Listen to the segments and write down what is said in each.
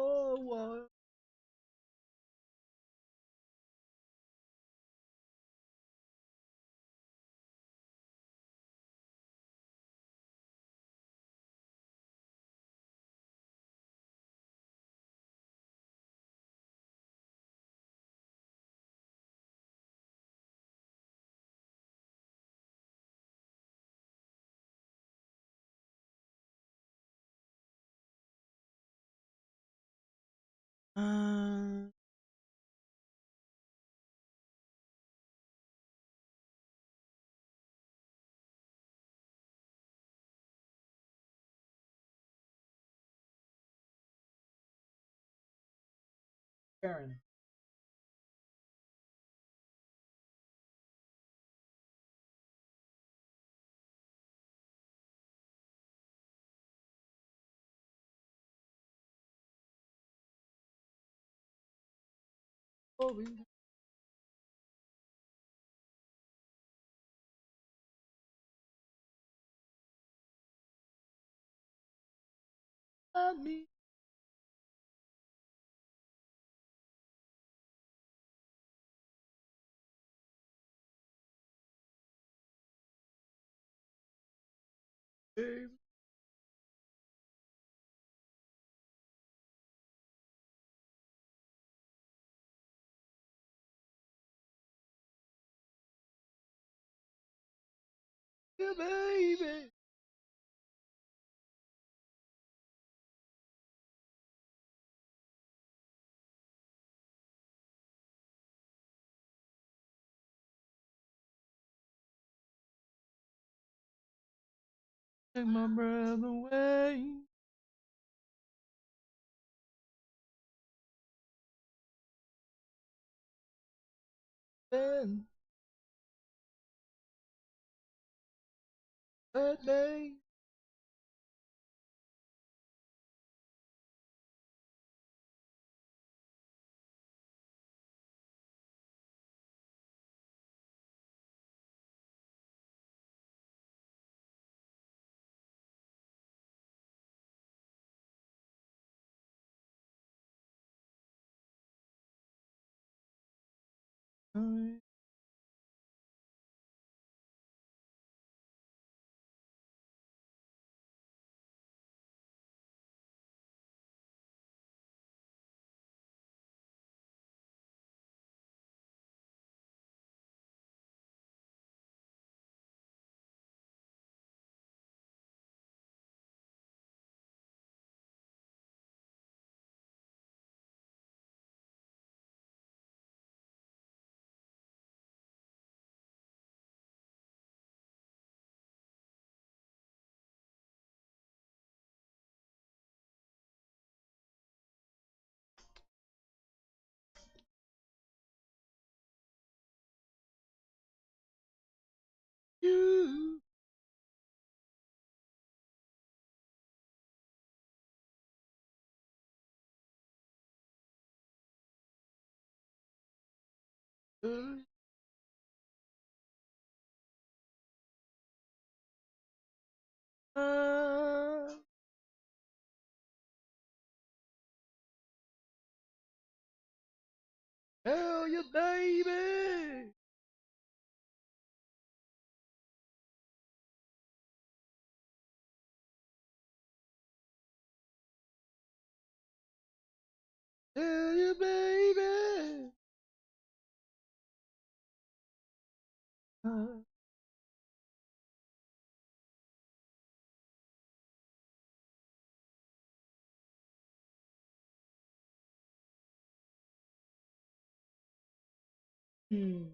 Oh, what? Uh, Karen. Oh, me. Baby. Yeah, baby. Take my breath away. Then that day. You. Uh, Hell yeah, baby. Hell yeah, baby. Uh, hmm.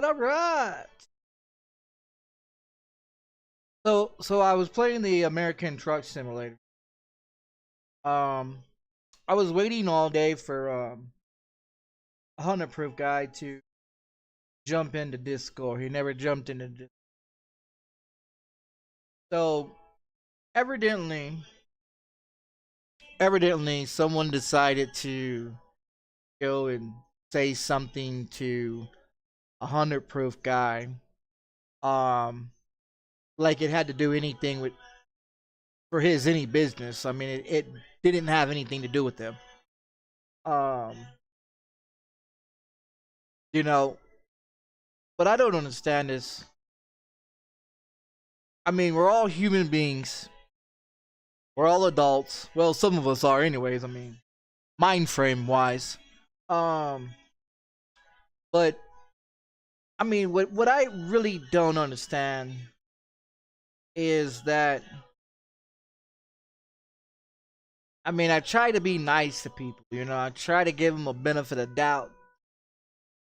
All right. So I was playing the American Truck Simulator. Um, I was waiting all day for a 100 proof guy to jump into Discord. He never jumped into Discord. So evidently, someone decided to go and say something to a 100 proof guy. Um, like it had to do anything with for his any business. I mean, it didn't have anything to do with them. Um, you know, but I don't understand this. I mean, we're all human beings. We're all adults. Well, some of us are, anyways. I mean, mind frame wise. Um, but I mean, what I really don't understand is that I mean, I try to be nice to people. I try to give them a benefit of doubt,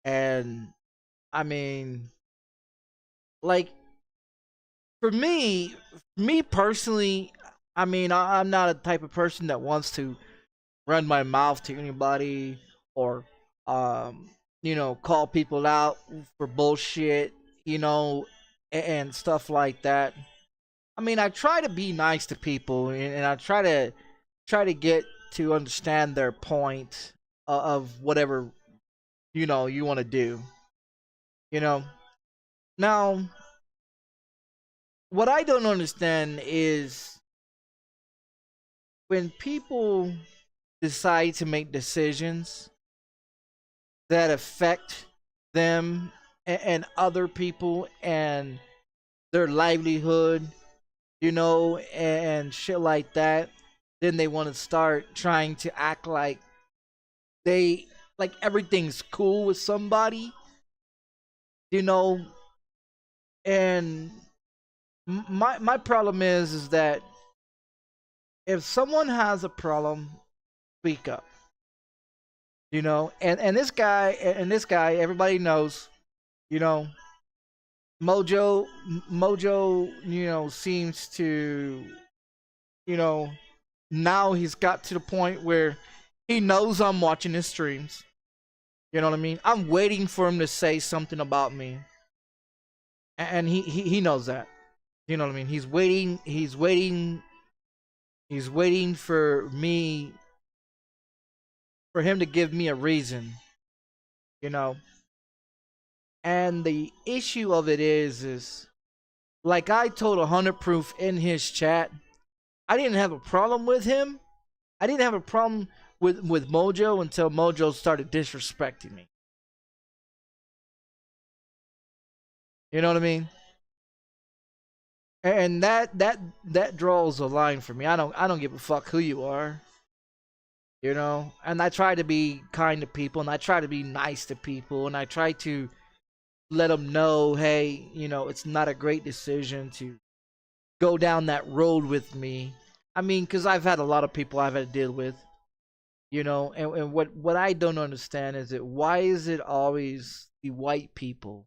and I mean, like for me personally, I mean, I'm not a type of person that wants to run my mouth to anybody or um call people out for bullshit, you know and stuff like that. I mean, I try to be nice to people, and I try to get to understand their point of whatever you want to do. you know Now, what I don't understand is when people decide to make decisions that affect them and other people and their livelihood, and shit like that. Then they want to start trying to act like they like everything's cool with somebody, you know. And my problem is that if someone has a problem, speak up, and this guy, everybody knows, you know, Mojo, seems to, you know, now he's got to the point where he knows I'm watching his streams. You know what I mean? I'm waiting for him to say something about me, and he knows that. You know what I mean? He's waiting for me, for him to give me a reason. You know, and the issue of it is like I told 100 proof in his chat, I didn't have a problem with him. I didn't have a problem with Mojo until Mojo started disrespecting me. You know what I mean? And that draws a line for me. I don't give a fuck who you are. And I try to be kind to people, and I try to be nice to people, and I try to let them know, hey, it's not a great decision to go down that road with me. I mean, because I've had a lot of people I've had to deal with, and what I don't understand is that why is it always the white people?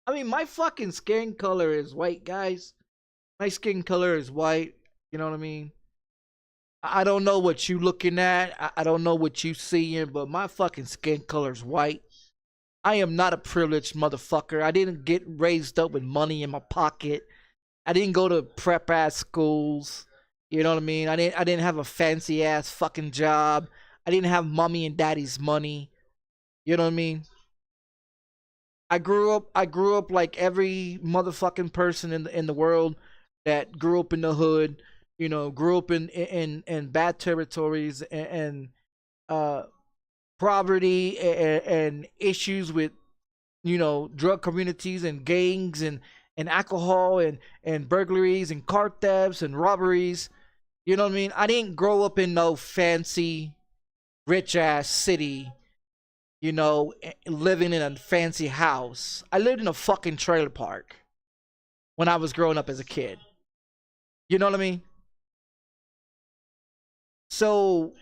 I mean, my fucking skin color is white, guys. My skin color is white. You know what I mean? I don't know what you looking at. I don't know what you seeing, but my fucking skin color is white. I am not a privileged motherfucker. I didn't get raised up with money in my pocket. I didn't go to prep ass schools. You know what I mean? I didn't have a fancy ass fucking job. I didn't have mommy and daddy's money. You know what I mean? I grew up like every motherfucking person in the world that grew up in the hood, grew up in bad territories, and uh poverty, and issues with, drug communities and gangs, and alcohol, and burglaries and car thefts and robberies. You know what I mean? I didn't grow up in no fancy rich ass city, living in a fancy house. I lived in a fucking trailer park when I was growing up as a kid. You know what I mean? So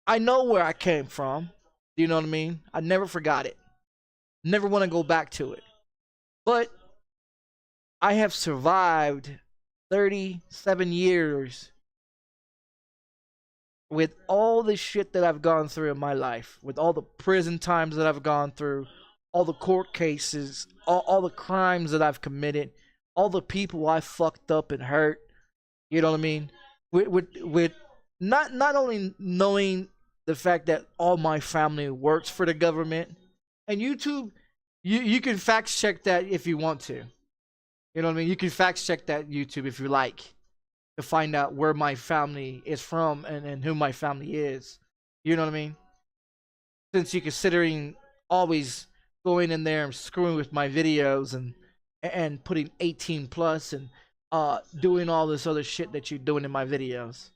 I know where I came from. You know what I mean? I never forgot it. Never want to go back to it. But I have survived 37 years with all the shit that I've gone through in my life, with all the prison times that I've gone through, all the court cases, all the crimes that I've committed, all the people I fucked up and hurt. You know what I mean? With not only knowing the fact that all my family works for the government, and YouTube, you can fact check that if you want to. You know what I mean? You can fact check that YouTube if you like, to find out where my family is from and who my family is. You know what I mean? Since you're considering always going in there and screwing with my videos and putting 18 plus and doing all this other shit that you're doing in my videos.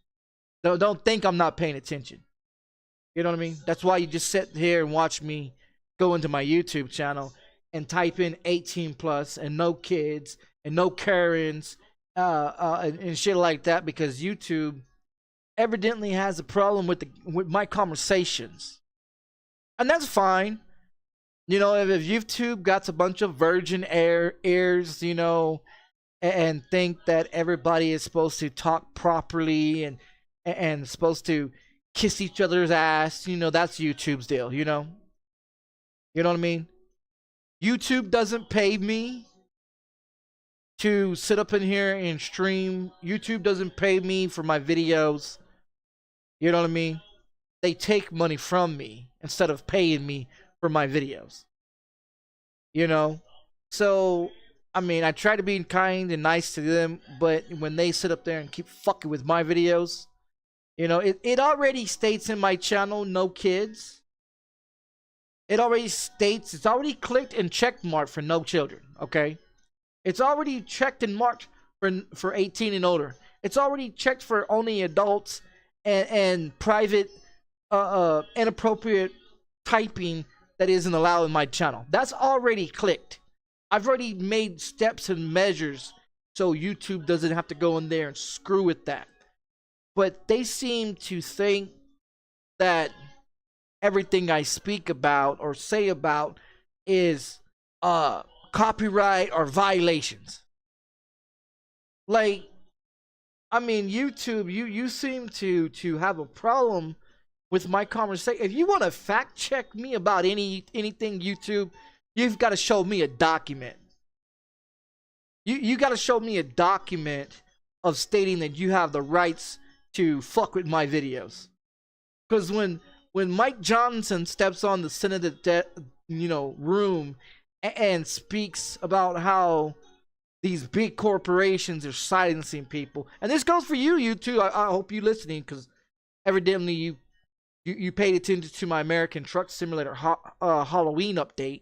Don't think I'm not paying attention. You know what I mean? That's why you just sit here and watch me go into my YouTube channel and type in 18 plus and no kids and no Karens and shit like that, because YouTube evidently has a problem with my conversations. And that's fine. You know, if YouTube got a bunch of virgin ears, you know, and think that everybody is supposed to talk properly and supposed to kiss each other's ass, you know, that's YouTube's deal, you know? You know what I mean? YouTube doesn't pay me to sit up in here and stream. YouTube doesn't pay me for my videos. You know what I mean? They take money from me instead of paying me for my videos. You know? So, I mean, I try to be kind and nice to them, but when they sit up there and keep fucking with my videos, you know, it already states in my channel, no kids. It already states, it's already clicked and checked marked for no children, okay? It's already checked and marked for 18 and older. It's already checked for only adults and private, inappropriate typing that isn't allowed in my channel. That's already clicked. I've already made steps and measures so YouTube doesn't have to go in there and screw with that. But they seem to think that everything I speak about or say about is copyright or violations. Like, I mean, YouTube, you seem to have a problem with my conversation. If you want to fact check me about anything, YouTube, you've got to show me a document. You got to show me a document of stating that you have the rights to fuck with my videos. Because when Mike Johnson steps on the Senate, room and speaks about how these big corporations are silencing people, and this goes for you too. I hope you're listening, because evidently you paid attention to my American Truck Simulator Halloween update,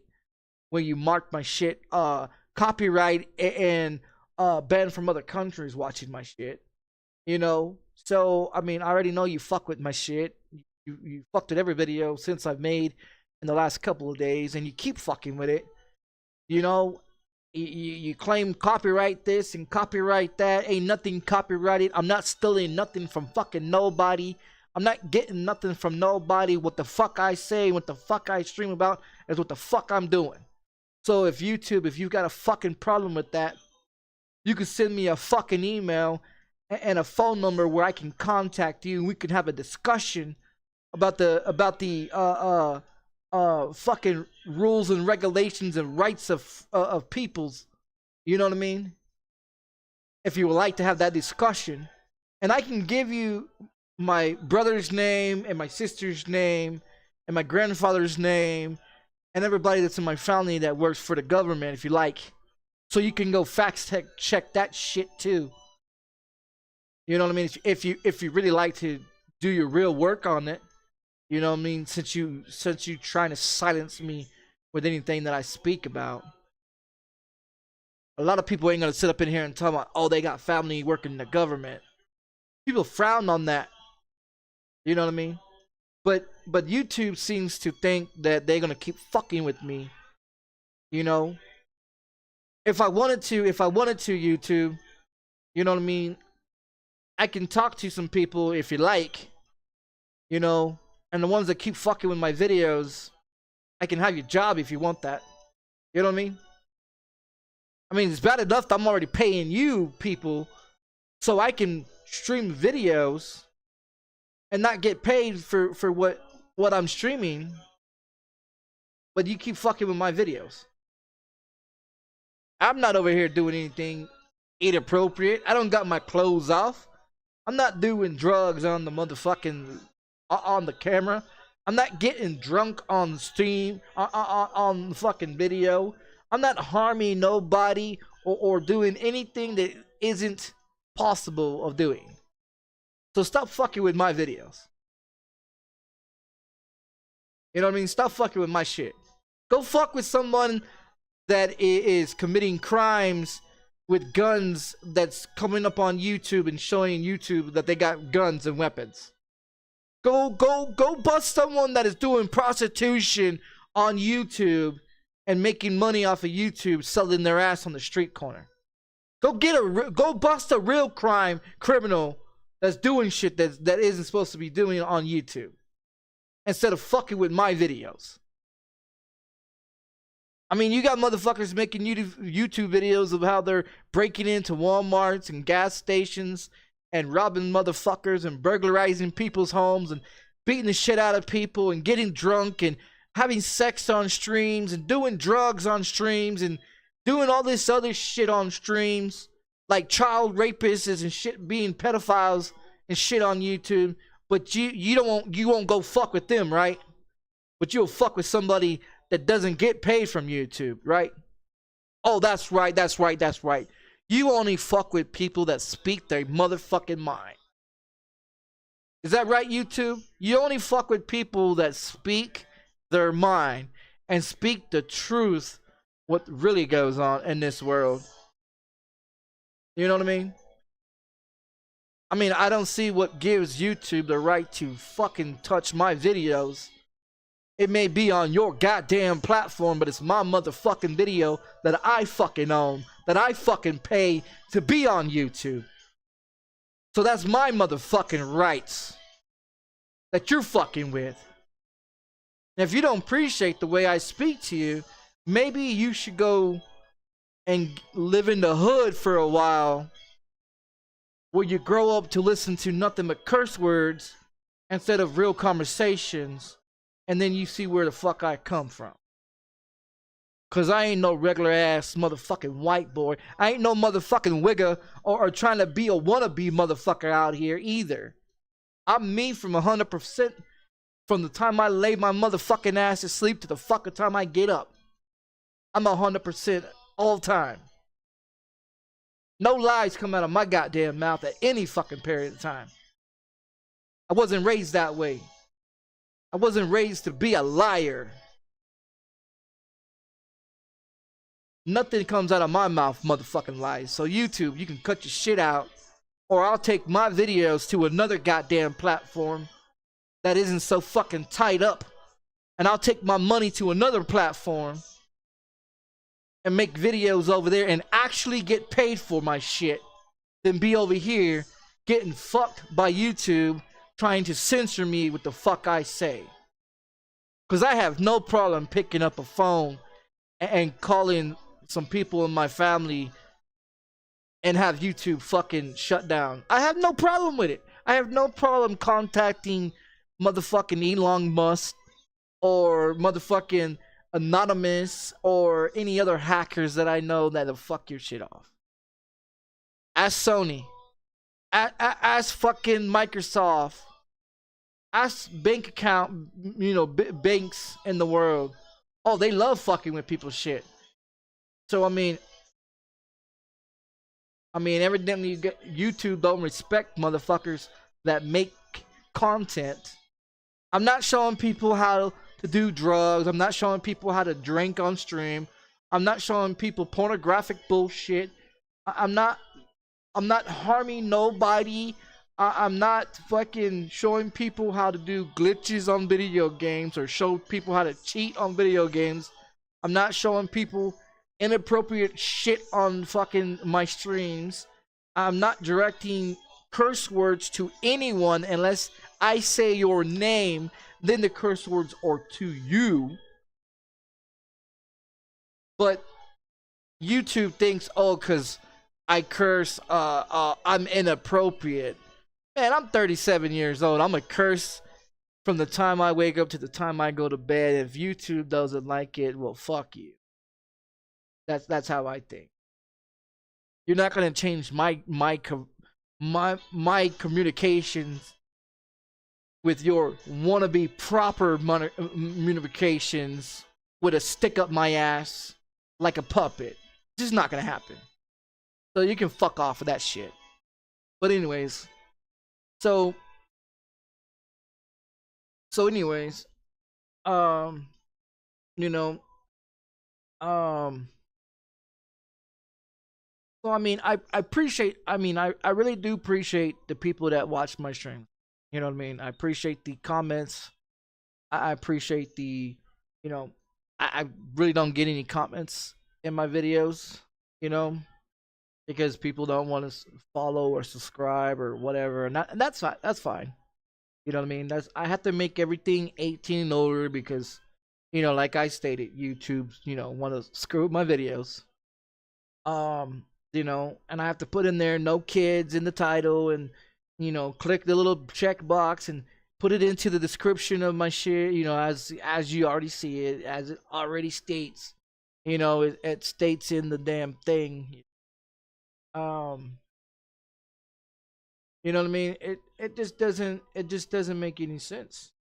where you marked my shit copyright and banned from other countries watching my shit. You know, so I mean, I already know you fuck with my shit. You fucked with every video since I've made in the last couple of days, and you keep fucking with it. You know, you claim copyright this and copyright that. Ain't nothing copyrighted. I'm not stealing nothing from fucking nobody. I'm not getting nothing from nobody. What the fuck I say, what the fuck I stream about is what the fuck I'm doing. So if YouTube, if you've got a fucking problem with that, you can send me a fucking email and a phone number where I can contact you, and we can have a discussion about the fucking rules and regulations and rights of peoples. You know what I mean? If you would like to have that discussion, and I can give you my brother's name and my sister's name and my grandfather's name and everybody that's in my family that works for the government, if you like, so you can go fact check that shit too. You know what I mean? If you really like to do your real work on it, you know what I mean? Since you trying to silence me with anything that I speak about, a lot of people ain't gonna sit up in here and talk about, oh, they got family working in the government. People frown on that. You know what I mean? But YouTube seems to think that they're gonna keep fucking with me. You know? If I wanted to, YouTube, you know what I mean? I can talk to some people if you like. You know, and the ones that keep fucking with my videos, I can have your job if you want that. You know what I mean? I mean, it's bad enough that I'm already paying you people so I can stream videos and not get paid for what I'm streaming. But you keep fucking with my videos. I'm not over here doing anything inappropriate. I don't got my clothes off. I'm not doing drugs on the motherfucking on the camera. I'm not getting drunk on stream on the fucking video. I'm not harming nobody or doing anything that isn't possible of doing. So stop fucking with my videos. You know what I mean? Stop fucking with my shit. Go fuck with someone that is committing crimes with guns that's coming up on YouTube and showing YouTube that they got guns and weapons. Go bust someone that is doing prostitution on YouTube and making money off of YouTube selling their ass on the street corner. Go bust a real criminal that's doing shit that isn't supposed to be doing on YouTube instead of fucking with my videos. I mean, you got motherfuckers making YouTube videos of how they're breaking into Walmarts and gas stations and robbing motherfuckers and burglarizing people's homes and beating the shit out of people and getting drunk and having sex on streams and doing drugs on streams and doing all this other shit on streams, like child rapists and shit, being pedophiles and shit on YouTube. But you won't go fuck with them, right? But you'll fuck with somebody that doesn't get paid from YouTube, right? Oh, that's right. You only fuck with people that speak their motherfucking mind. Is that right, YouTube? You only fuck with people that speak their mind and speak the truth, what really goes on in this world. You know what I mean? I mean, I don't see what gives YouTube the right to fucking touch my videos. It may be on your goddamn platform, but it's my motherfucking video that I fucking own, that I fucking pay to be on YouTube. So that's my motherfucking rights that you're fucking with. And if you don't appreciate the way I speak to you, maybe you should go and live in the hood for a while, where you grow up to listen to nothing but curse words instead of real conversations. And then you see where the fuck I come from. Cause I ain't no regular ass motherfucking white boy. I ain't no motherfucking wigger or trying to be a wannabe motherfucker out here either. I'm me from 100% from the time I lay my motherfucking ass to sleep to the fucking time I get up. I'm 100% all time. No lies come out of my goddamn mouth at any fucking period of time. I wasn't raised that way. I wasn't raised to be a liar. Nothing comes out of my mouth, motherfucking lies. So YouTube, you can cut your shit out, or I'll take my videos to another goddamn platform that isn't so fucking tied up, and I'll take my money to another platform and make videos over there and actually get paid for my shit, than be over here getting fucked by YouTube trying to censor me with the fuck I say. Because I have no problem picking up a phone and calling some people in my family and have YouTube fucking shut down. I have no problem with it. I have no problem contacting motherfucking Elon Musk or motherfucking Anonymous or any other hackers that I know that'll fuck your shit off. Ask Sony. Ask fucking Microsoft. Ask bank account, banks in the world. Oh, they love fucking with people's shit. So I mean, evidently YouTube don't respect motherfuckers that make content. I'm not showing people how to do drugs. I'm not showing people how to drink on stream. I'm not showing people pornographic bullshit. I'm not harming nobody. I'm not fucking showing people how to do glitches on video games or show people how to cheat on video games. I'm not showing people inappropriate shit on fucking my streams. I'm not directing curse words to anyone unless I say your name, then the curse words are to you. But YouTube thinks, oh, because I curse, I'm inappropriate. Man, I'm 37 years old. I'm a curse from the time I wake up to the time I go to bed. If YouTube doesn't like it, well, fuck you. That's how I think. You're not gonna change my communications with your wannabe proper communications with a stick up my ass like a puppet. It's just not gonna happen. So you can fuck off of that shit. But anyways, so anyways, you know, so I mean, I appreciate. I mean, I really do appreciate the people that watch my stream. You know what I mean? I appreciate the comments. I appreciate the, you know, I really don't get any comments in my videos. You know, because people don't want to follow or subscribe or whatever, and that's fine. That's fine. You know what I mean? That's I have to make everything 18 and older because, you know, like I stated, YouTube, you know, want to screw up my videos. You know, and I have to put in there no kids in the title, and you know, click the little check box and put it into the description of my shit. You know, as you already see it, as it already states. You know, it states in the damn thing. You know what I mean? It just doesn't make any sense.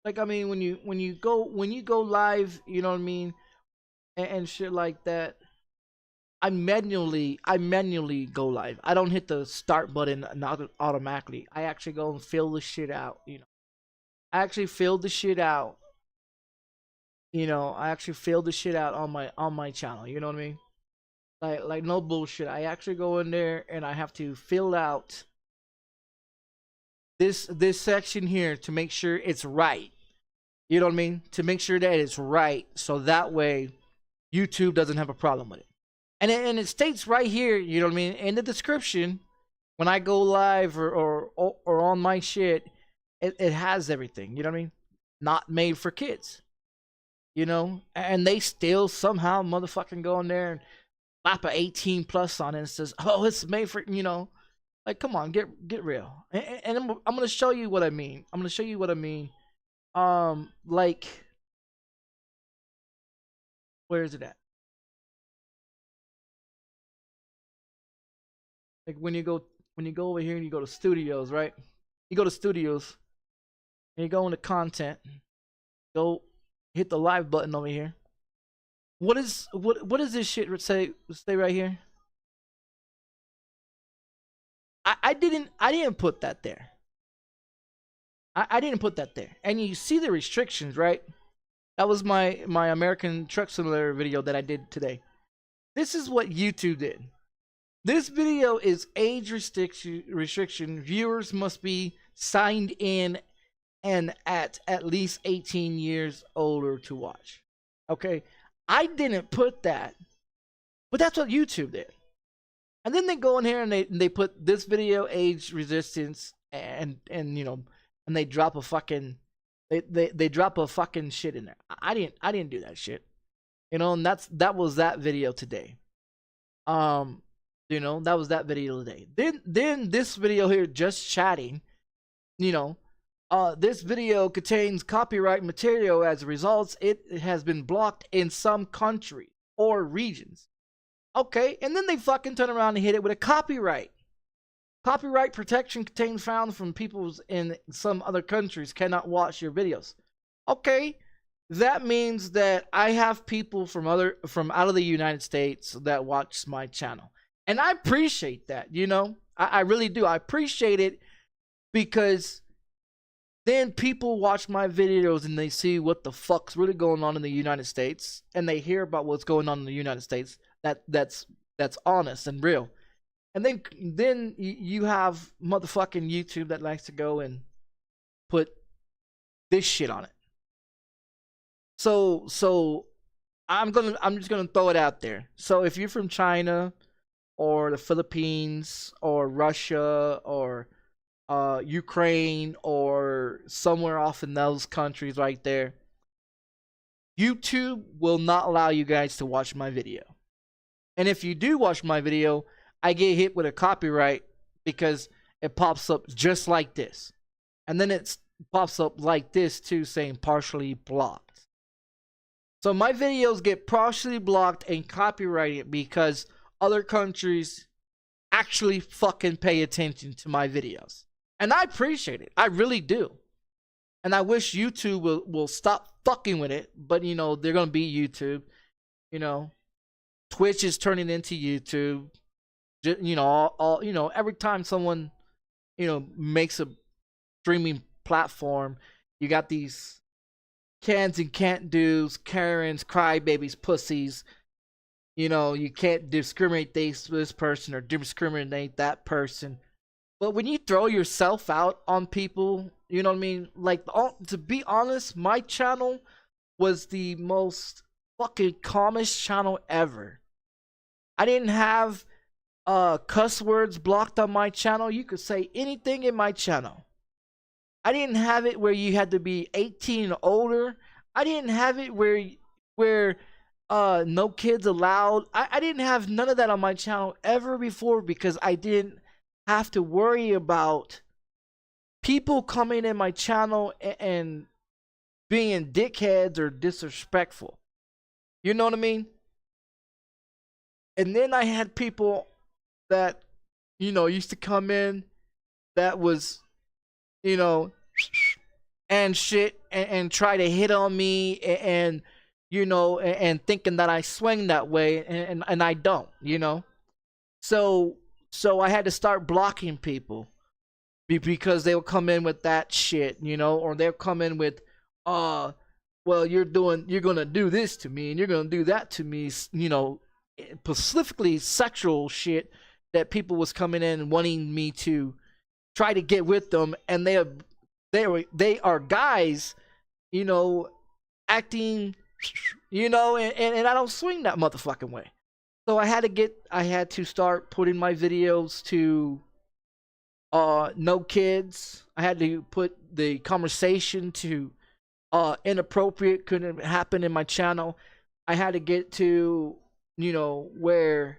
Like I mean, when you go live, you know what I mean, and shit like that. I manually go live. I don't hit the start button not automatically. I actually go and fill the shit out. You know, I actually fill the shit out. You know, I actually fill the shit out on my channel. You know what I mean? Like no bullshit. I actually go in there and I have to fill out this section here to make sure it's right. You know what I mean? To make sure that it's right, so that way YouTube doesn't have a problem with it. And it states right here, you know what I mean, in the description, when I go live or on my shit, it has everything. You know what I mean? Not made for kids. You know, and they still somehow motherfucking go in there and slap a 18 plus on it and says, "Oh, it's made for," you know, like come on, get real. And I'm gonna show you what I mean. I'm gonna show you what I mean. Like, where is it at? Like when you go over here and you go to studios, right? You go to studios and you go into content. Go hit the live button over here. What is this shit say right here? I didn't put that there. I didn't put that there. And you see the restrictions, right? That was my American Truck Simulator video that I did today. This is what YouTube did. This video is age restriction. Viewers must be signed in and at least 18 years older to watch. Okay, I didn't put that, but that's what YouTube did. And then they go in here and they put this video age resistance and you know, and they drop a fucking they drop a fucking shit in there. I didn't do that shit. You know, and that was that video today. You know, that was that video today. Then this video here, just chatting, you know, this video contains copyright material. As a result, it has been blocked in some countries or regions. Okay, and then they fucking turn around and hit it with a copyright. Copyright protection contains found from people in some other countries cannot watch your videos. Okay, that means that I have people from out of the United States that watch my channel. And I appreciate that, you know. I really do. I appreciate it because then people watch my videos and they see what the fuck's really going on in the United States, and they hear about what's going on in the United States. That's honest and real. And then you have motherfucking YouTube that likes to go and put this shit on it. So I'm just gonna throw it out there. So if you're from China or the Philippines or Russia or Ukraine or somewhere off in those countries right there, YouTube will not allow you guys to watch my video. And if you do watch my video, I get hit with a copyright because it pops up just like this. And then it pops up like this too, saying partially blocked. So my videos get partially blocked and copyrighted because other countries actually fucking pay attention to my videos. And I appreciate it. I really do. And I wish YouTube will stop fucking with it. But, you know, they're going to be YouTube. You know, Twitch is turning into YouTube. You know, you know, every time someone, you know, makes a streaming platform, you got these cans and can't do's, Karens, crybabies, pussies. You know, you can't discriminate this person or discriminate that person. But when you throw yourself out on people, you know what I mean? Like, to be honest, my channel was the most fucking calmest channel ever. I didn't have cuss words blocked on my channel. You could say anything in my channel. I didn't have it where you had to be 18 or older. I didn't have it where no kids allowed. I didn't have none of that on my channel ever before because I didn't have to worry about people coming in my channel and being dickheads or disrespectful. You know what I mean? And then I had people that, you know, used to come in that was, you know, and shit and try to hit on me and you know, and thinking that I swing that way and I don't, you know. So I had to start blocking people because they'll come in with that shit, you know, or they'll come in with, well, you're gonna do this to me and you're gonna do that to me, you know, specifically sexual shit that people was coming in wanting me to try to get with them, and they are guys, you know, acting, you know, and I don't swing that motherfucking way. So I had to start putting my videos to no kids. I had to put the conversation to inappropriate, couldn't happen in my channel. I had to get to, you know, where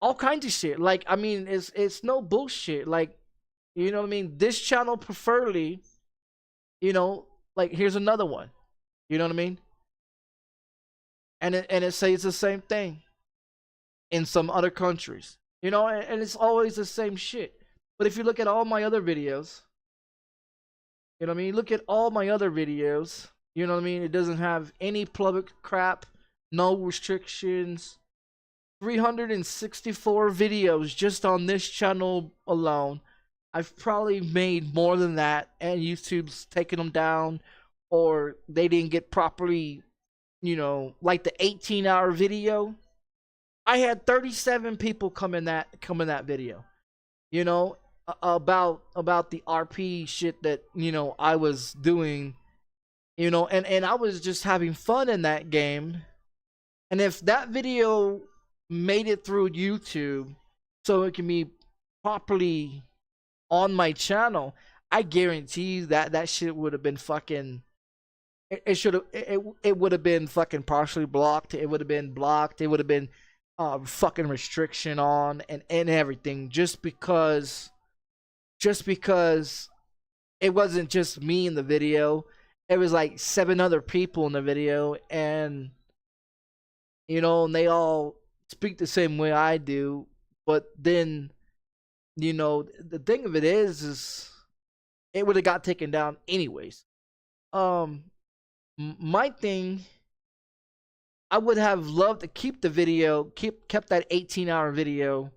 all kinds of shit. Like, I mean, it's no bullshit. Like, you know what I mean? This channel preferably, you know, like here's another one. You know what I mean? And it says the same thing in some other countries. You know, and it's always the same shit. But if you look at all my other videos, you know what I mean? Look at all my other videos. You know what I mean? It doesn't have any public crap, no restrictions. 364 videos just on this channel alone. I've probably made more than that, and YouTube's taking them down, or they didn't get properly, you know, like the 18-hour video. I had 37 people come in that video, you know, about the RP shit that, you know, I was doing, you know, and I was just having fun in that game. And if that video made it through YouTube so it can be properly on my channel, I guarantee you that shit would have been fucking, it would have been fucking partially blocked. It would have been blocked. It would have been fucking restriction on and everything, just because it wasn't just me in the video. It was like 7 other people in the video, and you know, and they all speak the same way I do. But then, you know, the thing of it is it would have got taken down anyways. My thing, I would have loved to keep the video, kept that 18-hour video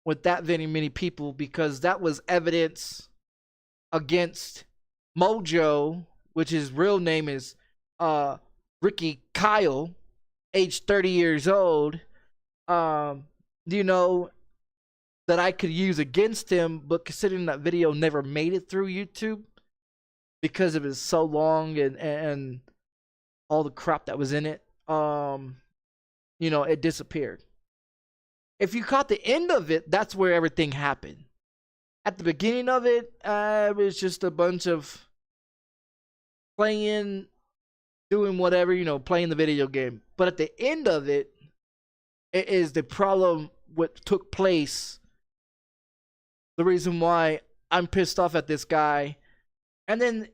with that many people, because that was evidence against Mojo, which his real name is Ricky Kyle, age 30 years old. You know, that I could use against him, but considering that video never made it through YouTube because it was so long and all the crap that was in it, you know, it disappeared. If you caught the end of it, that's where everything happened. At the beginning of it, it was just a bunch of playing, doing whatever, you know, playing the video game. But at the end of it, it is the problem what took place. The reason why I'm pissed off at this guy. And then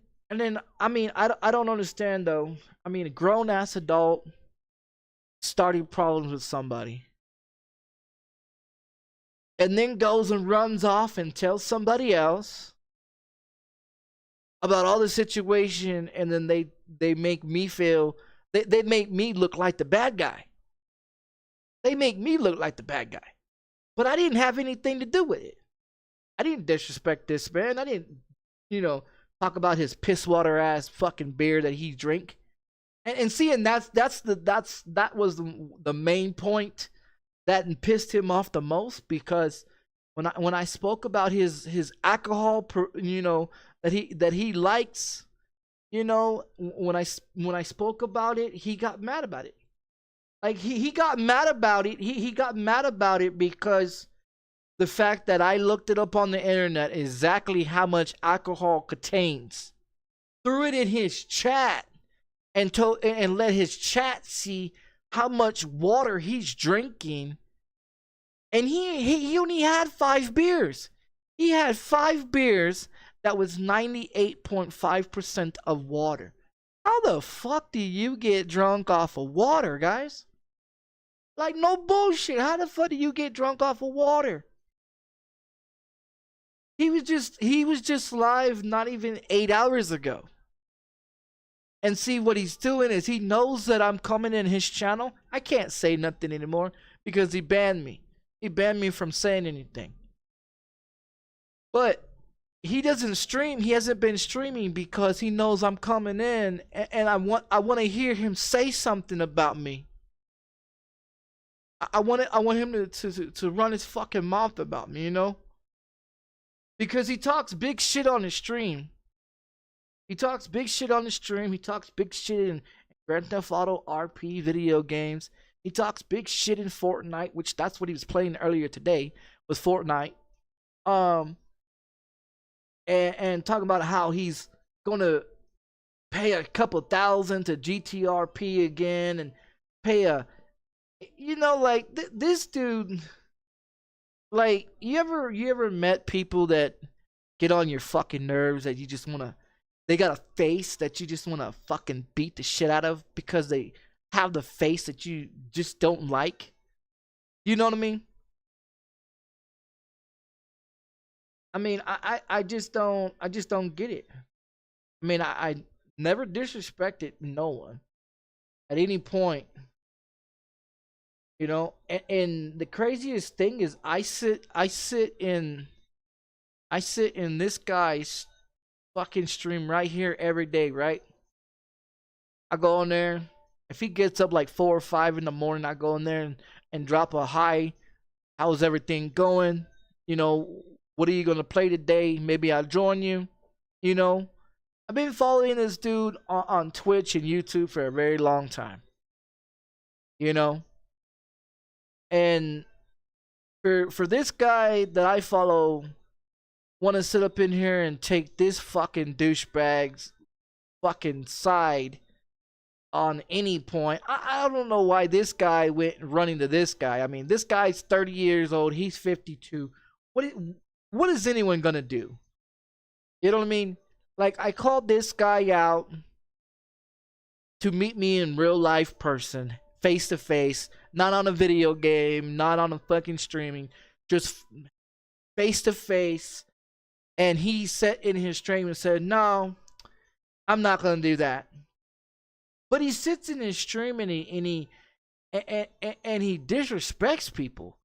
I mean, I don't understand though. I mean, a grown ass adult starting problems with somebody, and then goes and runs off and tells somebody else about all the situation, and then they make me feel, they make me look like the bad guy. They make me look like the bad guy. But I didn't have anything to do with it. I didn't disrespect this man. I didn't, you know, talk about his piss water ass fucking beer that he drink. And seeing that was the main point that pissed him off the most, because when I spoke about his alcohol, you know, that he likes, you know, when I spoke about it, he got mad about it. Like he got mad about it. He got mad about it because the fact that I looked it up on the internet exactly how much alcohol contains, threw it in his chat, and let his chat see how much water he's drinking. And he only had 5 beers. He had 5 beers that was 98.5% of water. How the fuck do you get drunk off of water, guys? Like, no bullshit. How the fuck do you get drunk off of water? He was just live not even 8 hours ago. And see, what he's doing is he knows that I'm coming in his channel. I can't say nothing anymore because he banned me. He banned me from saying anything. But he doesn't stream. He hasn't been streaming because he knows I'm coming in, and I want to hear him say something about me. I want him to run his fucking mouth about me, you know? Because he talks big shit on his stream. He talks big shit on the stream. He talks big shit in Grand Theft Auto RP video games. He talks big shit in Fortnite, which that's what he was playing earlier today, was Fortnite. And talking about how he's gonna pay a couple thousand to GTRP again, and pay a, you know, like this dude. Like, you ever met people that get on your fucking nerves, that you just wanna, they got a face that you just wanna fucking beat the shit out of because they have the face that you just don't like? You know what I mean? I mean, I just don't get it. I mean, I never disrespected no one at any point. You know, and the craziest thing is I sit in this guy's fucking stream right here every day, right? I go in there. If he gets up like 4 or 5 in the morning, I go in there and drop a hi. How's everything going? You know, what are you gonna play today? Maybe I'll join you. You know, I've been following this dude on Twitch and YouTube for a very long time. You know, and for this guy that I follow want to sit up in here and take this fucking douchebag's fucking side on any point. I don't know why this guy went running to this guy. I mean, this guy's 30 years old. He's 52. What is anyone gonna do? You know what I mean? Like, I called this guy out to meet me in real life person, face to face, not on a video game, not on a fucking streaming, just face to face. And he sat in his stream and said, "No, I'm not gonna do that." But he sits in his stream and he disrespects people.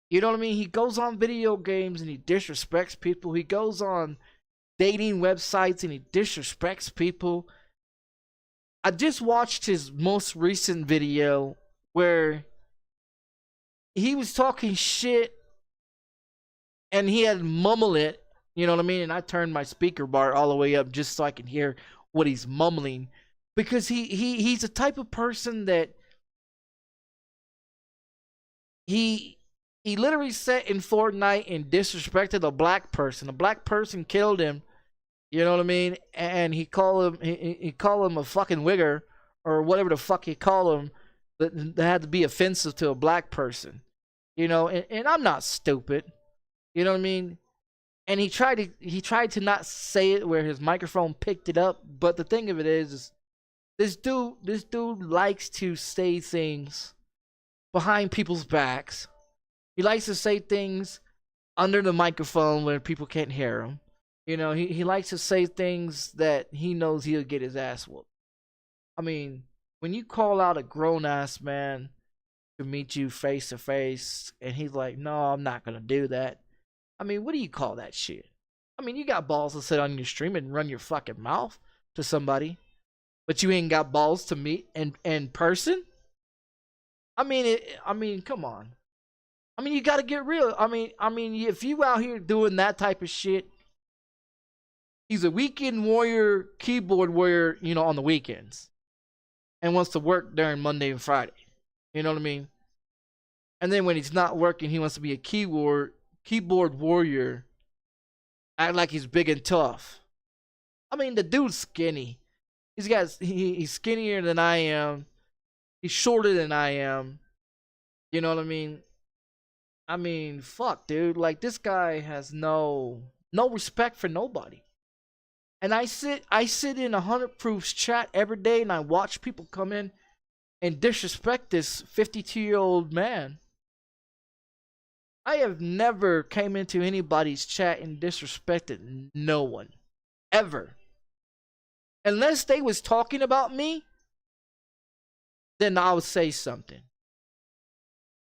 You know what I mean? He goes on video games and he disrespects people. He goes on dating websites and he disrespects people. I just watched his most recent video where he was talking shit and he had mumbled it. You know what I mean? And I turned my speaker bar all the way up just so I can hear what he's mumbling. because he's the type of person that he literally sat in Fortnite and disrespected a black person. A black person killed him. You know what I mean? And he called him a fucking wigger or whatever the fuck he called him. That had to be offensive to a black person. You know, and I'm not stupid. You know what I mean? And he tried to not say it where his microphone picked it up. But the thing of it is this dude likes to say things behind people's backs. He likes to say things under the microphone where people can't hear him. You know, he likes to say things that he knows he'll get his ass whooped. I mean, when you call out a grown ass man to meet you face to face and he's like, no, I'm not gonna do that. I mean, what do you call that shit? I mean, you got balls to sit on your stream and run your fucking mouth to somebody, but you ain't got balls to meet in person? I mean, come on. I mean, you gotta get real. I mean, if you out here doing that type of shit, he's a weekend warrior, keyboard warrior, you know, on the weekends. And wants to work during Monday and Friday. You know what I mean? And then when he's not working, he wants to be a keyboard warrior. Act like he's big and tough. I mean, the dude's skinny. He's skinnier than I am. He's shorter than I am. You know what I mean? I mean, fuck, dude. Like, this guy has no respect for nobody. And I sit in 100 Proofs chat every day and I watch people come in and disrespect this 52-year-old man. I have never came into anybody's chat and disrespected no one. Ever. Unless they was talking about me, then I would say something.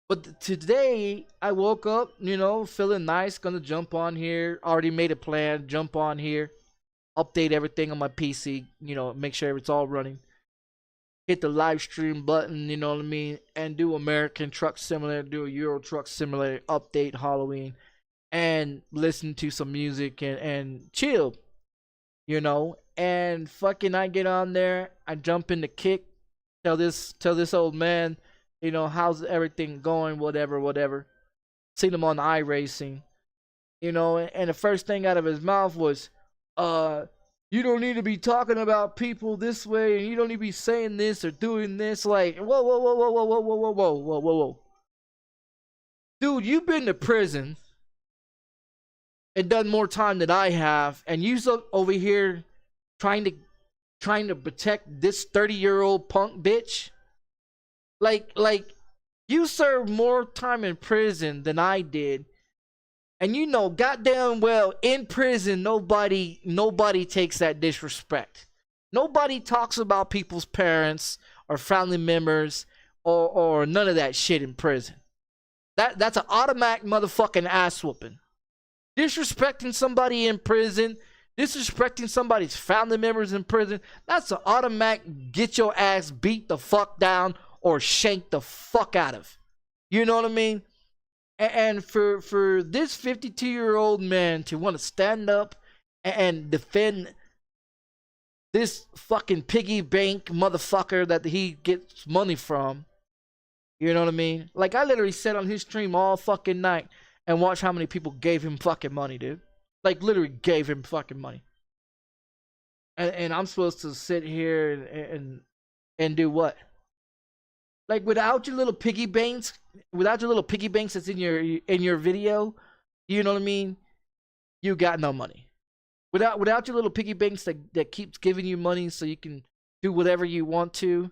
But today, I woke up, you know, feeling nice, gonna jump on here. Already made a plan, jump on here. Update everything on my PC, you know, make sure it's all running. Hit the live stream button, you know what I mean, and do American Truck Simulator, do a Euro Truck Simulator, update Halloween, and listen to some music and chill, you know. And fucking I get on there, I jump in the kick, tell this old man, you know, how's everything going, whatever. Seen him on iRacing, you know, and the first thing out of his mouth was, you don't need to be talking about people this way, and you don't need to be saying this or doing this. Like, whoa. Dude, you've been to prison and done more time than I have, and you're over here trying to protect this 30-year-old punk bitch. Like, you served more time in prison than I did. And you know goddamn well in prison nobody takes that disrespect. Nobody talks about people's parents or family members or none of that shit in prison. That's an automatic motherfucking ass whooping. Disrespecting somebody in prison, disrespecting somebody's family members in prison, that's an automatic get your ass beat the fuck down or shanked the fuck out of. You know what I mean? And for this 52-year-old man to want to stand up and defend this fucking piggy bank motherfucker that he gets money from, you know what I mean? Like, I literally sat on his stream all fucking night and watched how many people gave him fucking money, dude. Like, literally gave him fucking money. And I'm supposed to sit here and do what? Like, without your little piggy banks that's in your video, you know what I mean? You got no money. Without your little piggy banks that keeps giving you money so you can do whatever you want to,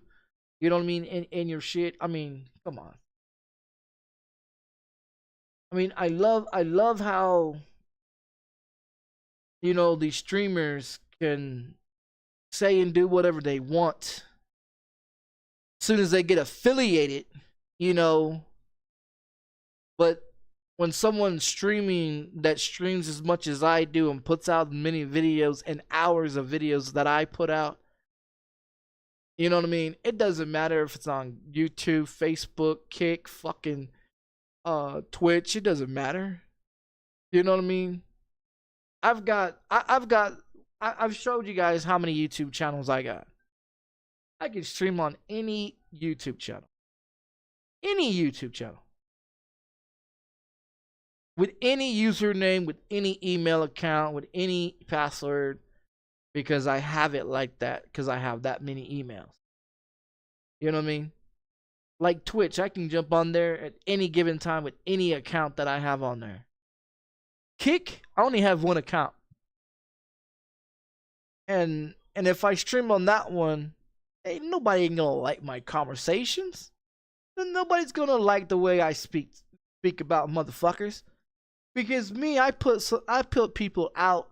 you know what I mean? In your shit. I mean, come on. I mean, I love how, you know, these streamers can say and do whatever they want. As soon as they get affiliated, you know. But when someone's streaming that streams as much as I do and puts out many videos and hours of videos that I put out, you know what I mean? It doesn't matter if it's on YouTube, Facebook, Kick, fucking Twitch. It doesn't matter. You know what I mean? I've showed you guys how many YouTube channels I got. I can stream on any YouTube channel. Any YouTube channel. With any username, with any email account, with any password, because I have it like that, because I have that many emails. You know what I mean? Like Twitch, I can jump on there at any given time with any account that I have on there. Kick, I only have one account. And if I stream on that one, ain't nobody gonna like my conversations. Nobody's gonna like the way I speak about motherfuckers. Because me, I put people out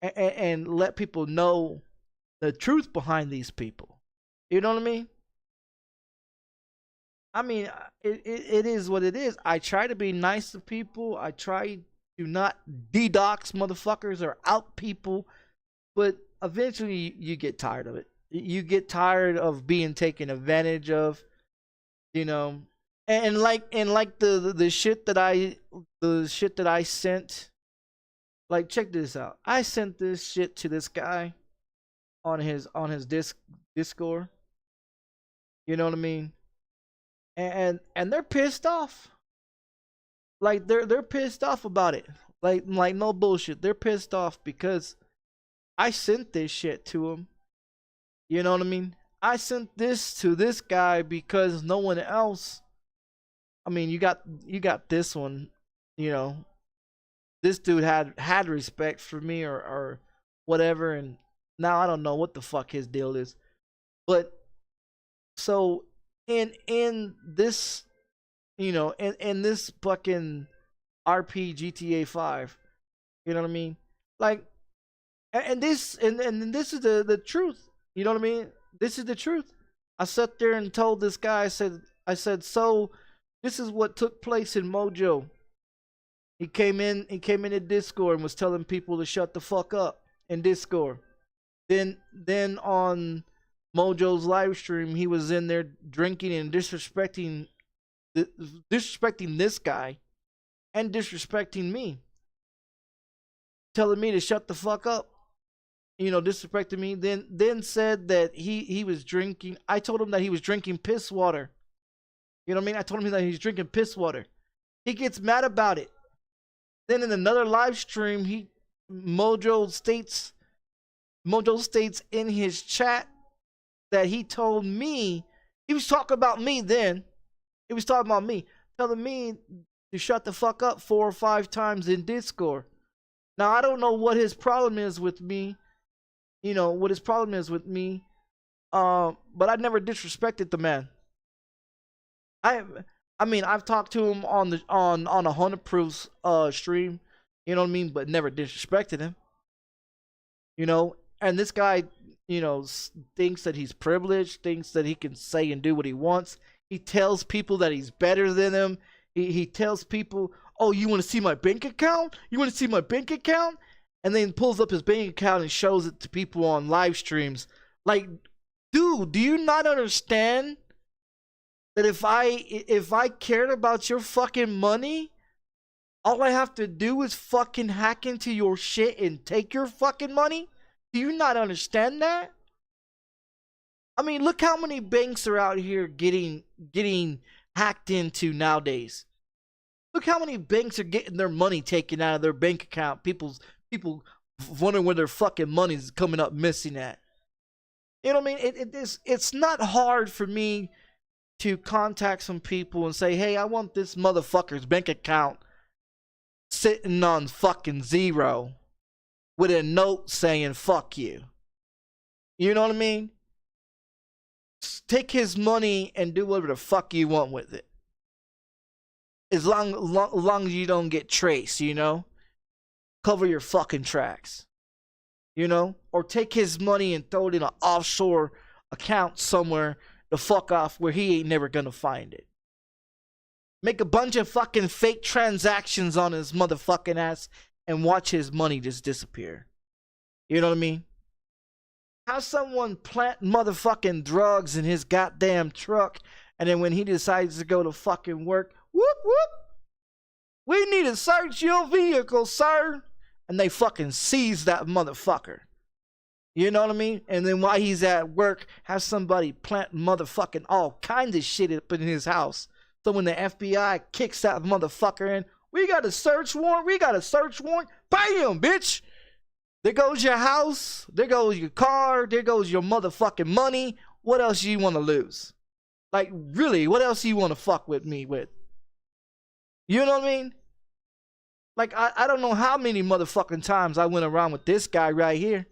and let people know the truth behind these people. You know what I mean? I mean, it is what it is. I try to be nice to people. I try to not de-dox motherfuckers or out people. But eventually you get tired of it. You get tired of being taken advantage of, you know. And like the shit that I sent. Like, check this out. I sent this shit to this guy on his Discord. You know what I mean? And they're pissed off. Like they're pissed off about it. Like no bullshit. They're pissed off because I sent this shit to him. You know what I mean? I sent this to this guy because no one else. I mean, you got this one. You know, this dude had respect for me or whatever, and now I don't know what the fuck his deal is. But so in this, you know, in this fucking GTA 5, you know what I mean? Like, and this is the truth. You know what I mean? This is the truth. I sat there and told this guy, I said, so this is what took place in Mojo. He came into Discord and was telling people to shut the fuck up in Discord. Then on Mojo's live stream, he was in there drinking and disrespecting this guy and disrespecting me. Telling me to shut the fuck up. You know, disrespecting me. Then said that he was drinking. I told him that he was drinking piss water. You know what I mean? I told him that he's drinking piss water. He gets mad about it. Then in another live stream, Mojo states in his chat that he told me, he was talking about me then. He was talking about me, telling me to shut the fuck up 4 or 5 times in Discord. Now, I don't know what his problem is with me. You know, what his problem is with me. But I never disrespected the man. I mean, I've talked to him on a 100 Proofs stream, you know what I mean, but never disrespected him. You know, and this guy, you know, thinks that he's privileged, thinks that he can say and do what he wants. He tells people that he's better than them. He tells people, "Oh, you want to see my bank account? You want to see my bank account?" And then pulls up his bank account and shows it to people on live streams. Like, dude, do you not understand that if I cared about your fucking money, all I have to do is fucking hack into your shit and take your fucking money? Do you not understand that? I mean, look how many banks are out here getting hacked into nowadays. Look how many banks are getting their money taken out of their bank account. People wondering where their fucking money's coming up missing at. You know what I mean? It's not hard for me to contact some people and say, hey, I want this motherfucker's bank account sitting on fucking zero with a note saying fuck you. You know what I mean? Take his money and do whatever the fuck you want with it. As long as you don't get traced, you know? Cover your fucking tracks. You know? Or take his money and throw it in an offshore account somewhere the fuck off where he ain't never gonna find it. Make a bunch of fucking fake transactions on his motherfucking ass and watch his money just disappear. You know what I mean? Have someone plant motherfucking drugs in his goddamn truck, and then when he decides to go to fucking work, whoop whoop, we need to search your vehicle, sir. And they fucking seize that motherfucker. You know what I mean? And then while he's at work, have somebody plant motherfucking all kinds of shit up in his house. So when the FBI kicks that motherfucker in, we got a search warrant, bam, bitch! There goes your house, there goes your car, there goes your motherfucking money. What else you want to lose? Like, really, what else you want to fuck with me with? You know what I mean? Like, I don't know how many motherfucking times I went around with this guy right here.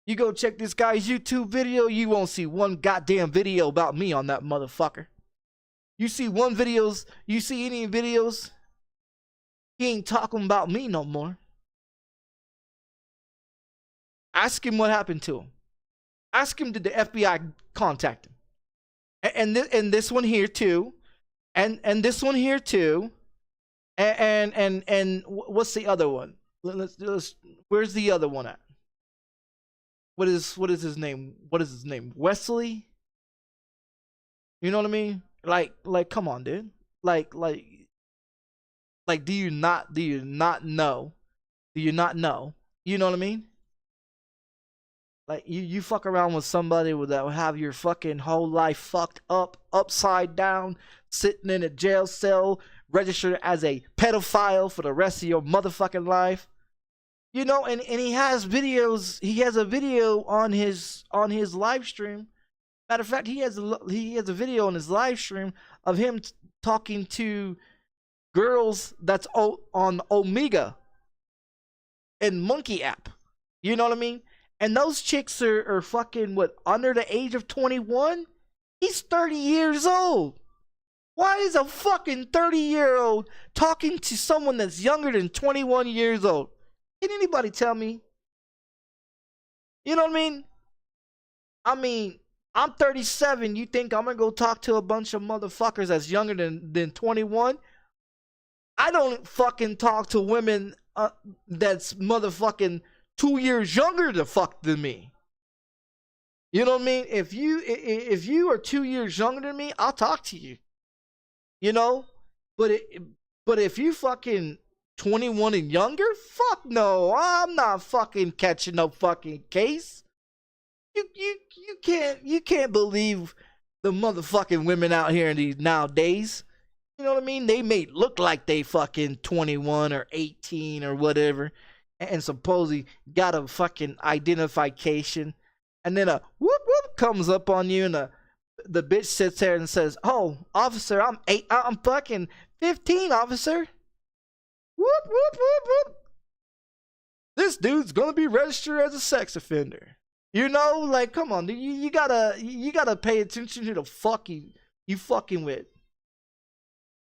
You go check this guy's YouTube video, you won't see one goddamn video about me on that motherfucker. You see any videos, he ain't talking about me no more. Ask him what happened to him. Ask him, did the FBI contact him? And this one here too. And this one here too. And what's the other one? Where's the other one at? What is his name? Wesley? You know what I mean? Like, come on, dude. Like, do you not know? Do you not know? You know what I mean? Like, you fuck around with somebody that will have your fucking whole life fucked up, upside down, sitting in a jail cell, registered as a pedophile for the rest of your motherfucking life. You know, and he has videos. He has a video on his live stream. Matter of fact, he has a video on his live stream of him talking to girls that's on Omega and Monkey app. You know what I mean? And those chicks are fucking what, under the age of 21? He's 30 years old. Why is a fucking 30-year-old talking to someone that's younger than 21 years old? Can anybody tell me? You know what I mean? I'm 37. You think I'm gonna go talk to a bunch of motherfuckers that's younger than 21? I don't fucking talk to women that's motherfucking 2 years younger than me. You know what I mean? If you are 2 years younger than me, I'll talk to you. You know? But if you fucking 21 and younger, fuck no, I'm not fucking catching no fucking case. You can't believe the motherfucking women out here in these nowadays. You know what I mean? They may look like they fucking 21 or 18 or whatever, and supposedly got a fucking identification, and then a whoop whoop comes up on you, and the bitch sits there and says, "Oh, officer, I'm fucking 15, officer." Whoop, whoop, whoop, whoop. This dude's gonna be registered as a sex offender. You know, like, come on, dude. You gotta pay attention to the fuck you fucking with.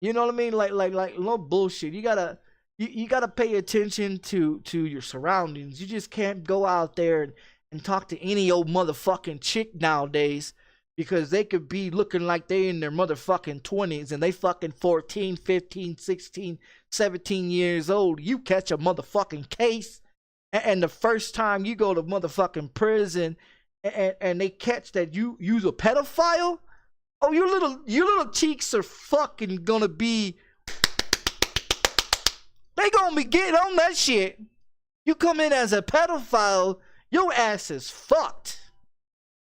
You know what I mean? Like no bullshit. You gotta pay attention to your surroundings. You just can't go out there and talk to any old motherfucking chick nowadays, because they could be looking like they in their motherfucking 20s and they fucking 14, 15, 16, 17 years old. You catch a motherfucking case, and the first time you go to motherfucking prison and they catch that you's a pedophile, oh, your little cheeks are fucking gonna be, they gonna be getting on that shit. You come in as a pedophile, your ass is fucked.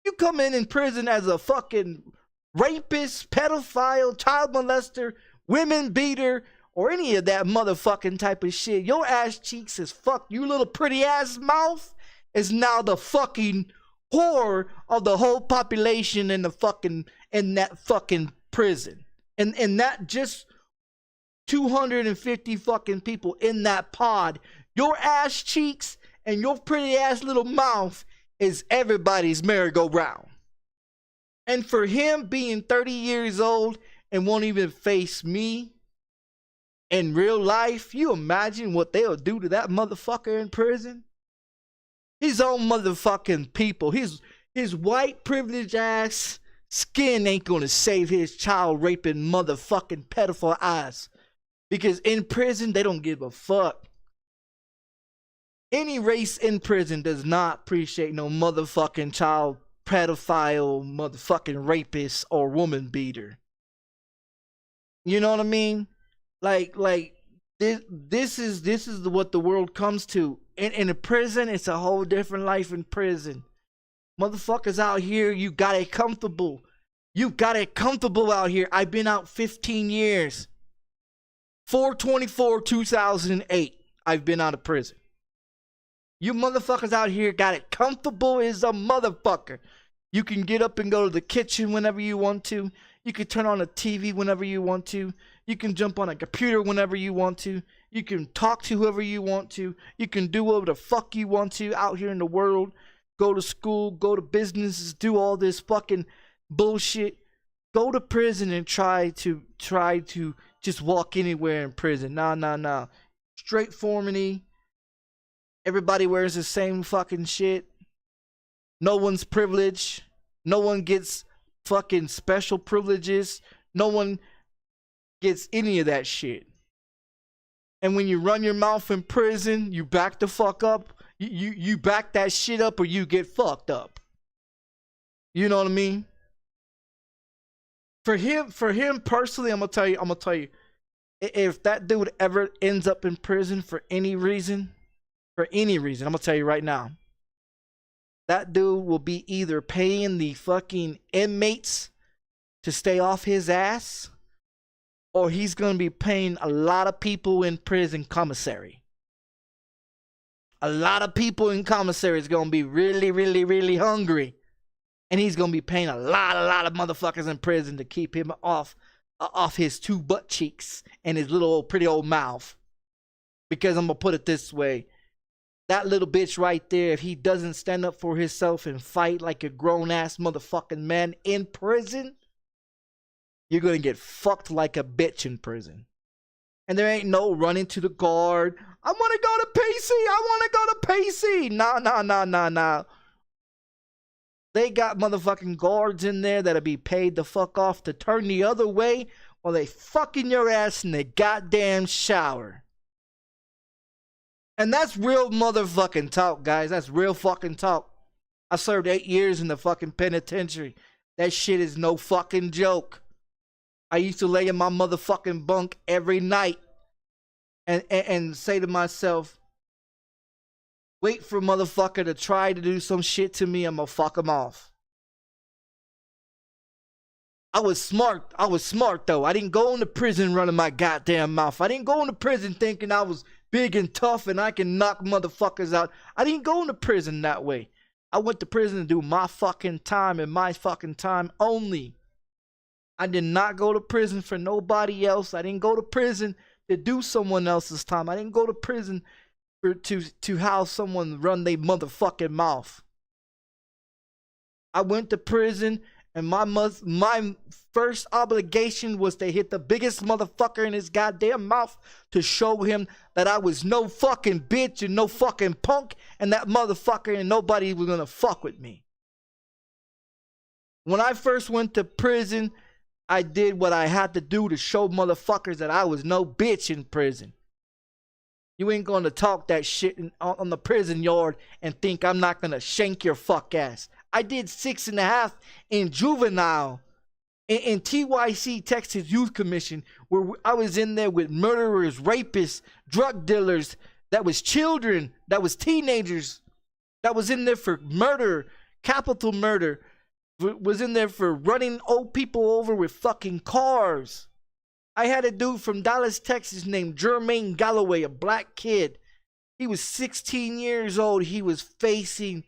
You come in prison as a fucking rapist, pedophile, child molester, women beater, or any of that motherfucking type of shit, your ass cheeks is fucked. You little pretty ass mouth is now the fucking whore of the whole population in that fucking prison. And that just 250 fucking people in that pod. Your ass cheeks and your pretty ass little mouth is everybody's merry-go-round. And for him being 30 years old and won't even face me in real life, you imagine what they'll do to that motherfucker in prison? His own motherfucking people, his white privileged ass skin ain't gonna save his child raping motherfucking pedophile ass. Because in prison, they don't give a fuck. Any race in prison does not appreciate no motherfucking child pedophile, motherfucking rapist, or woman beater. You know what I mean? Like this is what the world comes to in a prison, it's a whole different life in prison. Motherfuckers out here, you got it comfortable. You got it comfortable out here. I've been out 15 years. 4/24/2008, I've been out of prison. You motherfuckers out here got it comfortable as a motherfucker. You can get up and go to the kitchen whenever you want to. You can turn on a TV whenever you want to. You can jump on a computer whenever you want to. You can talk to whoever you want to. You can do whatever the fuck you want to out here in the world. Go to school, go to businesses, do all this fucking bullshit. Go to prison and try to just walk anywhere in prison. Nah. Straight formity. Everybody wears the same fucking shit. No one's privileged. No one gets fucking special privileges. No one gets any of that shit. And when you run your mouth in prison, you back the fuck up. You back that shit up or you get fucked up. You know what I mean? For him personally, I'm gonna tell you, if that dude ever ends up in prison for any reason, I'm gonna tell you right now, that dude will be either paying the fucking inmates to stay off his ass, or he's gonna be paying a lot of people in prison commissary. A lot of people in commissary is gonna be really hungry. And he's gonna be paying a lot of motherfuckers in prison to keep him off his two butt cheeks and his little pretty old mouth. Because I'm gonna put it this way. That little bitch right there, if he doesn't stand up for himself and fight like a grown-ass motherfucking man in prison, you're gonna get fucked like a bitch in prison. And there ain't no running to the guard. I wanna go to PC. I wanna go to PC. Nah. They got motherfucking guards in there that'll be paid the fuck off to turn the other way while they fucking your ass in the goddamn shower. And that's real motherfucking talk, guys. That's real fucking talk. I served 8 years in the fucking penitentiary. That shit is no fucking joke. I used to lay in my motherfucking bunk every night and say to myself, wait for a motherfucker to try to do some shit to me, I'm gonna fuck him off. I was smart though. I didn't go into prison running my goddamn mouth. I didn't go into prison thinking I was big and tough and I can knock motherfuckers out. I didn't go into prison that way. I went to prison to do my fucking time and my fucking time only. I did not go to prison for nobody else. I didn't go to prison to do someone else's time. I didn't go to prison to have someone run their motherfucking mouth. I went to prison and my first obligation was to hit the biggest motherfucker in his goddamn mouth to show him that I was no fucking bitch and no fucking punk and that motherfucker and nobody was gonna fuck with me. When I first went to prison, I did what I had to do to show motherfuckers that I was no bitch in prison. You ain't gonna talk that shit on the prison yard and think I'm not gonna shank your fuck ass. I did 6.5 in juvenile in TYC, Texas Youth Commission, where I was in there with murderers, rapists, drug dealers, that was children, that was teenagers, that was in there for murder, capital murder, was in there for running old people over with fucking cars. I had a dude from Dallas, Texas named Jermaine Galloway, a black kid. He was 16 years old. He was facing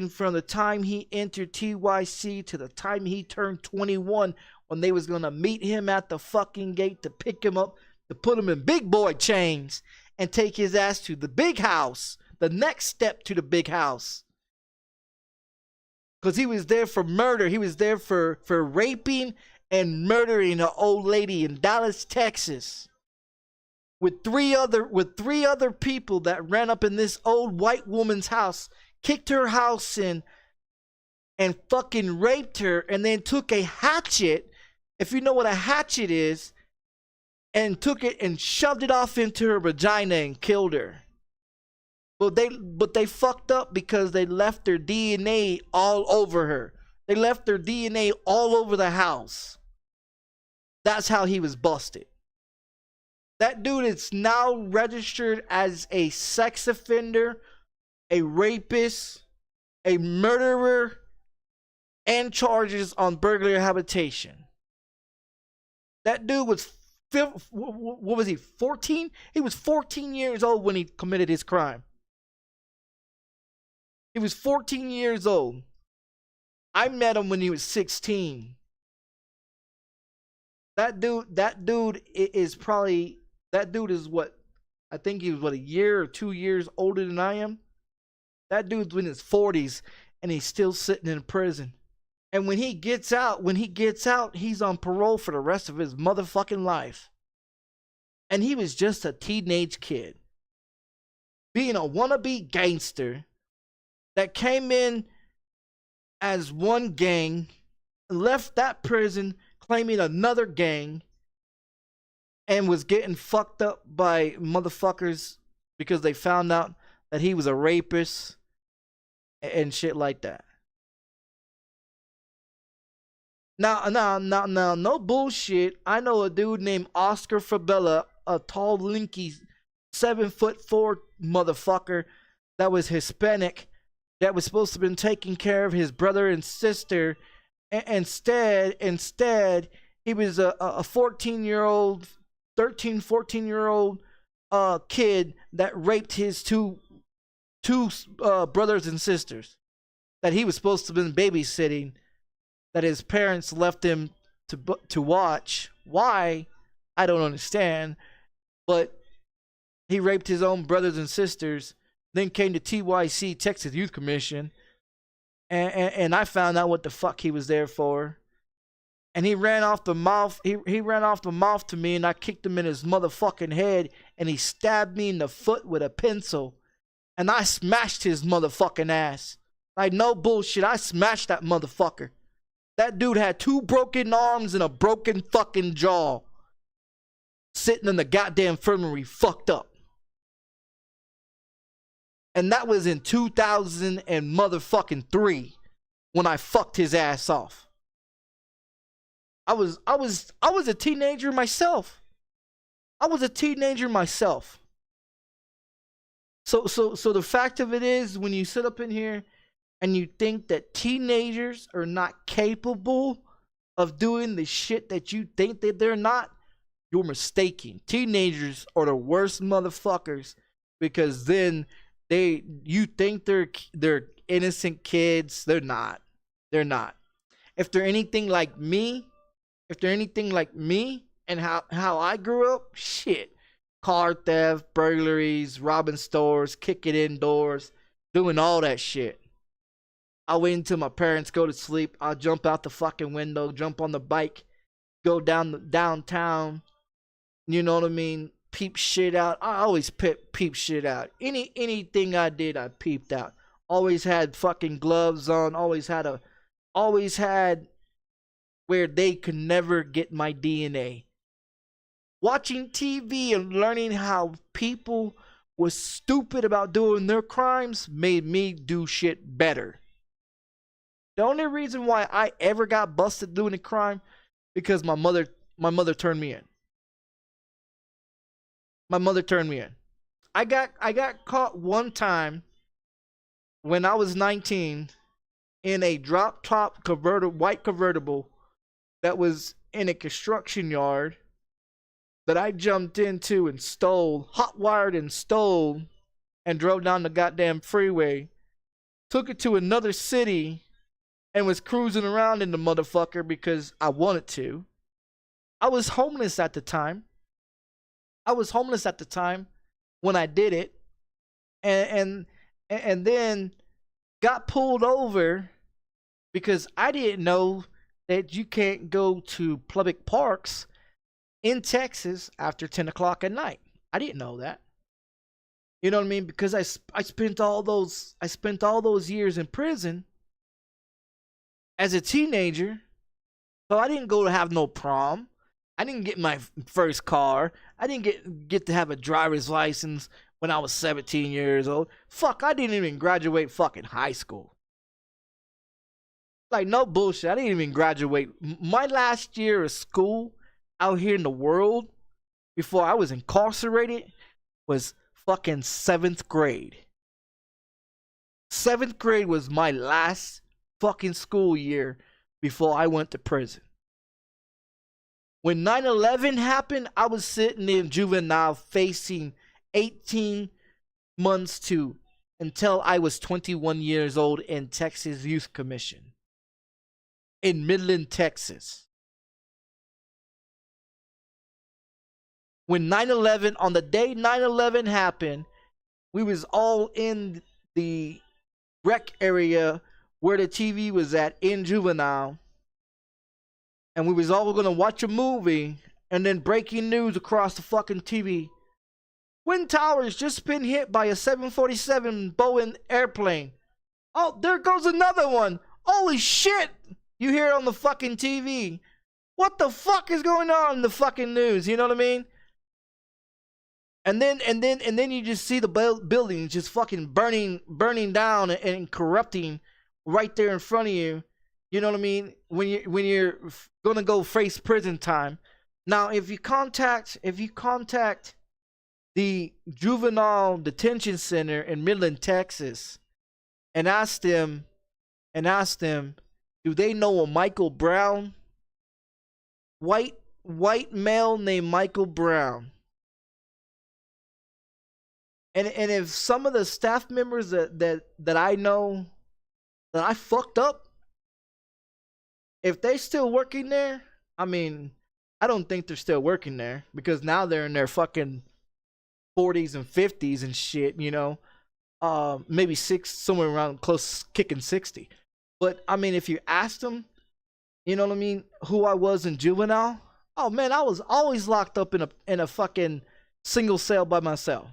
from the time he entered TYC to the time he turned 21 when they was going to meet him at the fucking gate to pick him up, to put him in big boy chains and take his ass to the big house, the next step to the big house. Because he was there for murder. He was there for raping and murdering an old lady in Dallas, Texas, with three other people that ran up in this old white woman's house, kicked her house in, and fucking raped her, and then took a hatchet, if you know what a hatchet is, and took it and shoved it off into her vagina and killed her. But they fucked up because they left their DNA all over her. They left their DNA all over the house. That's how he was busted. That dude is now registered as a sex offender, a rapist, a murderer, and charges on burglary habitation. That dude was, what was he, 14? He was 14 years old when he committed his crime. He was 14 years old. I met him when he was 16. That dude is probably, that dude is what, I think he was what, a year or 2 years older than I am. That dude's in his 40s and he's still sitting in prison. And when he gets out, he's on parole for the rest of his motherfucking life. And he was just a teenage kid, being a wannabe gangster that came in as one gang, left that prison claiming another gang, and was getting fucked up by motherfuckers because they found out that he was a rapist and shit like that. Now, no bullshit. I know a dude named Oscar Fabella, a tall, linky, 7'4" motherfucker that was Hispanic, that was supposed to have been taking care of his brother and sister. Instead, he was a 14-year-old, 13, 14-year-old kid that raped his two brothers and sisters that he was supposed to have been babysitting, that his parents left him to watch. Why? I don't understand. But he raped his own brothers and sisters, then came to TYC, Texas Youth Commission, and I found out what the fuck he was there for. And he ran off the mouth. He ran off the mouth to me, and I kicked him in his motherfucking head, and he stabbed me in the foot with a pencil, and I smashed his motherfucking ass. Like, no bullshit, I smashed that motherfucker. That dude had 2 broken arms and a broken fucking jaw, sitting in the goddamn infirmary, fucked up. And that was in 2003 when I fucked his ass off. I was a teenager myself. So the fact of it is, when you sit up in here and you think that teenagers are not capable of doing the shit that you think that they're not, you're mistaken. Teenagers are the worst motherfuckers, because then you think they're innocent kids. They're not. If they're anything like me, and how I grew up, shit, car theft, burglaries, robbing stores, kicking in doors, doing all that shit. I'll wait until my parents go to sleep. I'll jump out the fucking window, jump on the bike, go downtown. You know what I mean? Peep shit out. I always peep shit out. Anything I did, I peeped out. Always had fucking gloves on. Always had where they could never get my DNA. Watching TV and learning how people was stupid about doing their crimes made me do shit better. The only reason why I ever got busted doing a crime, because my mother turned me in. I got caught one time when I was 19 in a drop top white convertible that was in a construction yard that I jumped into and stole, hot wired and stole, and drove down the goddamn freeway. Took it to another city and was cruising around in the motherfucker because I wanted to. I was homeless at the time. When I did it, and then got pulled over because I didn't know that you can't go to public parks in Texas after 10 o'clock at night. I didn't know that. You know what I mean? Because I spent all those years in prison as a teenager, so I didn't go to have no prom. I didn't get my first car. I didn't get to have a driver's license when I was 17 years old. Fuck, I didn't even graduate fucking high school. Like, no bullshit. I didn't even graduate. My last year of school out here in the world before I was incarcerated was fucking 7th grade. 7th grade was my last fucking school year before I went to prison. When 9/11 happened, I was sitting in juvenile facing 18 months to until I was 21 years old in Texas Youth Commission in Midland, Texas. When 9/11, on the day 9/11 happened, we was all in the rec area where the TV was at in juvenile, and we was all gonna watch a movie, and then breaking news across the fucking TV. Twin Towers just been hit by a 747 Boeing airplane. Oh, there goes another one. Holy shit! You hear it on the fucking TV. What the fuck is going on in the fucking news? You know what I mean? And then you just see the buildings just fucking burning down and corrupting right there in front of you. You know what I mean? When you're gonna go face prison time. Now, if you contact the juvenile detention center in Midland, Texas, and ask them, do they know a Michael Brown? White male named Michael Brown. And if some of the staff members that I know that I fucked up, if they still working there, I mean, I don't think they're still working there, because now they're in their fucking 40s and 50s and shit, you know. Maybe somewhere around close kicking 60. But I mean, if you asked them, you know what I mean, who I was in juvenile, oh man, I was always locked up in a fucking single cell by myself.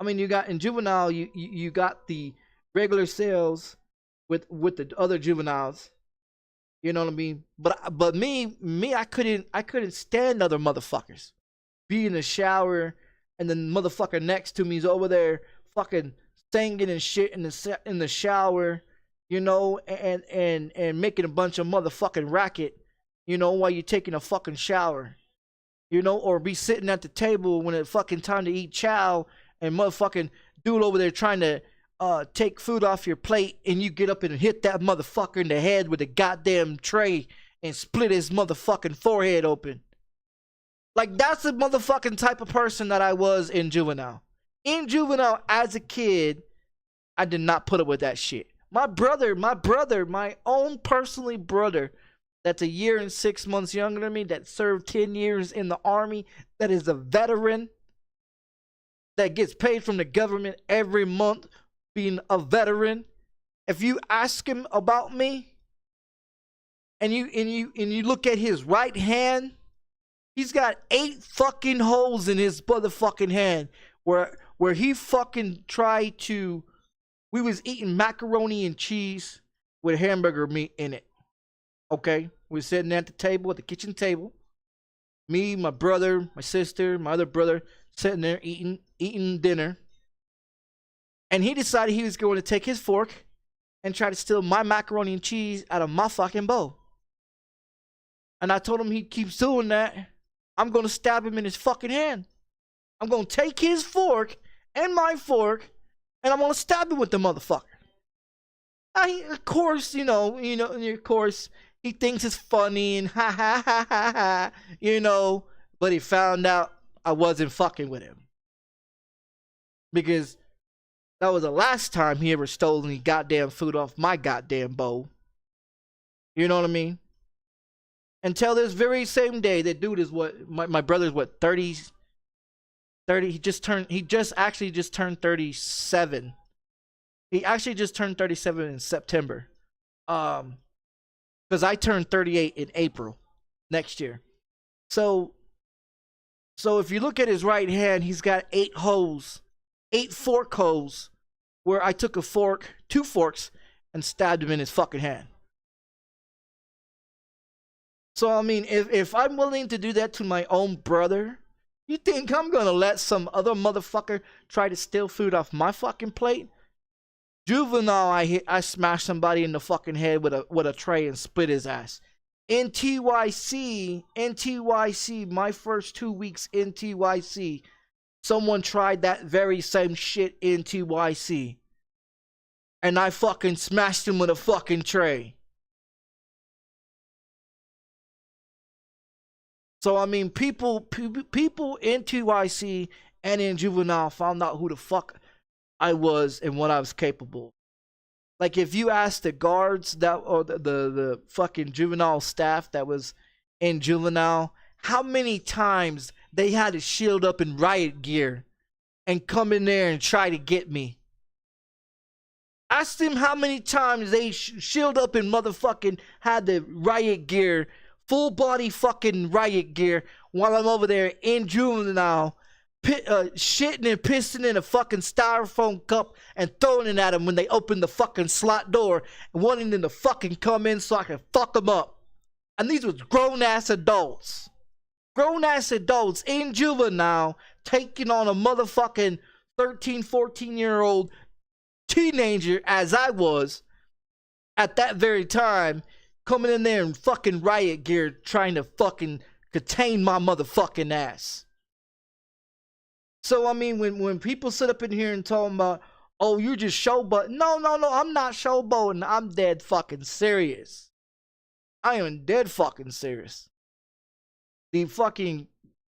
I mean, you got in juvenile, you got the regular cells with the other juveniles. You know what I mean? But me, I couldn't stand other motherfuckers. Be in the shower, and the motherfucker next to me is over there fucking singing and shit in the shower, you know, and making a bunch of motherfucking racket, you know, while you're taking a fucking shower, you know, or be sitting at the table when it's fucking time to eat chow, and motherfucking dude over there trying to take food off your plate, and you get up and hit that motherfucker in the head with a goddamn tray and split his motherfucking forehead open. Like, that's the motherfucking type of person that I was in juvenile. In juvenile, as a kid, I did not put up with that shit. My brother, my own personally brother, that's a year and 6 months younger than me, that served 10 years in the army, that is a veteran, that gets paid from the government every month, being a veteran. If you ask him about me, and you look at his right hand, he's got 8 fucking holes in his motherfucking hand where he fucking tried to. We was eating macaroni and cheese with hamburger meat in it. Okay, we were sitting at the table, at the kitchen table. Me, my brother, my sister, my other brother, sitting there eating dinner. And he decided he was going to take his fork and try to steal my macaroni and cheese out of my fucking bowl. And I told him he keeps doing that, I'm going to stab him in his fucking hand. I'm going to take his fork and my fork, and I'm going to stab him with the motherfucker. Of course, of course, he thinks it's funny and ha ha ha ha ha, you know, but he found out I wasn't fucking with him. Because that was the last time he ever stole any goddamn food off my goddamn bowl. You know what I mean? Until this very same day, that dude is my brother's 30, he just actually turned 37. He actually just turned 37 in September. Because I turned 38 in April next year. So if you look at his right hand, he's got 8 holes, 8 fork holes, where I took 2 forks, and stabbed him in his fucking hand. So I mean, if I'm willing to do that to my own brother, you think I'm gonna let some other motherfucker try to steal food off my fucking plate? Juvenile, I smashed somebody in the fucking head with a tray and split his ass. NTYC, my first 2 weeks in TYC, someone tried that very same shit in TYC. And I fucking smashed him with a fucking tray. So I mean, people in TYC and in Juvenile found out who the fuck I was and what I was capable. Like if you ask the guards that or the fucking Juvenile staff that was in Juvenile, how many times they had to shield up in riot gear and come in there and try to get me. Ask them how many times they shield up in motherfucking had the riot gear, full body fucking riot gear, while I'm over there in Juvenile, shitting and pissing in a fucking styrofoam cup and throwing it at them when they open the fucking slot door and wanting them to fucking come in so I can fuck them up. And these was grown-ass adults. Grown-ass adults in Juvenile taking on a motherfucking 13, 14-year-old teenager as I was at that very time, coming in there in fucking riot gear trying to fucking contain my motherfucking ass. So I mean, when people sit up in here and talk about, oh, you're just showboating. No, I'm not showboating. I'm dead fucking serious. I am dead fucking serious. The fucking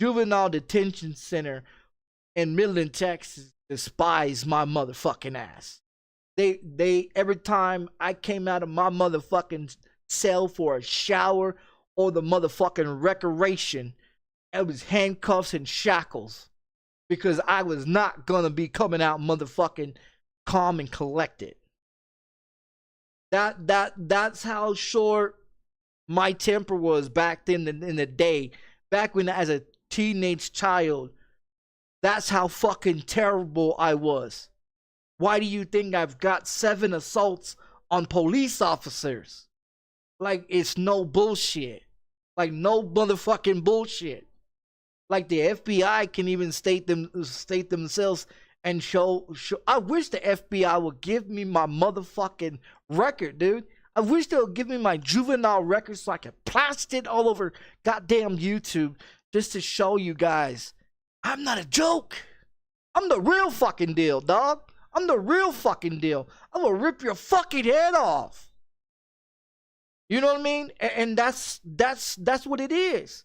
juvenile detention center in Midland, Texas despise my motherfucking ass. They every time I came out of my motherfucking cell for a shower or the motherfucking recreation, it was handcuffs and shackles. Because I was not gonna be coming out motherfucking calm and collected. That's how short my temper was back then in the day. Back when as a teenage child. That's how fucking terrible I was. Why do you think I've got 7 assaults on police officers? Like it's no bullshit. Like no motherfucking bullshit. Like the FBI can even state themselves and show. I wish the FBI would give me my motherfucking record, dude. I wish they would give me my juvenile record so I could blast it all over goddamn YouTube just to show you guys I'm not a joke. I'm the real fucking deal, dog. I'm the real fucking deal. I'm gonna rip your fucking head off. You know what I mean? And that's what it is.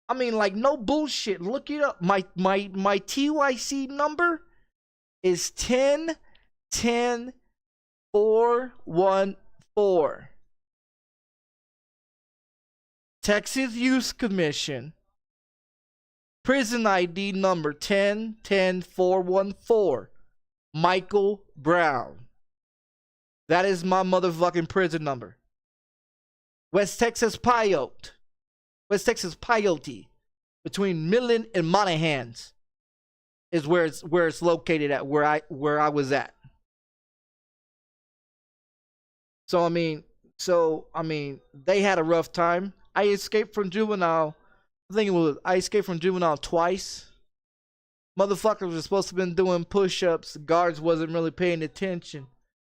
I mean, like, no bullshit. Look it up. My TYC number is 10-10-414. Texas Youth Commission. Prison ID number 10-10-414. Michael Brown. That is my motherfucking prison number. West Texas Pyote. Between Midland and Monahans is where it's located at, where I was at. So I mean, they had a rough time. I escaped from juvenile. I escaped from juvenile twice. Motherfuckers were supposed to have been doing push-ups. The guards wasn't really paying attention.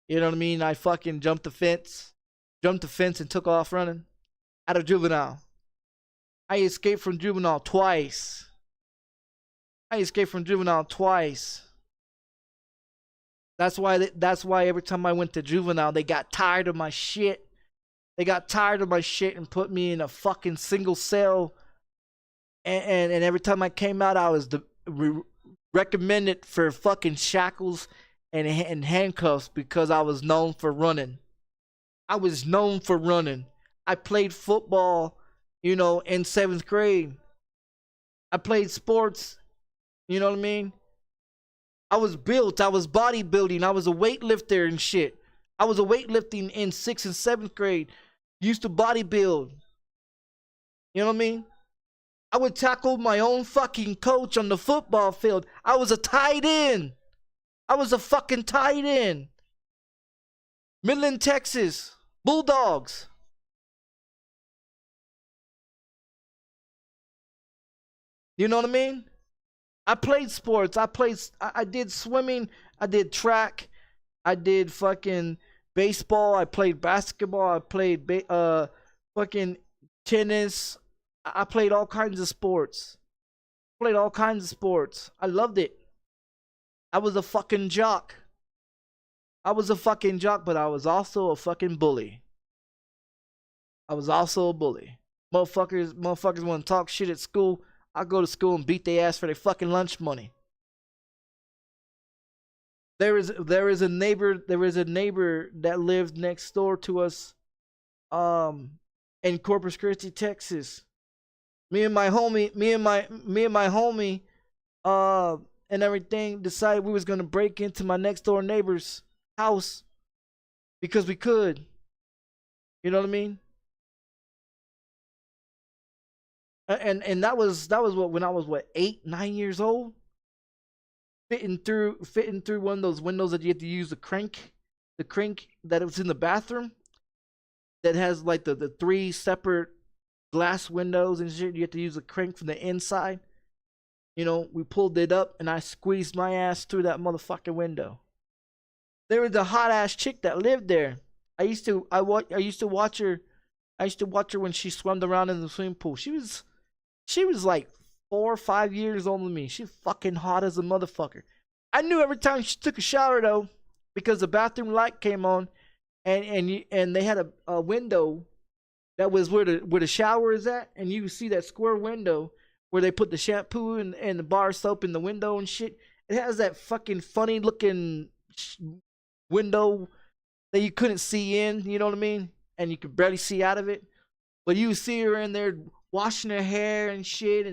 You know what I mean? I fucking jumped the fence and took off running out of juvenile. I escaped from juvenile twice. That's why every time I went to juvenile, they got tired of my shit. And put me in a fucking single cell. And every time I came out, I was recommended for fucking shackles and handcuffs because I was known for running. I played football, in 7th grade. I played sports, you know what I mean? I was built, I was bodybuilding, I was a weightlifter and shit. I was a weightlifting in 6th and 7th grade. Used to bodybuild. You know what I mean? I would tackle my own fucking coach on the football field. I was a tight end. I was a fucking tight end. Midland, Texas. Bulldogs. You know what I mean? I played sports. I did swimming. I did track. I did fucking baseball. I played basketball. I played fucking tennis. I played all kinds of sports. Played all kinds of sports. I loved it. I was a fucking jock. I was a fucking jock, but I was also a fucking bully. I was also a bully. Motherfuckers want to talk shit at school. I go to school and beat their ass for their fucking lunch money. There is a neighbor that lived next door to us, in Corpus Christi, Texas. Me and my homie, and everything decided we was gonna break into my next door neighbor's house because we could. You know what I mean? And that was what, when I was what, 8, 9 years old, fitting through one of those windows that you have to use the crank that was in the bathroom that has like the 3 separate glass windows and shit. You have to use a crank from the inside. You know, we pulled it up and I squeezed my ass through that motherfucking window. There was a hot ass chick that lived there. I used to watch her when she swam around in the swimming pool. She was like 4 or 5 years older than me. She fucking hot as a motherfucker. I knew every time she took a shower though, because the bathroom light came on, and they had a window that was where the shower is at, and you see that square window where they put the shampoo and the bar soap in the window and shit. It has that fucking funny looking window that you couldn't see in, you know what I mean? And you could barely see out of it. But you see her in there washing her hair and shit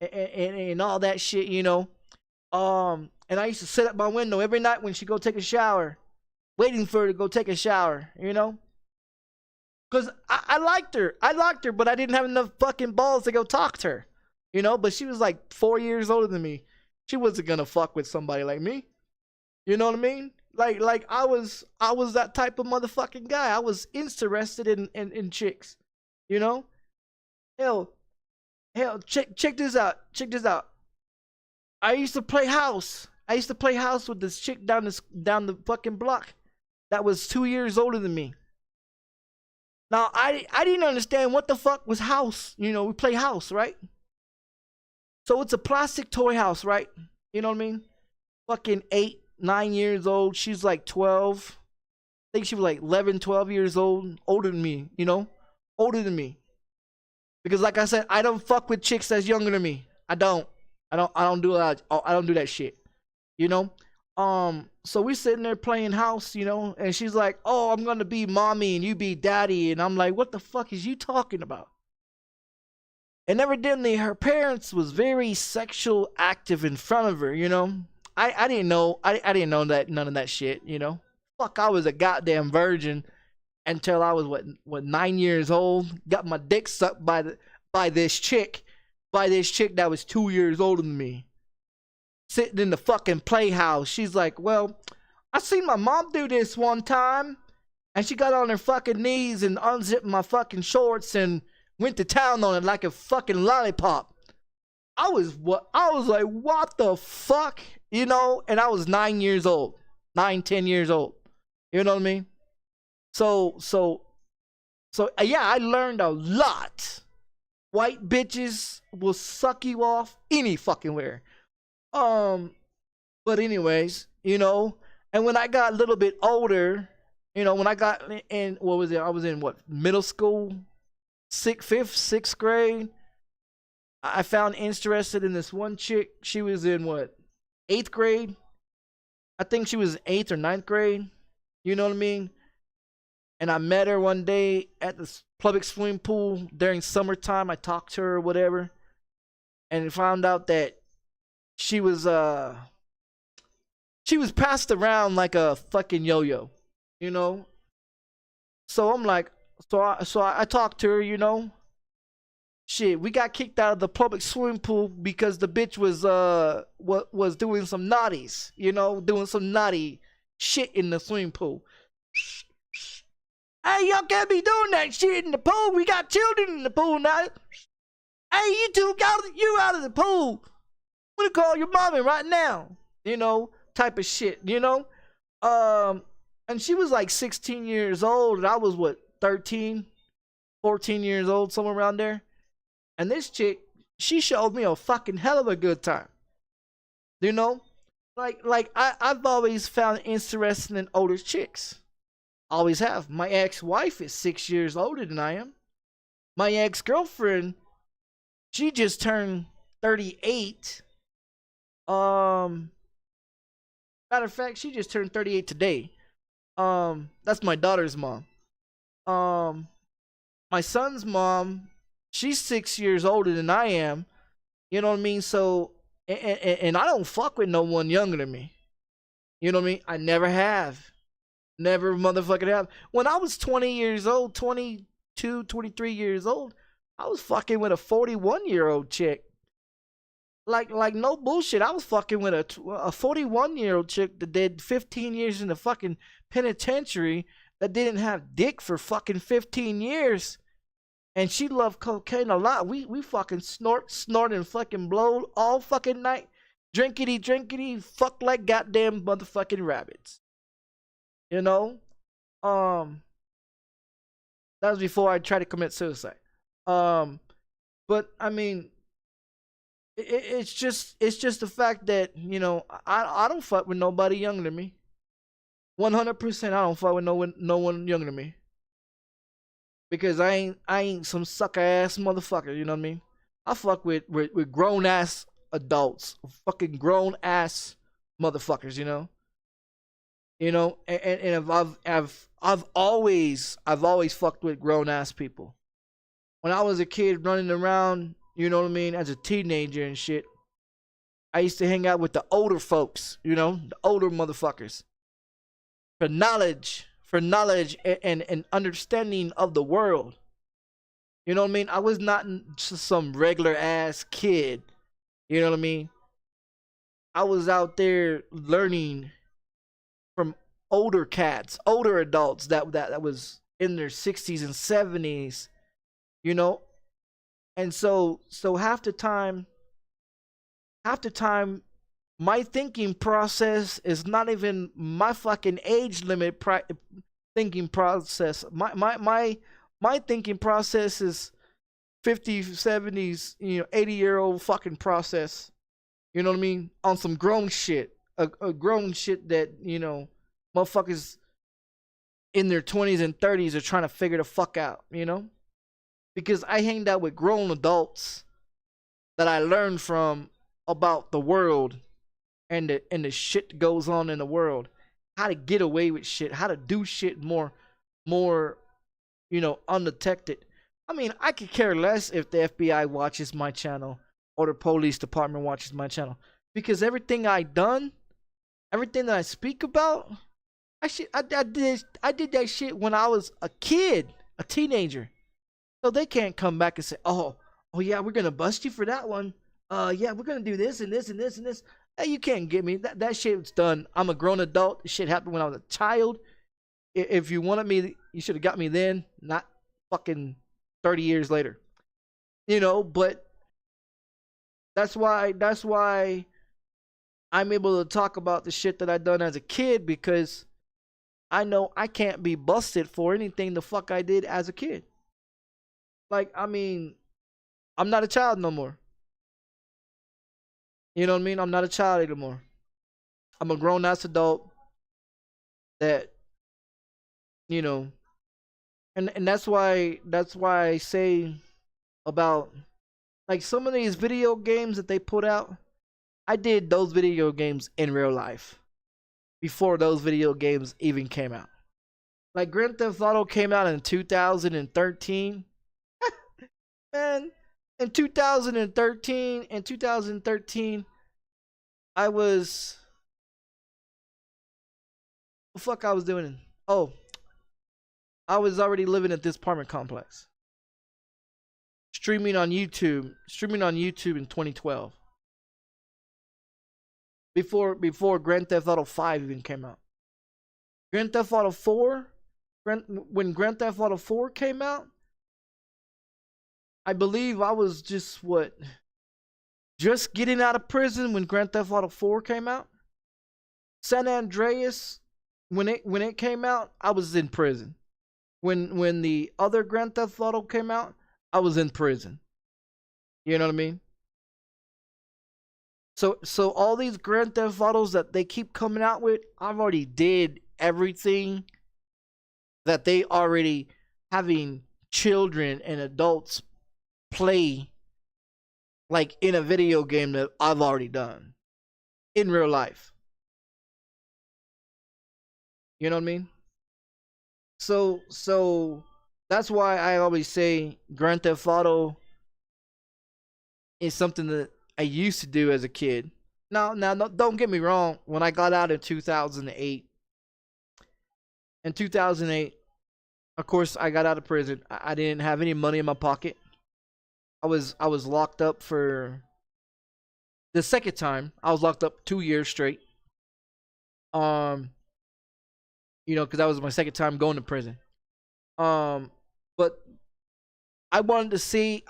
and all that shit, you know. And I used to sit at my window every night when she go take a shower, waiting for her to go take a shower, you know? Cause I liked her, but I didn't have enough fucking balls to go talk to her, you know. But she was like 4 years older than me. She wasn't gonna fuck with somebody like me. You know what I mean? Like I was that type of motherfucking guy. I was interested in chicks, you know. Hell, check this out. I used to play house. With this chick down the fucking block that was 2 years older than me. Now, I didn't understand what the fuck was house. You know, we play house, right? So it's a plastic toy house, right? You know what I mean? Fucking 8, 9 years old. She's like 12. I think she was like 11, 12 years old. Older than me, you know? Older than me. Because like I said, I don't fuck with chicks that's younger than me. I don't do that. I don't do that shit. You know? So we sitting there playing house, you know, and she's like, "Oh, I'm gonna be mommy and you be daddy," and I'm like, "What the fuck is you talking about?" And evidently, her parents was very sexual active in front of her, you know. I didn't know. I didn't know that, none of that shit, you know. Fuck, I was a goddamn virgin until I was what 9 years old. Got my dick sucked by this chick that was 2 years older than me. Sitting in the fucking playhouse. She's like, "Well, I seen my mom do this one time, and she got on her fucking knees and unzipped my fucking shorts and went to town on it like a fucking lollipop." I was like, what the fuck? You know, and I was 9 years old. 9, 10 years old. You know what I mean? So yeah, I learned a lot. White bitches will suck you off any fucking where. But anyways, you know, and when I got a little bit older, you know, when I got in, what was it? I was in what, middle school, 5th, 6th grade. I found interested in this one chick. She was in what, 8th grade? I think she was 8th or 9th grade. You know what I mean? And I met her one day at the public swimming pool during summertime. I talked to her or whatever, and found out that she was passed around like a fucking yo-yo, you know. So I'm like, so I talked to her, you know. Shit, we got kicked out of the public swimming pool because the bitch was doing some naughties, you know, doing some naughty shit in the swimming pool. "Hey, y'all can't be doing that shit in the pool. We got children in the pool now. Hey, you two, you out of the pool. I'm gonna call your mommy right now." You know, type of shit, you know. And she was like 16 years old, and I was what, 13. 14 years old, somewhere around there. And this chick, she showed me a fucking hell of a good time. You know? I've always found interesting in older chicks. Always have. My ex-wife is 6 years older than I am. My ex-girlfriend, she just turned 38. Matter of fact, she just turned 38 today. That's my daughter's mom. My son's mom, she's 6 years older than I am. You know what I mean? So, and I don't fuck with no one younger than me. You know what I mean? I never have. Never motherfucking have. When I was 20 years old, 22, 23 years old, I was fucking with a 41-year-old chick. Like no bullshit. I was fucking with a 41-year-old chick that did 15 years in the fucking penitentiary, that didn't have dick for fucking 15 years. And she loved cocaine a lot. We fucking snort, and fucking blow all fucking night. Drinkity, fuck like goddamn motherfucking rabbits. You know? That was before I tried to commit suicide. But I mean, it's just the fact that, you know, I don't fuck with nobody younger than me. 100% I don't fuck with no one younger than me. Because I ain't some sucker ass motherfucker, you know what I mean? I fuck with grown ass adults, fucking grown ass motherfuckers, you know? You know, and I've always fucked with grown ass people. When I was a kid running around, you know what I mean, as a teenager and shit, I used to hang out with the older folks, you know, the older motherfuckers. For knowledge and understanding of the world. You know what I mean? I was not just some regular ass kid. You know what I mean? I was out there learning from older cats, older adults that was in their 60s and 70s, you know? And so half the time my thinking process is not even my fucking age limit thinking process. My thinking process is 50s, 70s, you know, 80-year-old fucking process. You know what I mean? On some grown shit. A grown shit that, you know, motherfuckers in their 20s and 30s are trying to figure the fuck out, you know? Because I hanged out with grown adults that I learned from about the world and the shit that goes on in the world. How to get away with shit, how to do shit more, you know, undetected. I mean, I could care less if the FBI watches my channel or the police department watches my channel, because everything I done, everything that I speak about, I did that shit when I was a kid, a teenager. So they can't come back and say, oh yeah, we're gonna bust you for that one. Yeah, we're gonna do this and this and this and this. Hey, you can't get me. That shit's done. I'm a grown adult. This shit happened when I was a child. If you wanted me, you should have got me then, not fucking 30 years later. You know, but that's why I'm able to talk about the shit that I done as a kid, because I know I can't be busted for anything the fuck I did as a kid. Like, I mean, I'm not a child no more. You know what I mean? I'm not a child anymore. I'm a grown ass adult that, you know, and that's why I say about, like, some of these video games that they put out, I did those video games in real life before those video games even came out. Like, Grand Theft Auto came out in 2013. Man, in 2013, I was, what the fuck I was doing? Oh, I was already living at this apartment complex. Streaming on YouTube in 2012. Before Grand Theft Auto 5 even came out. Grand Theft Auto 4, when Grand Theft Auto 4 came out, I believe I was just getting out of prison when Grand Theft Auto 4 came out. San Andreas, when it came out, I was in prison. when the other Grand Theft Auto came out, I was in prison. You know what I mean? So all these Grand Theft Autos that they keep coming out with, I've already did everything that they already having children and adults play like in a video game that I've already done in real life. You know what I mean? So that's why I always say Grand Theft Auto is something that I used to do as a kid. Now, don't get me wrong. When I got out in 2008, of course, I got out of prison. I didn't have any money in my pocket. I was locked up for the second time. I was locked up 2 years straight. Because that was my second time going to prison. But I wanted to see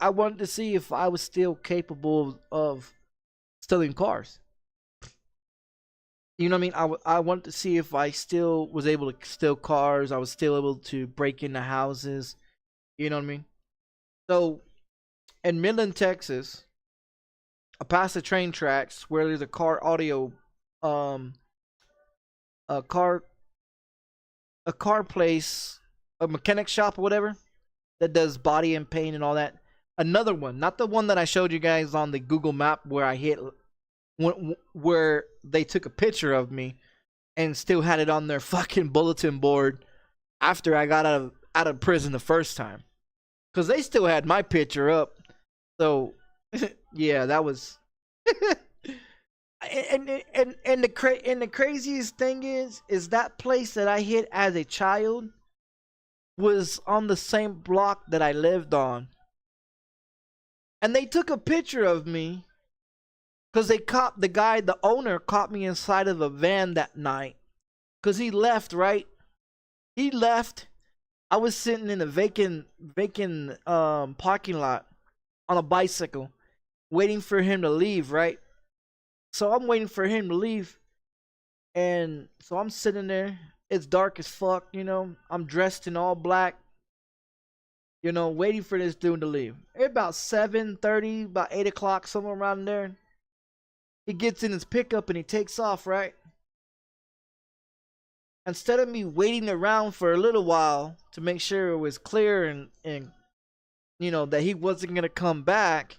if I was still capable of stealing cars. You know what I mean? I wanted to see if I still was able to steal cars. I was still able to break into houses. You know what I mean? So, in Midland, Texas, I passed the train tracks where there's a car audio, a car place, a mechanic shop or whatever that does body and paint and all that. Another one, not the one that I showed you guys on the Google map where I hit, where they took a picture of me and still had it on their fucking bulletin board after I got out of prison the first time, because they still had my picture up. So yeah, that was and the craziest thing is that place that I hit as a child was on the same block that I lived on. And they took a picture of me because they caught the owner caught me inside of a van that night. Because he left, right? He left. I was sitting in a vacant parking lot on a bicycle waiting for him to leave, right? So I'm waiting for him to leave. And so I'm sitting there. It's dark as fuck, you know. I'm dressed in all black, you know, waiting for this dude to leave. It's about 7:30, about 8 o'clock, somewhere around there. He gets in his pickup and he takes off, right? Instead of me waiting around for a little while to make sure it was clear and you know, that he wasn't going to come back,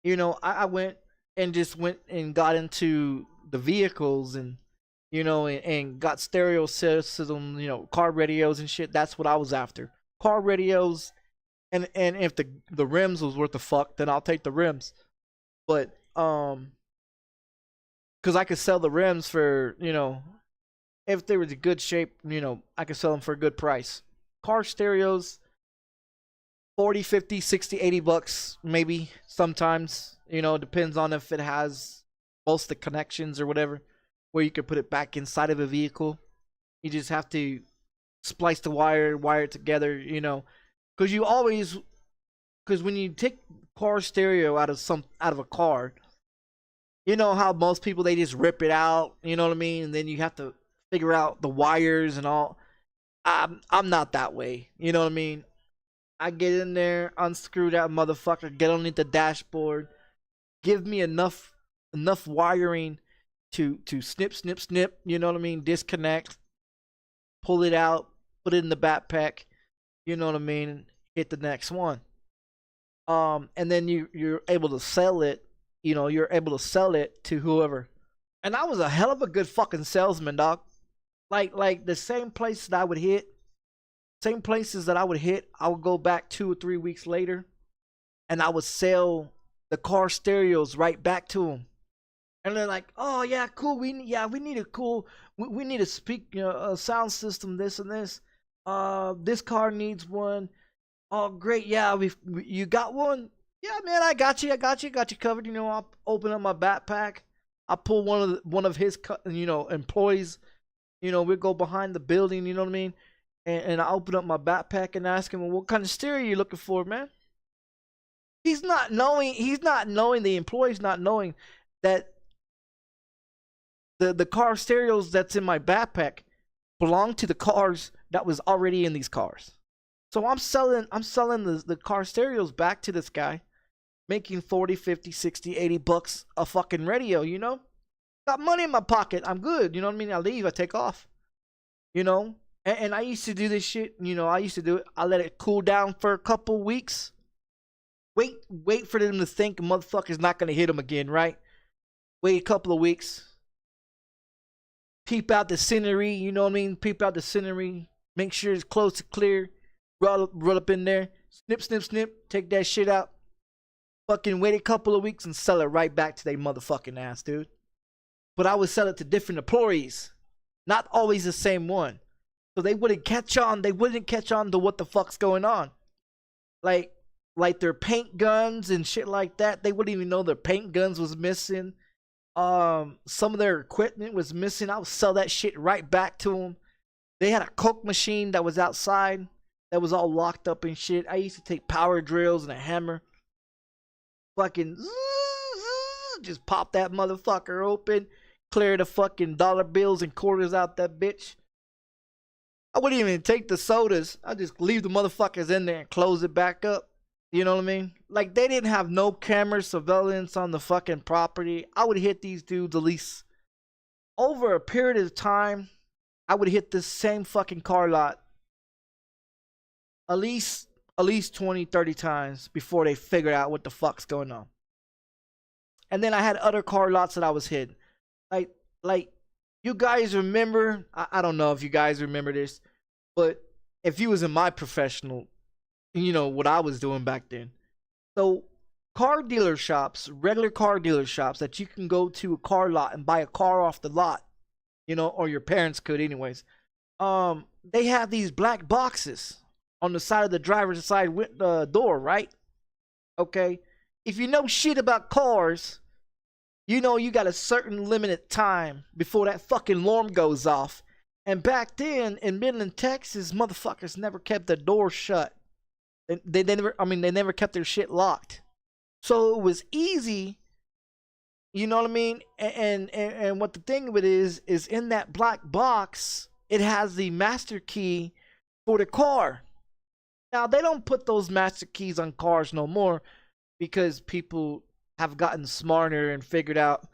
you know, I went and got into the vehicles and, you know, and got stereo system, you know, car radios and shit. That's what I was after. Car radios, and if the rims was worth the fuck, then I'll take the rims. But because I could sell the rims for, you know, if they was in good shape, you know, I could sell them for a good price. Car stereos, 40, 50, 60, 80 bucks maybe sometimes. You know, depends on if it has most of the connections or whatever, where you can put it back inside of a vehicle. You just have to splice the wire it together, you know, because when you take car stereo out of a car, you know how most people, they just rip it out, you know what I mean, and then you have to figure out the wires and all. I'm not that way, you know what I mean. I get in there, unscrew that motherfucker, get underneath the dashboard, give me enough wiring to snip, you know what I mean, disconnect, pull it out, put it in the backpack, you know what I mean, hit the next one. And then you're able to sell it, you know, you're able to sell it to whoever. And I was a hell of a good fucking salesman, dog. Like the same places that I would hit, I would go back 2 or 3 weeks later, and I would sell the car stereos right back to them. And they're like, "Oh yeah, cool. We need a a sound system. This and this. This car needs one. Oh great, yeah. You got one? Yeah, man, I got you covered. You know, I'll open up my backpack. I pull one of his employees. You know, we go behind the building. You know what I mean? And I open up my backpack and ask him, well, what kind of stereo are you looking for, man? He's not knowing. The employee's not knowing that the car stereos that's in my backpack belong to the cars that was already in these cars. So I'm selling the car stereos back to this guy, making 40, 50, 60, 80 bucks a fucking radio, you know? Got money in my pocket. I'm good. You know what I mean? I leave, I take off. You know? And I used to do this shit, you know, I used to do it. I let it cool down for a couple weeks. Wait for them to think a motherfucker's not gonna hit them again, right? Wait a couple of weeks. Peep out the scenery, you know what I mean? Peep out the scenery. Make sure it's close to clear. Roll up in there. Snip, snip, snip. Take that shit out. Fucking wait a couple of weeks and sell it right back to their motherfucking ass, dude. But I would sell it to different employees. Not always the same one. So they wouldn't catch on. They wouldn't catch on to what the fuck's going on. Like their paint guns and shit like that. They wouldn't even know their paint guns was missing. Some of their equipment was missing. I would sell that shit right back to them. They had a Coke machine that was outside that was all locked up and shit. I used to take power drills and a hammer. Fucking just pop that motherfucker open. Clear the fucking dollar bills and quarters out that bitch. I wouldn't even take the sodas. I just leave the motherfuckers in there and close it back up. You know what I mean? Like, they didn't have no camera surveillance on the fucking property. I would hit these dudes at least over a period of time. I would hit this same fucking car lot at least 20, 30 times before they figured out what the fuck's going on. And then I had other car lots that I was hitting. Like you guys remember, I don't know if you guys remember this, but if you was in my professional, you know what I was doing back then. So car dealer shops, regular car dealer shops that you can go to a car lot and buy a car off the lot, you know, or your parents could anyways. They have these black boxes on the side of the driver's side door, right? Okay. If you know shit about cars, you know you got a certain limited time before that fucking alarm goes off. And back then in Midland, Texas, motherfuckers never kept their doors shut. They never kept their shit locked. So it was easy, you know what I mean? And what the thing of it is in that black box, it has the master key for the car. Now, they don't put those master keys on cars no more because people have gotten smarter and figured out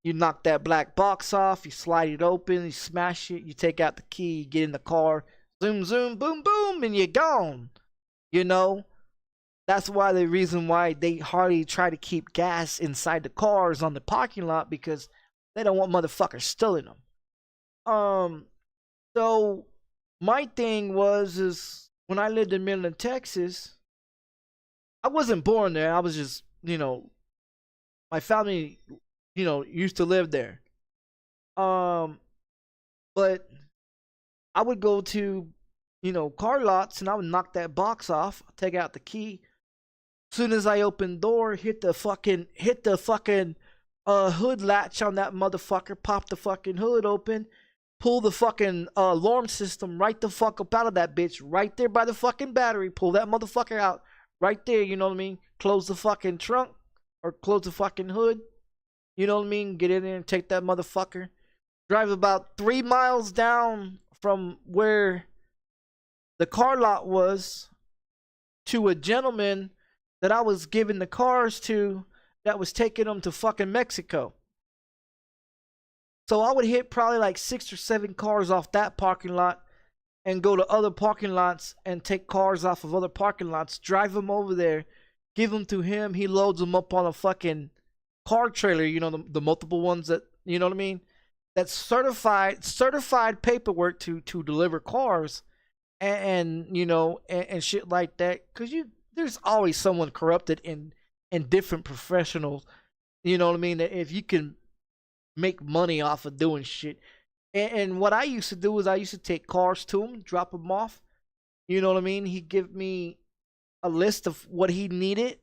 you knock that black box off, you slide it open, you smash it, you take out the key, you get in the car, zoom, zoom, boom, boom, and you're gone. You know? That's why the reason why they hardly try to keep gas inside the cars on the parking lot, because they don't want motherfuckers stealing them. So my thing is when I lived in Midland, Texas, I wasn't born there. I was just, you know, my family, you know, used to live there. But I would go to, you know, car lots and I would knock that box off, take out the key. As soon as I open door, hit the fucking hood latch on that motherfucker, pop the fucking hood open, pull the fucking alarm system right the fuck up out of that bitch, right there by the fucking battery, pull that motherfucker out, right there, you know what I mean? Close the fucking trunk, or close the fucking hood, you know what I mean? Get in there and take that motherfucker. Drive about 3 miles down from where the car lot was to a gentleman that I was giving the cars to that was taking them to fucking Mexico. So I would hit probably like 6 or 7 cars off that parking lot and go to other parking lots and take cars off of other parking lots, drive them over there, give them to him. He loads them up on a fucking car trailer, you know, the multiple ones that, you know what I mean? That's certified paperwork to deliver cars and you know, and shit like that. Cause there's always someone corrupted in different professionals, you know what I mean? If you can make money off of doing shit. And what I used to do is I used to take cars to him, drop them off. You know what I mean? He'd give me a list of what he needed,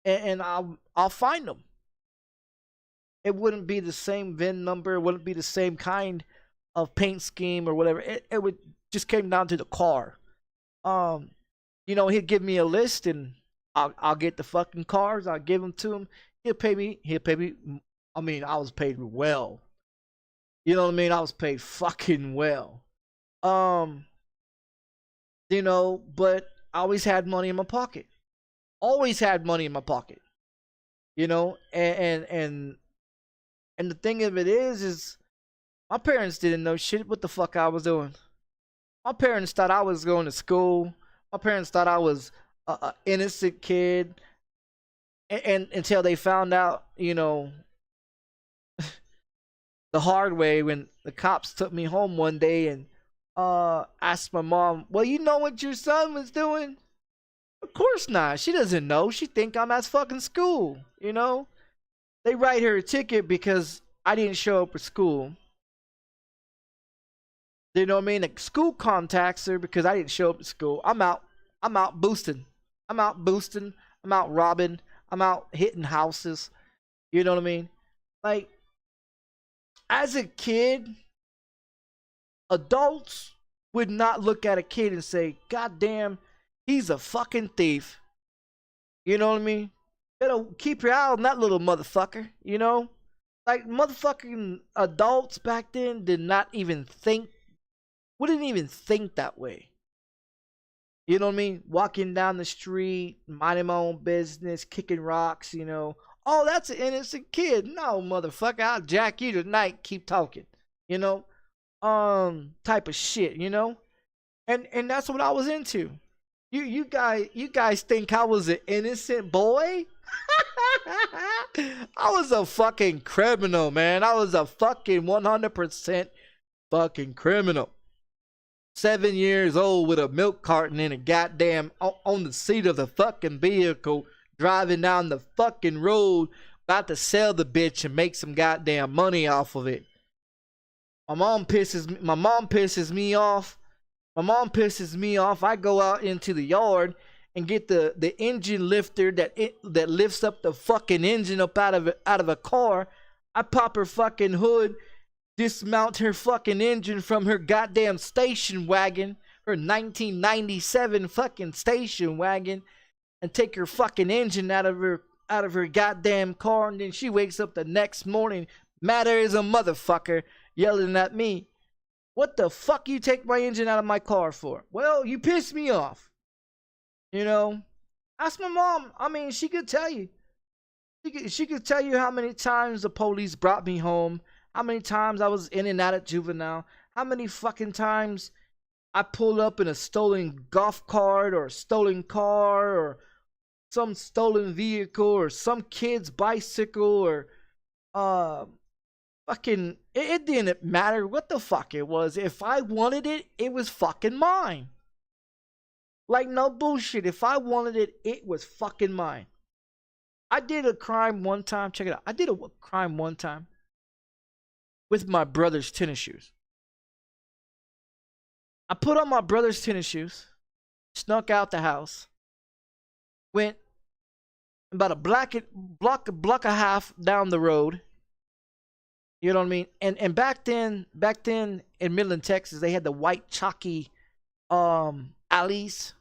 and I'll find them. It wouldn't be the same VIN number, it wouldn't be the same kind of paint scheme or whatever. It would just came down to the car. You know, he'd give me a list and I'll get the fucking cars, I'll give them to him. He'll pay me. I mean, I was paid well. You know what I mean? I was paid fucking well. you know, but I always had money in my pocket. Always had money in my pocket, you know, and the thing of it is my parents didn't know shit what the fuck I was doing. My parents thought I was going to school. My parents thought I was a innocent kid, and until they found out, you know, the hard way when the cops took me home one day and asked my mom, "Well, you know what your son was doing?" Of course not. She doesn't know. She think I'm at fucking school. You know, they write her a ticket because I didn't show up for school. You know what I mean? The school contacts her because I didn't show up to school. I'm out. I'm out boosting. I'm out boosting. I'm out robbing. I'm out hitting houses. You know what I mean? Like, as a kid, adults would not look at a kid and say, "God damn, he's a fucking thief." You know what I mean? Better keep your eye on that little motherfucker, you know? Like, motherfucking adults back then did not even think, wouldn't even think that way. You know what I mean? Walking down the street, minding my own business, kicking rocks, you know. "Oh, that's an innocent kid." No, motherfucker, I'll jack you tonight. Keep talking, you know. Type of shit, you know. And that's what I was into. You guys think I was an innocent boy? I was a fucking criminal, man. I was a fucking 100% fucking criminal. 7 years old with a milk carton in a goddamn on the seat of the fucking vehicle, driving down the fucking road, about to sell the bitch and make some goddamn money off of it. My mom pisses me off. My mom pisses me off. I go out into the yard and get the engine lifter that lifts up the fucking engine up out of a car. I pop her fucking hood, dismount her fucking engine from her goddamn station wagon, her 1997 fucking station wagon, and take her fucking engine out of her goddamn car. And then she wakes up the next morning, madder as a motherfucker, yelling at me, "What the fuck you take my engine out of my car for?" "Well, you pissed me off." You know, ask my mom. I mean, she could tell you. She could tell you how many times the police brought me home, how many times I was in and out of juvenile, how many fucking times I pulled up in a stolen golf cart or a stolen car or some stolen vehicle or some kid's bicycle or fucking, it didn't matter what the fuck it was. If I wanted it, it was fucking mine. Like, no bullshit. If I wanted it, it was fucking mine. I did a crime one time. Check it out. I did a crime one time with my brother's tennis shoes. I put on my brother's tennis shoes, snuck out the house, went about a block and a half down the road. You know what I mean? And back then in Midland, Texas, they had the white chalky alleys.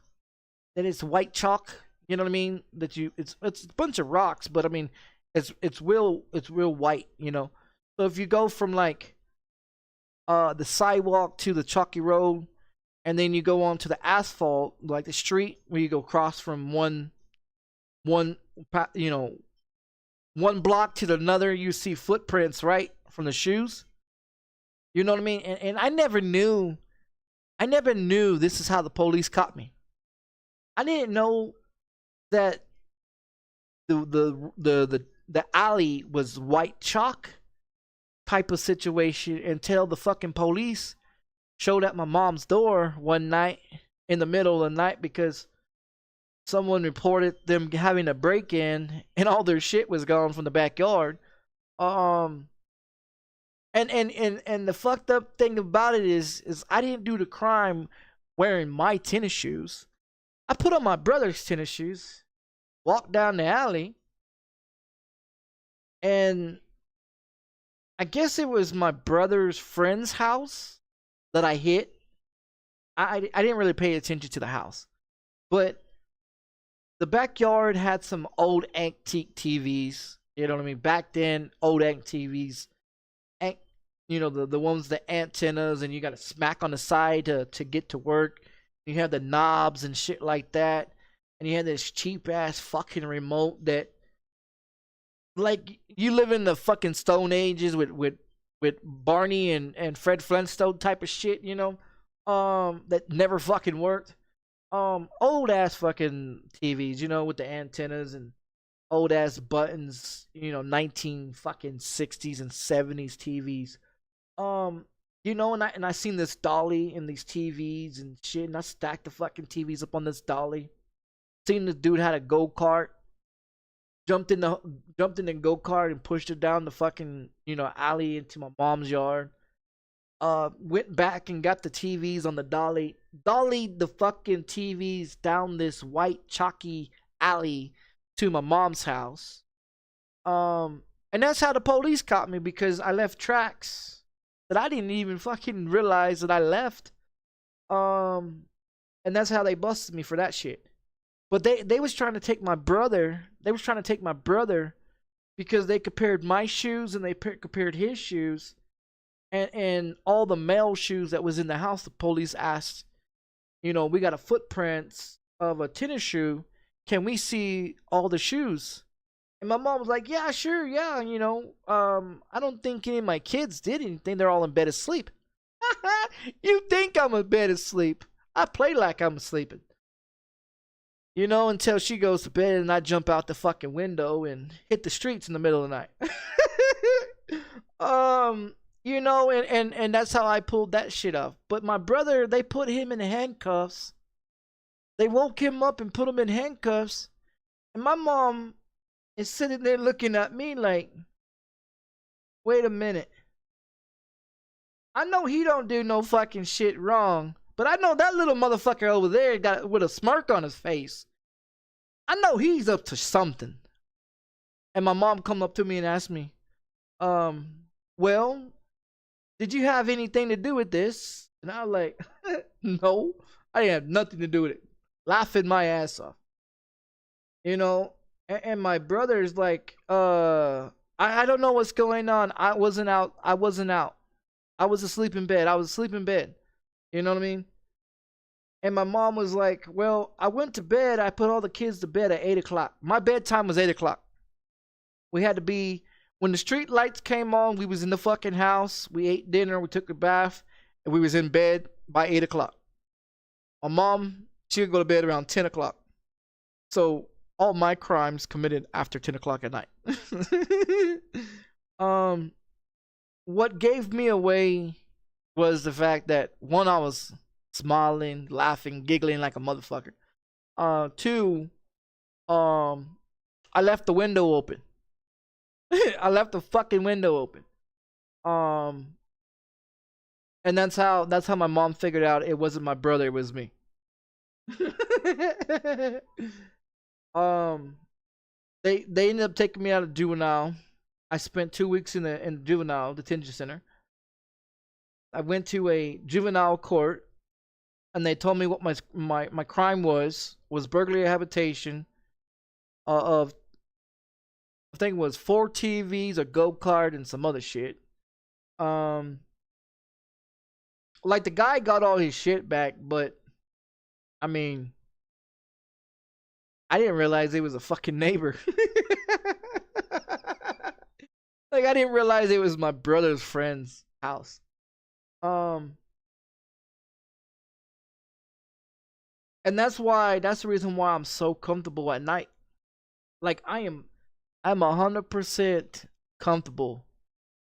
That is white chalk. You know what I mean? That it's a bunch of rocks, but I mean it's real white, you know. So if you go from like the sidewalk to the chalky road, and then you go on to the asphalt, like the street where you go cross from one block to another, you see footprints, right? From the shoes. You know what I mean? And I never knew this is how the police caught me. I didn't know that the alley was white chalk type of situation until the fucking police showed at my mom's door one night in the middle of the night because someone reported them having a break-in and all their shit was gone from the backyard. And the fucked up thing about it is I didn't do the crime wearing my tennis shoes. I put on my brother's tennis shoes, walked down the alley, and I guess it was my brother's friend's house that I hit. I didn't really pay attention to the house, but the backyard had some old antique TVs. You know what I mean? Back then, old antique TVs. You know, the ones, the antennas, and you got to smack on the side to get to work. You have the knobs and shit like that, and you have this cheap ass fucking remote that, like, you live in the fucking Stone Ages with Barney and Fred Flintstone type of shit, you know, that never fucking worked. Old ass fucking TVs, you know, with the antennas and old ass buttons, you know, 19 fucking 60s and 70s TVs. You know, and I seen this dolly in these TVs and shit, and I stacked the fucking TVs up on this dolly. Seen this dude had a go-kart, jumped in the go-kart and pushed it down the fucking, you know, alley into my mom's yard. Went back and got the TVs on the dolly. Dollied the fucking TVs down this white chalky alley to my mom's house. And that's how the police caught me, because I left tracks that I didn't even fucking realize that I left. And that's how they busted me for that shit. But they was trying to take my brother. They was trying to take my brother because they compared my shoes and they compared his shoes. And all the male shoes that was in the house, the police asked, you know, we got a footprints of a tennis shoe. Can we see all the shoes? And my mom was like, yeah, sure, yeah, you know, I don't think any of my kids did anything. They're all in bed asleep. You think I'm in bed asleep? I play like I'm sleeping. You know, until she goes to bed and I jump out the fucking window and hit the streets in the middle of the night. You know, and that's how I pulled that shit off. But my brother, they put him in handcuffs. They woke him up and put him in handcuffs. And my mom is sitting there looking at me like, wait a minute. I know he don't do no fucking shit wrong, but I know that little motherfucker over there got with a smirk on his face. I know he's up to something. And my mom come up to me and asked me, well, did you have anything to do with this? And I was like, no, I didn't have nothing to do with it. Laughing my ass off. You know, and my brother's like, I don't know what's going on. I wasn't out. I was asleep in bed. You know what I mean? And my mom was like, well, I went to bed. I put all the kids to bed at 8 o'clock. My bedtime was 8 o'clock. We had to be, when the street lights came on, we was in the fucking house. We ate dinner. We took a bath. And we was in bed by 8 o'clock. My mom, she would go to bed around 10 o'clock. So all my crimes committed after 10 o'clock at night. What gave me away was the fact that, one, I was smiling, laughing, giggling like a motherfucker. Two, I left the window open. I left the fucking window open. And that's how my mom figured out it wasn't my brother, it was me. They ended up taking me out of juvenile. I spent 2 weeks in the juvenile detention center. I went to a juvenile court, and they told me what my crime was burglary of habitation, of, I think it was 4 TVs, a go-kart, and some other shit. Like, the guy got all his shit back, but I mean, I didn't realize it was a fucking neighbor. Like, I didn't realize it was my brother's friend's house. And that's the reason why I'm so comfortable at night. Like, I'm 100% comfortable.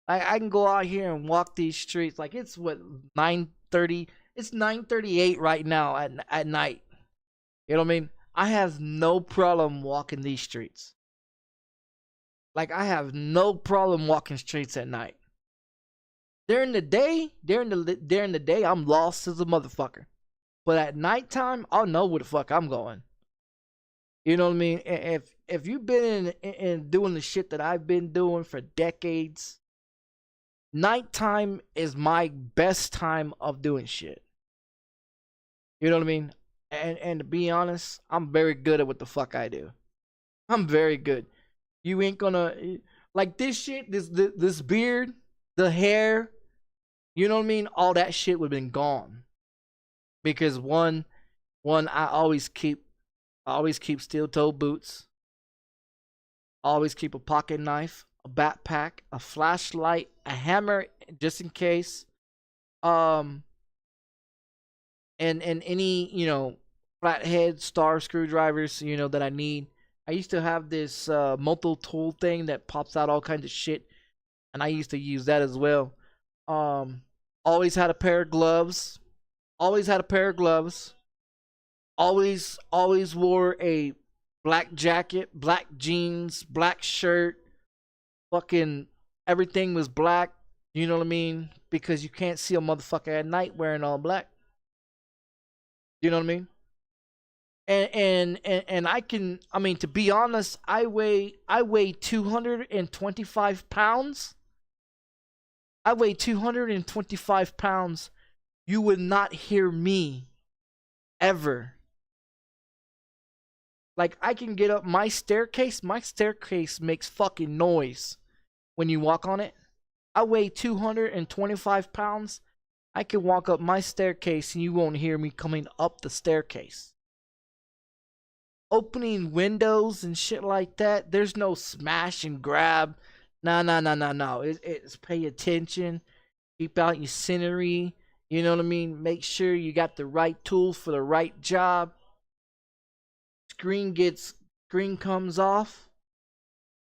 I can go out here and walk these streets. Like, it's what, 9:30? It's 9:38 right now at night. You know what I mean? I have no problem walking these streets. Like, I have no problem walking streets at night. During the day, I'm lost as a motherfucker. But at nighttime, I'll know where the fuck I'm going. You know what I mean? If you've been in doing the shit that I've been doing for decades, nighttime is my best time of doing shit. You know what I mean? And to be honest, I'm very good at what the fuck I do. I'm very good. You ain't gonna, like, this shit, this beard, the hair, you know what I mean? All that shit would have been gone. Because, one, One, I always keep steel toe boots. Always keep a pocket knife, a backpack, a flashlight, a hammer just in case. Um, and any flathead star screwdrivers that I need. I used to have this multi-tool thing that pops out all kinds of shit, and I used to use that as well. Um, always had a pair of gloves. Always had a pair of gloves. Always wore a black jacket, black jeans, black shirt. Fucking everything was black. You know what I mean? Because you can't see a motherfucker at night wearing all black. You know what I mean? And I mean, to be honest, I weigh 225 pounds. I weigh 225 pounds. You would not hear me ever. Like, I can get up my staircase makes fucking noise when you walk on it. I weigh 225 pounds. I can walk up my staircase and you won't hear me coming up the staircase. Opening windows and shit like that, there's no smash and grab. No. It's pay attention. Keep out your scenery. You know what I mean? Make sure you got the right tool for the right job. Screen comes off.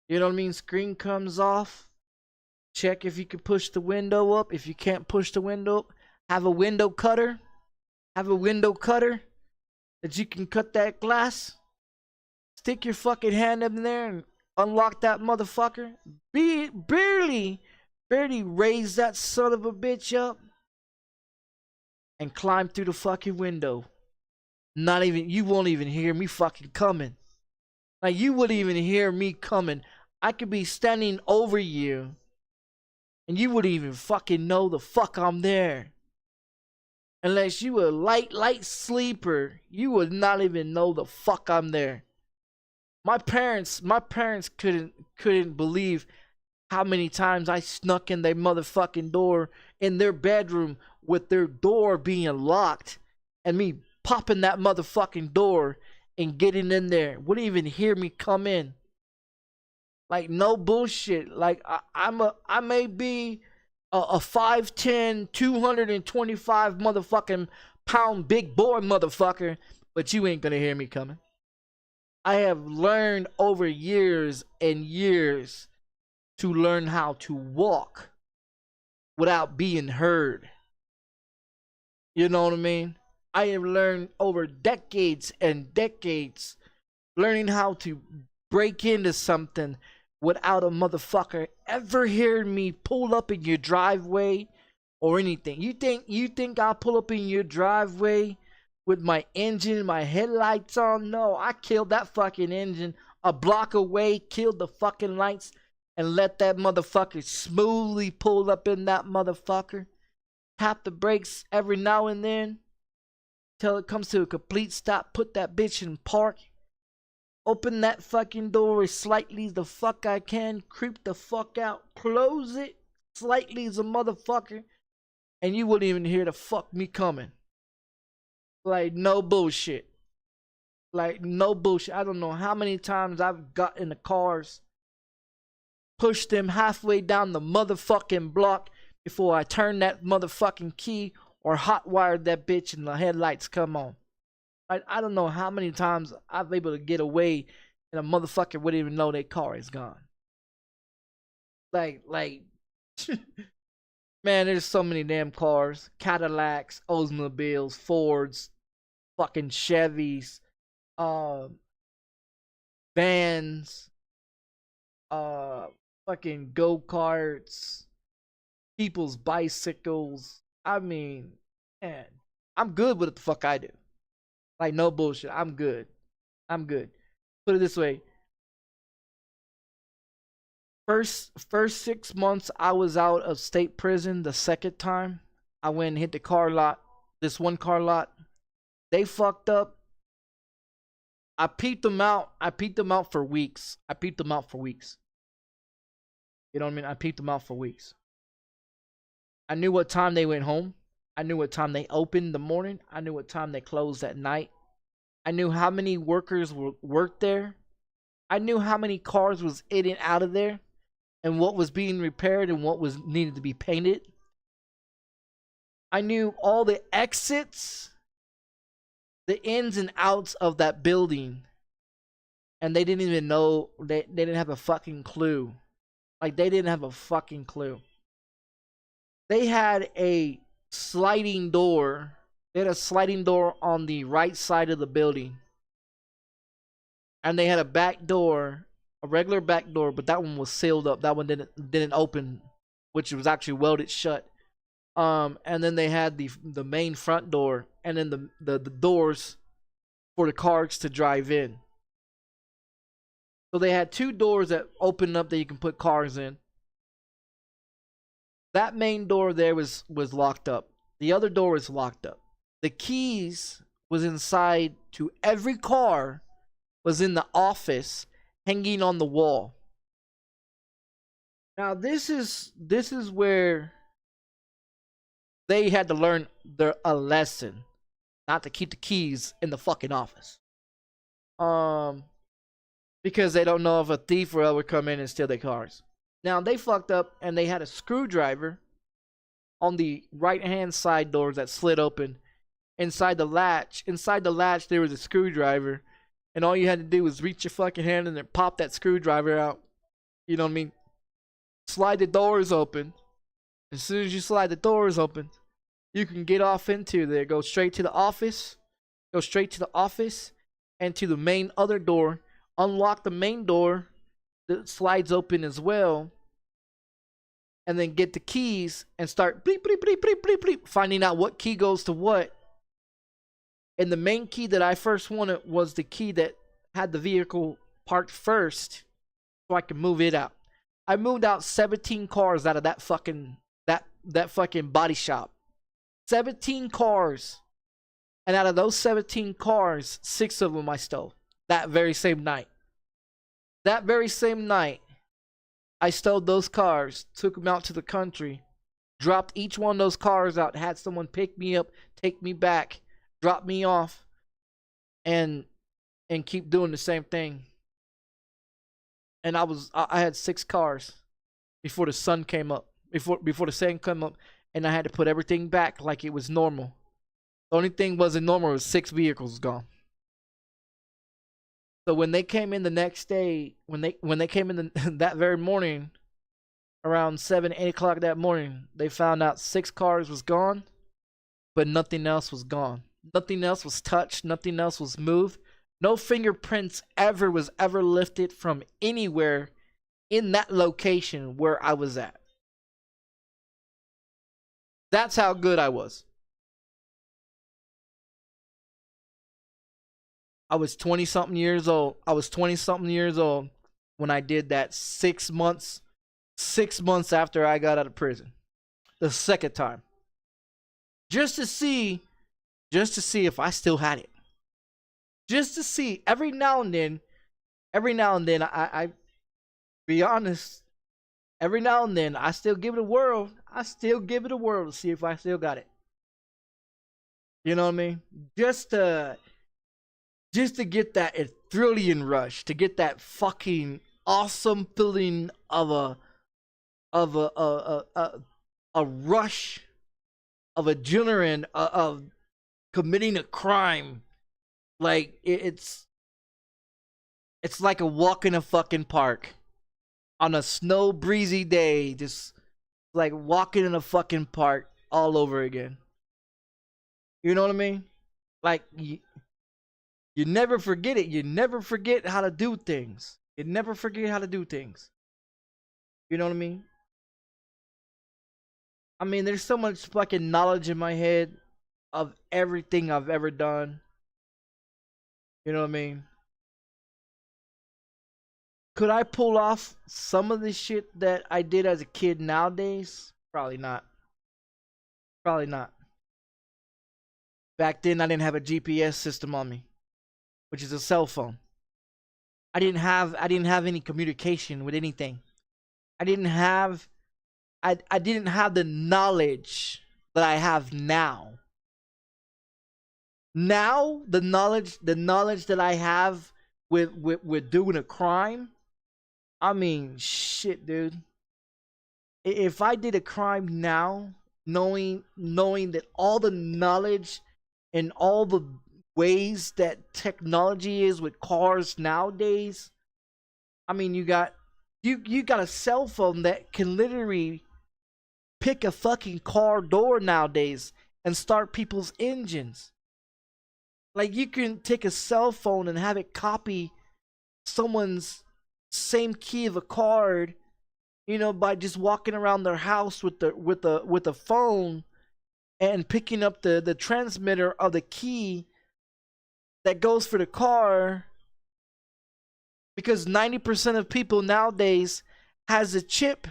You know what I mean? Screen comes off. Check if you can push the window up. If you can't push the window up, have a window cutter. Have a window cutter that you can cut that glass. Stick your fucking hand in there and unlock that motherfucker. Barely raise that son of a bitch up and climb through the fucking window. You won't even hear me fucking coming. Like, you wouldn't even hear me coming. I could be standing over you and you wouldn't even fucking know the fuck I'm there. Unless you were a light sleeper, you would not even know the fuck I'm there. My parents couldn't believe how many times I snuck in their motherfucking door in their bedroom with their door being locked and me popping that motherfucking door and getting in there. Wouldn't even hear me come in. Like, no bullshit. Like, I may be a 5'10", 225 motherfucking pound big boy motherfucker, but you ain't gonna hear me coming. I have learned over years and years to learn how to walk without being heard. You know what I mean? I have learned over decades and decades learning how to break into something without a motherfucker ever hearing me pull up in your driveway or anything. You think I'll pull up in your driveway with my engine, my headlights on? No, I killed that fucking engine a block away, killed the fucking lights, and let that motherfucker smoothly pull up in that motherfucker. Tap the brakes every now and then till it comes to a complete stop. Put that bitch in park. Open that fucking door as slightly as the fuck I can. Creep the fuck out. Close it slightly as a motherfucker. And you wouldn't even hear the fuck me coming. Like, no bullshit. Like, no bullshit. I don't know how many times I've got in the cars, pushed them halfway down the motherfucking block before I turn that motherfucking key or hotwired that bitch and the headlights come on. I don't know how many times I've been able to get away and a motherfucker wouldn't even know their car is gone. Like, man, there's so many damn cars. Cadillacs, Oldsmobiles, Fords, fucking Chevys, vans, fucking go-karts, people's bicycles. I mean, man, I'm good with what the fuck I do. Like, no bullshit. I'm good. Put it this way. First 6 months I was out of state prison. The second time I went and hit the car lot. This one car lot. They fucked up. I peeped them out. For weeks. You know what I mean? I peeped them out for weeks. I knew what time they went home. I knew what time they opened in the morning. I knew what time they closed at night. I knew how many workers worked there. I knew how many cars was in and out of there, and what was being repaired and what was needed to be painted. I knew all the exits, the ins and outs of that building, and they didn't even know. They didn't have a fucking clue. Like, they didn't have a fucking clue. They had a sliding door. They had a sliding door on the right side of the building. And they had a back door, a regular back door, but that one was sealed up. That one didn't open, which was actually welded shut. And then they had the main front door, and then the doors for the cars to drive in. So they had two doors that opened up that you can put cars in. That main door there was locked up. The other door was locked up. The keys was inside to every car, was in the office, hanging on the wall. Now this is where they had to learn a lesson, not to keep the keys in the fucking office. Because they don't know if a thief will ever come in and steal their cars. Now they fucked up and they had a screwdriver on the right hand side doors that slid open. Inside the latch there was a screwdriver, and all you had to do was reach your fucking hand and then pop that screwdriver out. You know what I mean? Slide the doors open. As soon as you slide the doors open, you can get off into there. Go straight to the office. Go straight to the office and to the main other door. Unlock the main door that slides open as well, and then get the keys and start bleep, bleep, bleep, bleep, bleep, bleep, finding out what key goes to what. And the main key that I first wanted was the key that had the vehicle parked first, so I could move it out. I moved out 17 cars out of that fucking body shop. 17 cars. And out of those 17 cars, 6 of them I stole. That very same night. That very same night, I stole those cars, took them out to the country, dropped each one of those cars out, had someone pick me up, take me back, drop me off, and keep doing the same thing. And I had 6 cars before the sun came up, before the sun came up, and I had to put everything back like it was normal. The only thing wasn't normal was 6 vehicles gone. So when they came in the next day, when they came in that very morning, around 7, 8 o'clock that morning, they found out 6 cars was gone, but nothing else was gone. Nothing else was touched. Nothing else was moved. No fingerprints was ever lifted from anywhere in that location where I was at. That's how good I was. I was 20-something years old. When I did that 6 months after I got out of prison. The second time. Just to see if I still had it. Just to see. Every now and then, I be honest, every now and then, I still give it a whirl. to see if I still got it. You know what I mean? Just to get that adrenaline rush, to get that fucking awesome feeling of a rush of adrenaline of committing a crime. Like it's like a walk in a fucking park on a snow breezy day, just like walking in a fucking park all over again. You know what I mean? Like you never forget it. You never forget how to do things. You never forget how to do things. You know what I mean? I mean, there's so much fucking knowledge in my head of everything I've ever done. You know what I mean? Could I pull off some of the shit that I did as a kid nowadays? Probably not. Probably not. Back then, I didn't have a GPS system on me, which is a cell phone. I didn't have any communication with anything. I didn't have the knowledge that I have now. Now the knowledge that I have with doing a crime, I mean, shit, dude. If I did a crime now, knowing that all the knowledge and all the ways that technology is with cars nowadays, I mean, you got a cell phone that can literally pick a fucking car door nowadays and start people's engines. Like, you can take a cell phone and have it copy someone's same key of a card, by just walking around their house with the phone and picking up the transmitter of the key that goes for the car, because 90% of people nowadays has a chip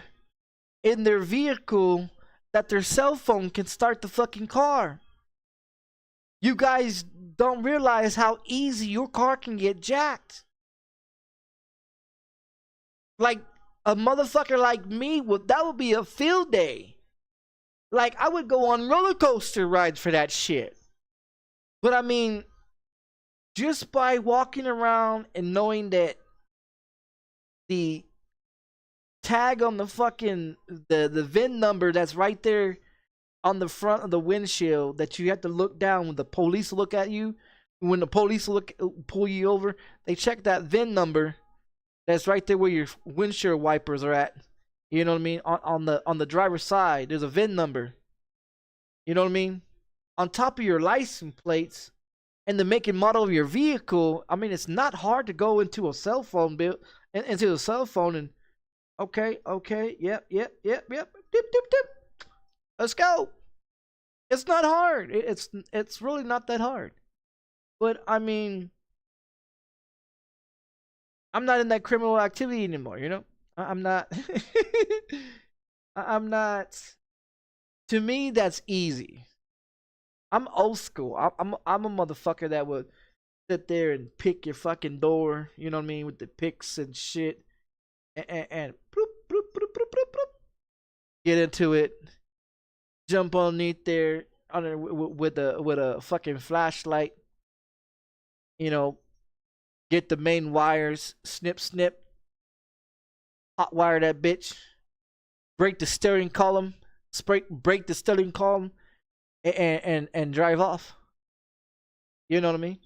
in their vehicle that their cell phone can start the fucking car. You guys don't realize how easy your car can get jacked. Like, a motherfucker like me, that would be a field day. Like, I would go on roller coaster rides for that shit. But I mean, just by walking around and knowing that the tag on the fucking the VIN number that's right there on the front of the windshield, that you have to look down when the police look at you, when the police pull you over, they check that VIN number that's right there where your windshield wipers are at. You know what I mean? On the driver's side, there's a VIN number. You know what I mean? On top of your license plates and the make and model of your vehicle. I mean, it's not hard to go into a cell phone and okay, yep, dip, dip, dip. Let's go. It's not hard. It's really not that hard. But I mean, I'm not in that criminal activity anymore, I'm not. I'm not. To me, that's easy. I'm old school. I'm a motherfucker that would sit there and pick your fucking door, you know what I mean, with the picks and shit, and bloop, bloop, bloop, bloop, bloop, bloop, get into it, jump underneath there with a fucking flashlight, get the main wires, snip, hot wire that bitch, break the steering column, break the steering column, and drive off. You know what I mean?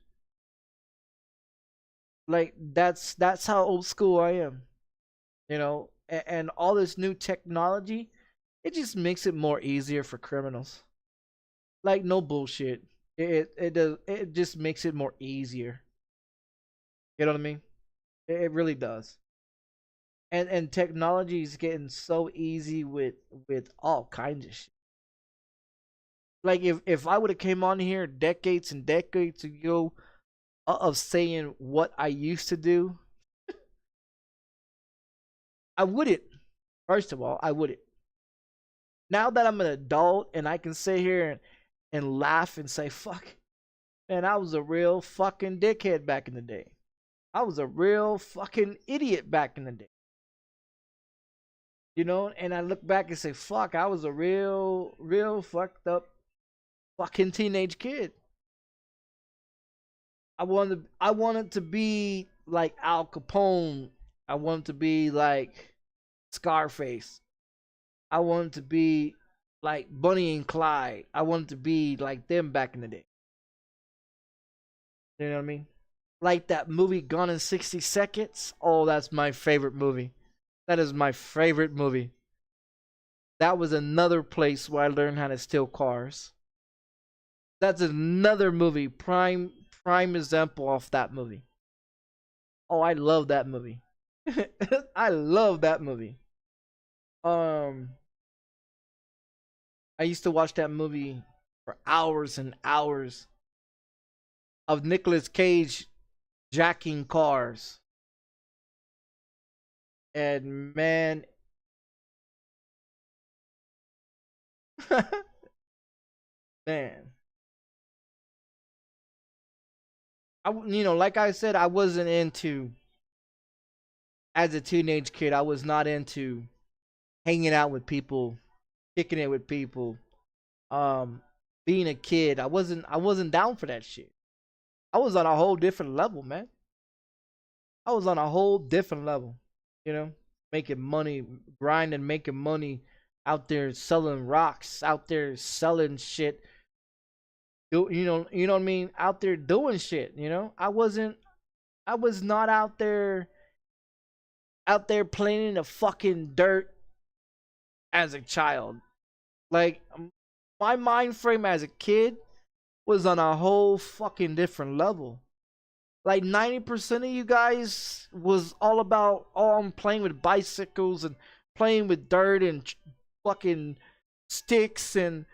Like, that's how old school I am. And all this new technology, it just makes it more easier for criminals. Like, no bullshit. It just makes it more easier. You know what I mean? It really does. And technology is getting so easy with all kinds of shit. Like, if I would have came on here decades and decades ago of saying what I used to do, I wouldn't. First of all, I wouldn't. Now that I'm an adult and I can sit here and laugh and say, fuck, man, I was a real fucking dickhead back in the day. I was a real fucking idiot back in the day. And I look back and say, fuck, I was a real fucked up fucking teenage kid. I wanted to be like Al Capone. I wanted to be like Scarface. I wanted to be like Bonnie and Clyde. I wanted to be like them back in the day. You know what I mean? Like that movie Gone in 60 Seconds. Oh, that's my favorite movie. That is my favorite movie. That was another place where I learned how to steal cars. That's another movie. Prime example of that movie. Oh, I love that movie. I love that movie. I used to watch that movie for hours and hours of Nicolas Cage jacking cars. And man, man, like I said, I wasn't into, as a teenage kid, I was not into hanging out with people, kicking it with people, being a kid, I wasn't down for that shit. I was on a whole different level, man. I was on a whole different level, you know, making money, grinding, making money, out there selling rocks, out there selling shit. You know what I mean? Out there doing shit. I was not out there playing in the fucking dirt as a child. Like my mind frame as a kid was on a whole fucking different level. Like 90% of you guys was all about, oh, I'm playing with bicycles and playing with dirt and fucking sticks and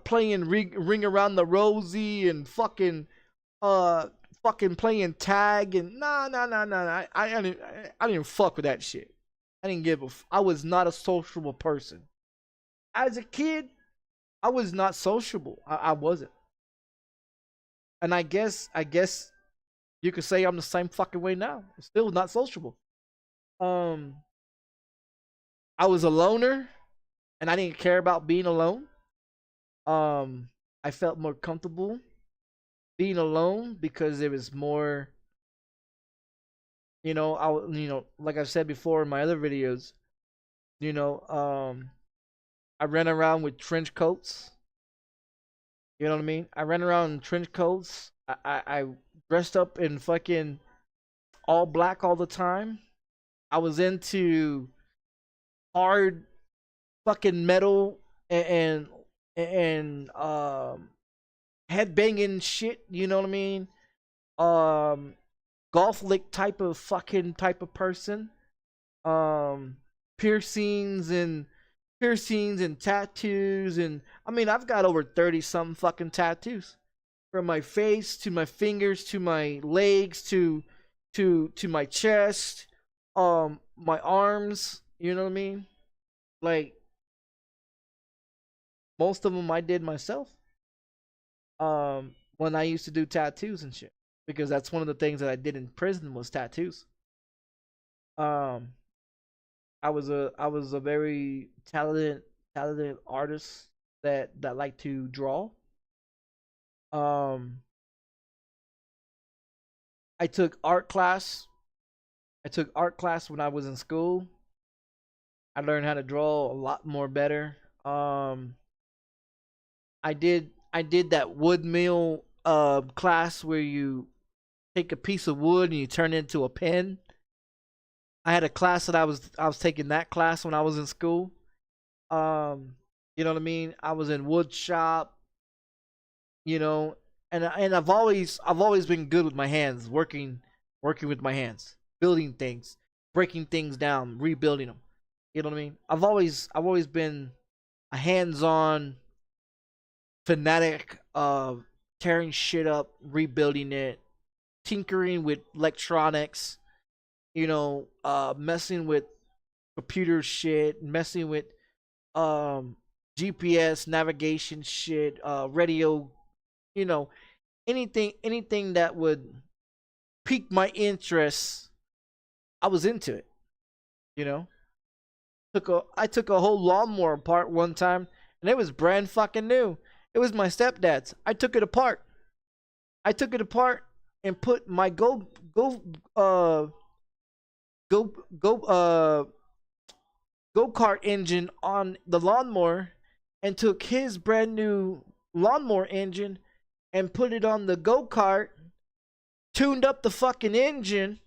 playing ring around the rosy and uh fucking playing tag and I didn't fuck with that shit. I didn't give a I was not a sociable person. As a kid, I was not sociable. I wasn't. And I guess you could say I'm the same fucking way now. Still not sociable. Um, I was a loner, and I didn't care about being alone. I felt more comfortable being alone because it was more, like I've said before in my other videos, you know, I ran around with trench coats. You know what I mean? I ran around in trench coats. I dressed up in fucking all black all the time. I was into hard fucking metal and headbanging shit. You know what I mean? Um, golf lick type of person. Um, piercings and piercings and tattoos, and I mean I've got over 30 something fucking tattoos, from my face to my fingers to my legs to my chest, my arms. You know what I mean? Like most of them I did myself. When I used to do tattoos and shit, because that's one of the things that I did in prison was tattoos. Um, I was a very talented artist that like to draw. Um, I took art class. I took art class when I was in school. I learned how to draw a lot more better. I did that wood mill class where you take a piece of wood and you turn it into a pen. I had a class that I was taking that class when I was in school. Um, you know what I mean? I was in wood shop, you know, and I've always been good with my hands, working with my hands, building things, breaking things down, rebuilding them. You know what I mean? I've always been a hands-on fanatic of tearing shit up, rebuilding it, tinkering with electronics, messing with computer shit, messing with um GPS navigation shit, radio, you know, anything that would pique my interest, I was into it, you know. I took a whole lawnmower apart one time and it was brand fucking new. It was my stepdad's. I took it apart. I took it apart and put my go go go kart engine on the lawnmower and took his brand new lawnmower engine and put it on the go kart, tuned up the fucking engine,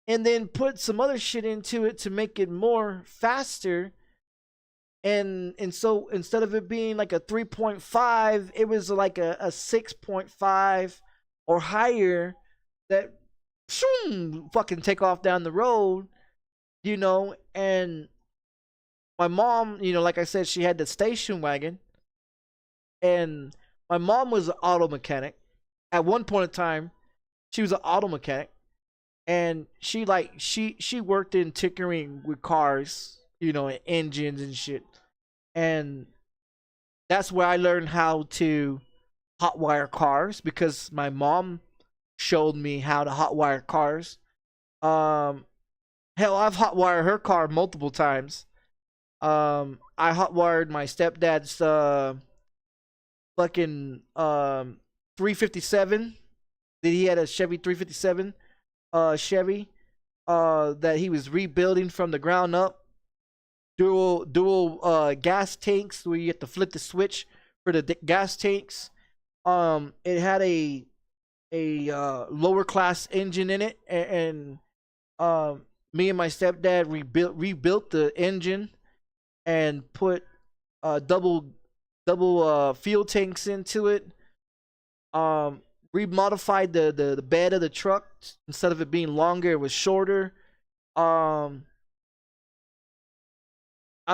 and then put some other shit into it to make it more faster. And so instead of it being like a 3.5, it was like a 6.5 or higher that fucking take off down the road, and my mom, like I said, she had the station wagon, and my mom was an auto mechanic. At one point in time, she was an auto mechanic, and she worked in tinkering with cars, and engines and shit. And that's where I learned how to hotwire cars, because my mom showed me how to hotwire cars. Um, Hell, I've hotwired her car multiple times. I hotwired my stepdad's fucking 357. That he had a Chevy 357 Chevy that he was rebuilding from the ground up. Dual gas tanks where you have to flip the switch for the gas tanks. It had a lower class engine in it, and me and my stepdad rebuilt the engine and put double fuel tanks into it. Remodified the bed of the truck. Instead of it being longer, it was shorter. I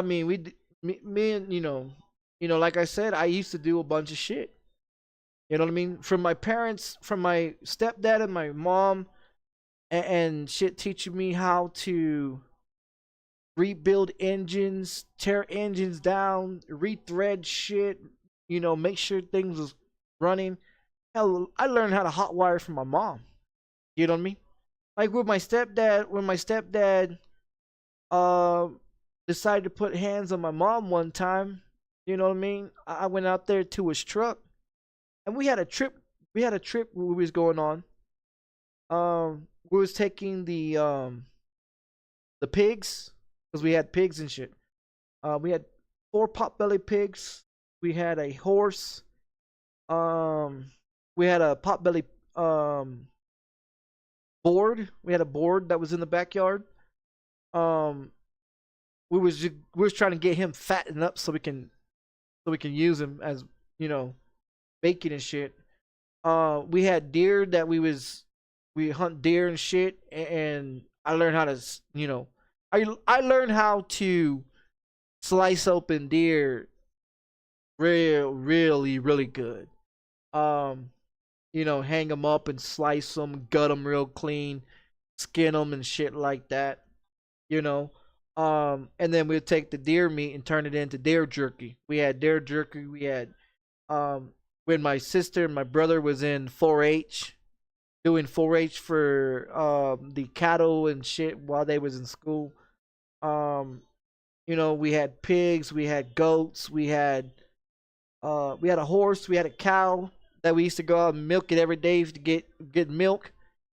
mean, me and like I said, I used to do a bunch of shit. You know what I mean? From my parents, from my stepdad and my mom, and shit teaching me how to rebuild engines, tear engines down, rethread shit, make sure things was running. Hell, I learned how to hotwire from my mom. You know what I mean? Like with my stepdad, when my stepdad decided to put hands on my mom one time, you know what I mean? I went out there to his truck, and we had a trip. We had a trip we was going on. We was taking the pigs, because we had pigs and shit. We had 4 potbelly pigs. We had a horse. We had a potbelly board. We had a board that was in the backyard. We was trying to get him fattened up so we can use him as bacon and shit. We had deer that we hunt deer and shit, and I learned how to I learned how to slice open deer really good. Hang them up and slice them, gut them real clean, skin them and shit like that. And then we'd take the deer meat and turn it into deer jerky. We had deer jerky. We had when my sister and my brother was in 4-H, doing 4-H for the cattle and shit while they was in school. We had pigs, we had goats, we had a horse, we had a cow that we used to go out and milk it every day to get milk.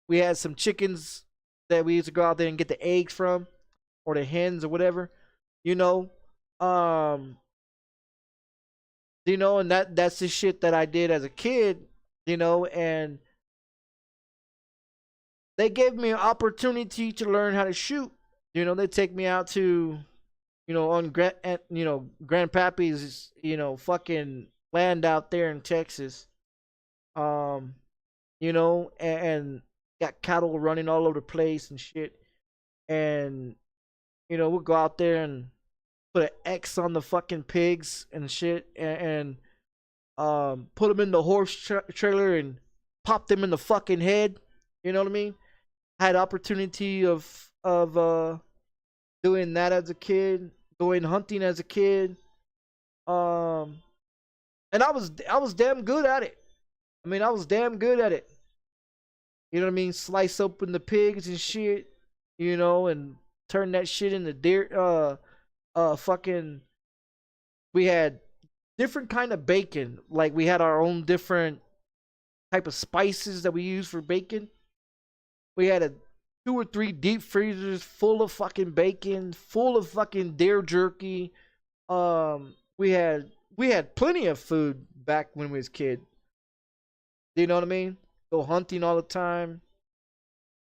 We had some chickens that we used to go out there and get the eggs from, or the hens or whatever. And that's the shit that I did as a kid, and they gave me an opportunity to learn how to shoot. They take me out to, on Grandpappy's, fucking land out there in Texas. And got cattle running all over the place and shit. And, we'll go out there and put an X on the fucking pigs and shit, and put them in the horse trailer and pop them in the fucking head. You know what I mean? Had opportunity of doing that as a kid, going hunting as a kid. And I was damn good at it. I was damn good at it. You know what I mean? Slice open the pigs and shit, and turn that shit into deer. Fucking. We had different kind of bacon. Like we had our own different type of spices that we use for bacon. We had 2 or 3 deep freezers full of fucking bacon, full of fucking deer jerky. We had plenty of food back when we was kid. You know what I mean? Go hunting all the time.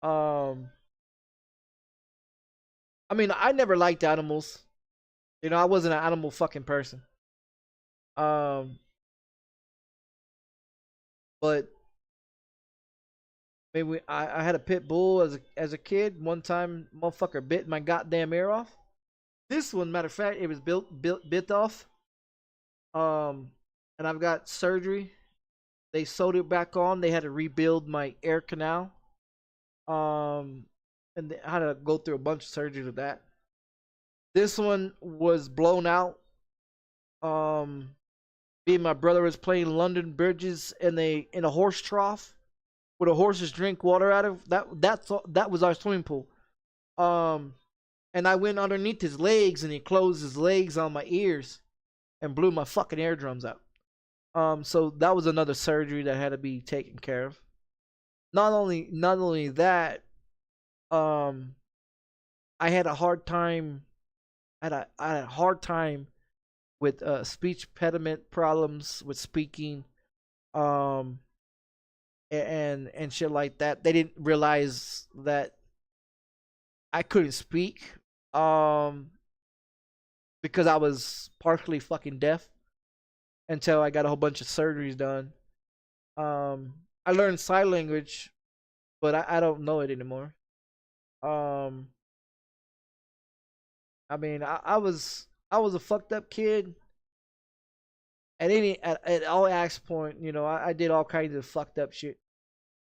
I never liked animals. I wasn't an animal fucking person. But maybe I had a pit bull as a kid. One time, motherfucker bit my goddamn ear off. This one, matter of fact, it was bit off. And I've got surgery. They sewed it back on. They had to rebuild my ear canal. And I had to go through a bunch of surgery with that. This one was blown out. Me and my brother was playing London Bridges in a horse trough where the horses drink water out of. That was our swimming pool. And I went underneath his legs, and he closed his legs on my ears and blew my fucking eardrums out. So that was another surgery that had to be taken care of. Not only that, um, I had a hard time. I had a hard time with speech impediment problems with speaking, um, and shit like that. They didn't realize that I couldn't speak, um, because I was partially fucking deaf until I got a whole bunch of surgeries done. I learned sign language, but I don't know it anymore. Um, I mean, I was a fucked up kid at all acts point. You know, I did all kinds of fucked up shit,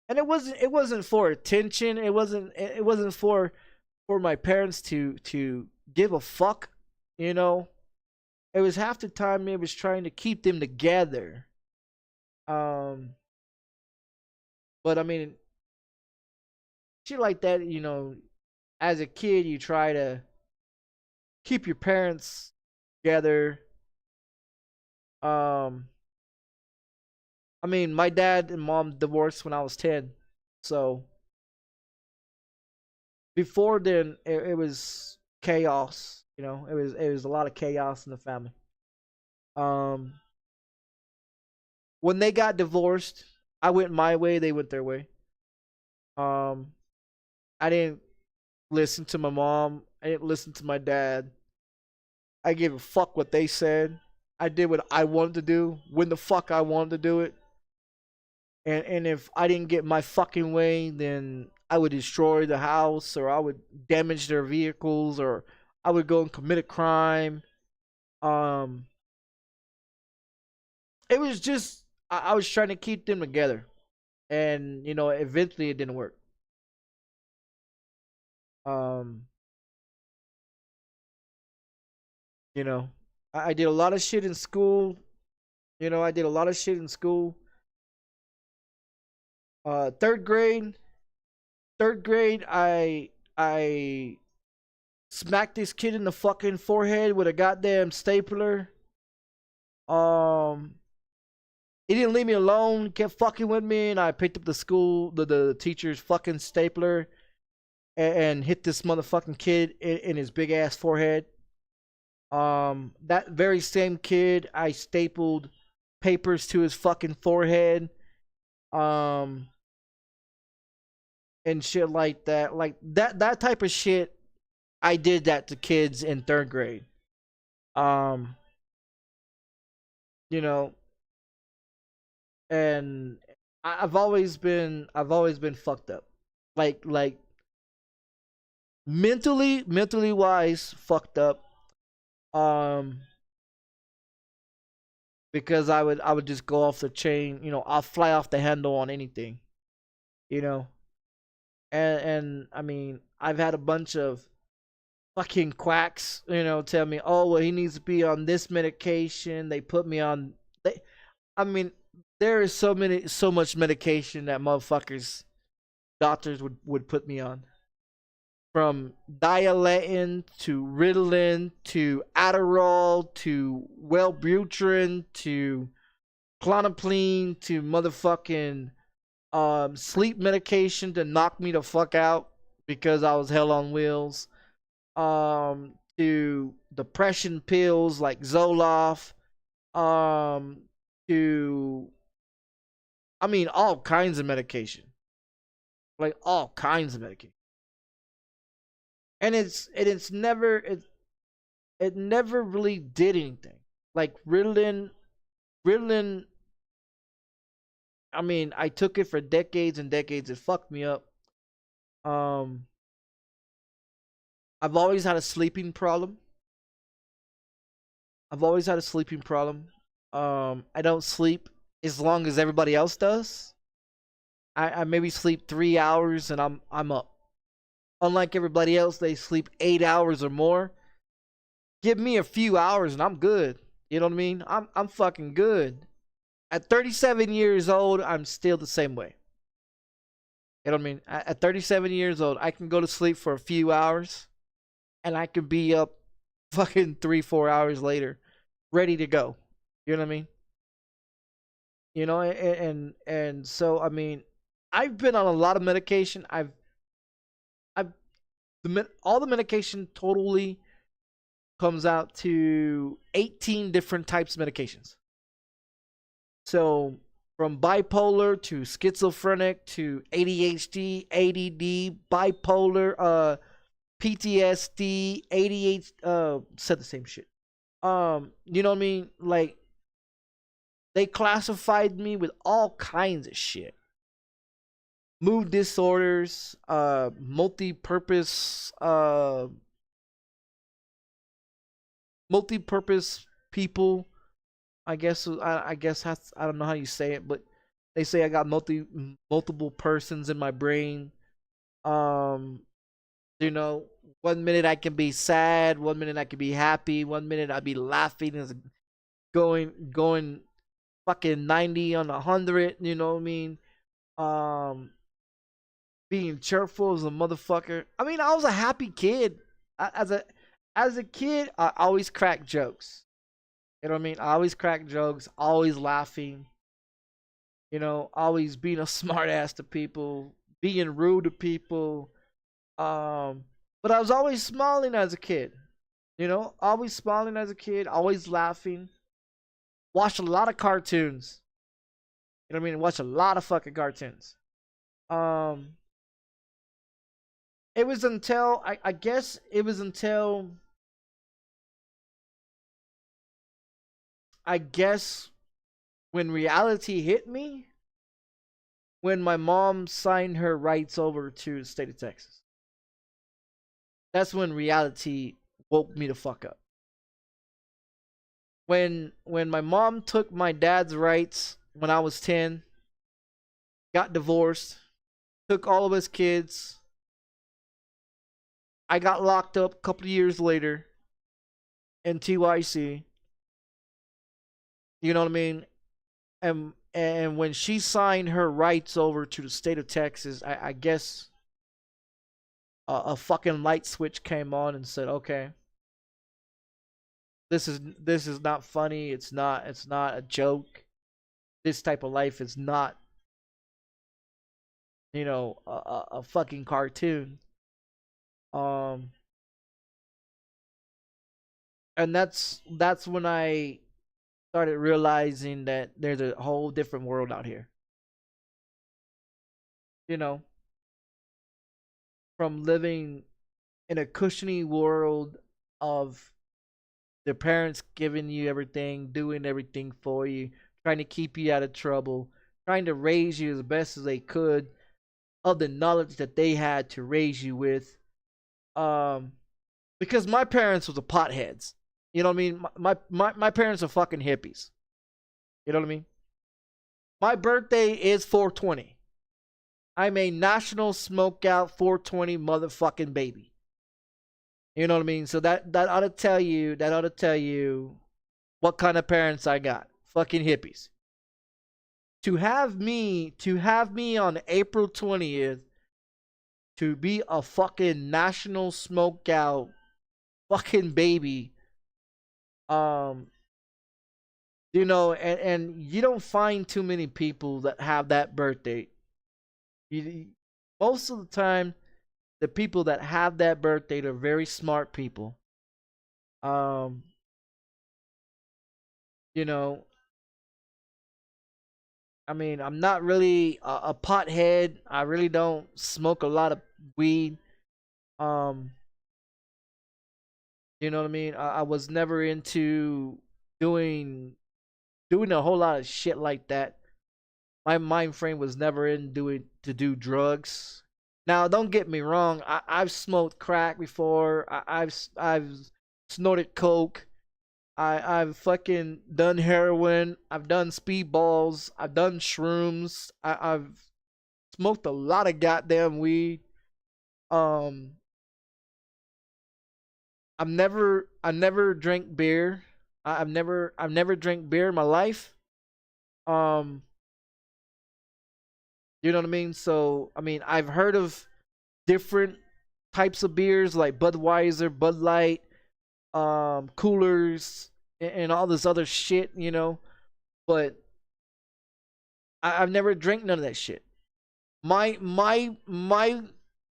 and it wasn't for attention. It wasn't for my parents to give a fuck. You know, it was half the time it was trying to keep them together. Um, but I mean, shit like that. You know, as a kid, you try to keep your parents together. Um, I mean, my dad and mom divorced when I was 10. So before then, it was chaos. You know, it was a lot of chaos in the family. Um, when they got divorced, I went my way. They went their way. Um, I didn't listen to my mom. I didn't listen to my dad. I gave a fuck what they said. I did what I wanted to do when the fuck I wanted to do it. And if I didn't get my fucking way, then I would destroy the house, or I would damage their vehicles, or I would go and commit a crime. Um, it was just I was trying to keep them together, and you know, eventually it didn't work. Um, you know, I did a lot of shit in school. You know, I did a lot of shit in school. Third grade, I smacked this kid in the fucking forehead with a goddamn stapler. Um, he didn't leave me alone. He kept fucking with me, and I picked up the teacher's fucking stapler, and hit this motherfucking kid in his big ass forehead. That very same kid, I stapled papers to his fucking forehead. Um, and shit like that. Like that type of shit. I did that to kids in third grade. Um, you know, and I've always been fucked up. Like mentally wise fucked up. Um, because I would just go off the chain. You know, I'll fly off the handle on anything. You know, and I mean, I've had a bunch of fucking quacks, you know, tell me, oh well, he needs to be on this medication. They put me on. I mean, there is so much medication that motherfuckers, doctors would put me on. From Dilatin to Ritalin to Adderall to Wellbutrin to Clonopline to motherfucking sleep medication to knock me the fuck out because I was hell on wheels. To depression pills like Zoloft, um, to I mean all kinds of medication, like all kinds of medication, and it never really did anything. Like Ritalin. I mean, I took it for decades and decades. It fucked me up. Um, I've always had a sleeping problem. I've always had a sleeping problem. I don't sleep as long as everybody else does. I maybe sleep 3 hours and I'm up. Unlike everybody else, they sleep 8 hours or more. Give me a few hours and I'm good. You know what I mean? I'm fucking good. At 37 years old, I'm still the same way. You know what I mean? At 37 years old, I can go to sleep for a few hours and I can be up fucking 3, 4 hours later, ready to go. You know what I mean? You know, and so I mean, I've been on a lot of medication. I've all the medication totally comes out to 18 different types of medications. So from bipolar to schizophrenic to ADHD, ADD, bipolar, PTSD, ADHD, said the same shit. You know what I mean? Like they classified me with all kinds of shit. Mood disorders, multi-purpose people. I guess I don't know how you say it, but they say I got multiple persons in my brain. Um, you know, 1 minute I can be sad, 1 minute I can be happy, 1 minute I'd be laughing, and going fucking 90 on 100. You know what I mean? Um, being cheerful as a motherfucker. I mean, I was a happy kid. As a kid, I always cracked jokes. You know what I mean? I always crack jokes, always laughing. You know, always being a smart ass to people, being rude to people. But I was always smiling as a kid. You know, always smiling as a kid, always laughing. Watched a lot of cartoons. You know what I mean? Watched a lot of fucking cartoons. Um, it was until I guess it was until I guess when reality hit me, when my mom signed her rights over to the state of Texas. That's when reality woke me the fuck up. When my mom took my dad's rights when I was 10, got divorced, took all of his kids. I got locked up a couple of years later in TYC. You know what I mean? And when she signed her rights over to the state of Texas, I guess a fucking light switch came on and said, "Okay, this is not funny. It's not a joke. This type of life is not, you know, a fucking cartoon." Um, and that's when I started realizing that there's a whole different world out here. You know, from living in a cushiony world of their parents giving you everything, doing everything for you, trying to keep you out of trouble, trying to raise you as best as they could of the knowledge that they had to raise you with. Um, because my parents was a potheads. You know what I mean? My parents are fucking hippies. You know what I mean? My birthday is 420. I'm a national smokeout 420 motherfucking baby. You know what I mean? So that ought to tell you what kind of parents I got. Fucking hippies. To have me on April 20th to be a fucking national smokeout fucking baby. Um you know, and you don't find too many people that have that birthday. You, most of the time the people that have that birthday, they're very smart people. Um, you know, I mean, I'm not really a pothead. I really don't smoke a lot of weed. Um, you know what I mean? I was never into doing doing a whole lot of shit like that. My mind frame was never in doing to do drugs. Now, don't get me wrong. I've smoked crack before. I've snorted coke. I've fucking done heroin. I've done speedballs. I've done shrooms. I've smoked a lot of goddamn weed. Um, I never drank beer. I've never drank beer in my life. Um, you know what I mean? So I mean, I've heard of different types of beers like Budweiser, Bud Light, coolers, and all this other shit. You know, but I've never drank none of that shit. My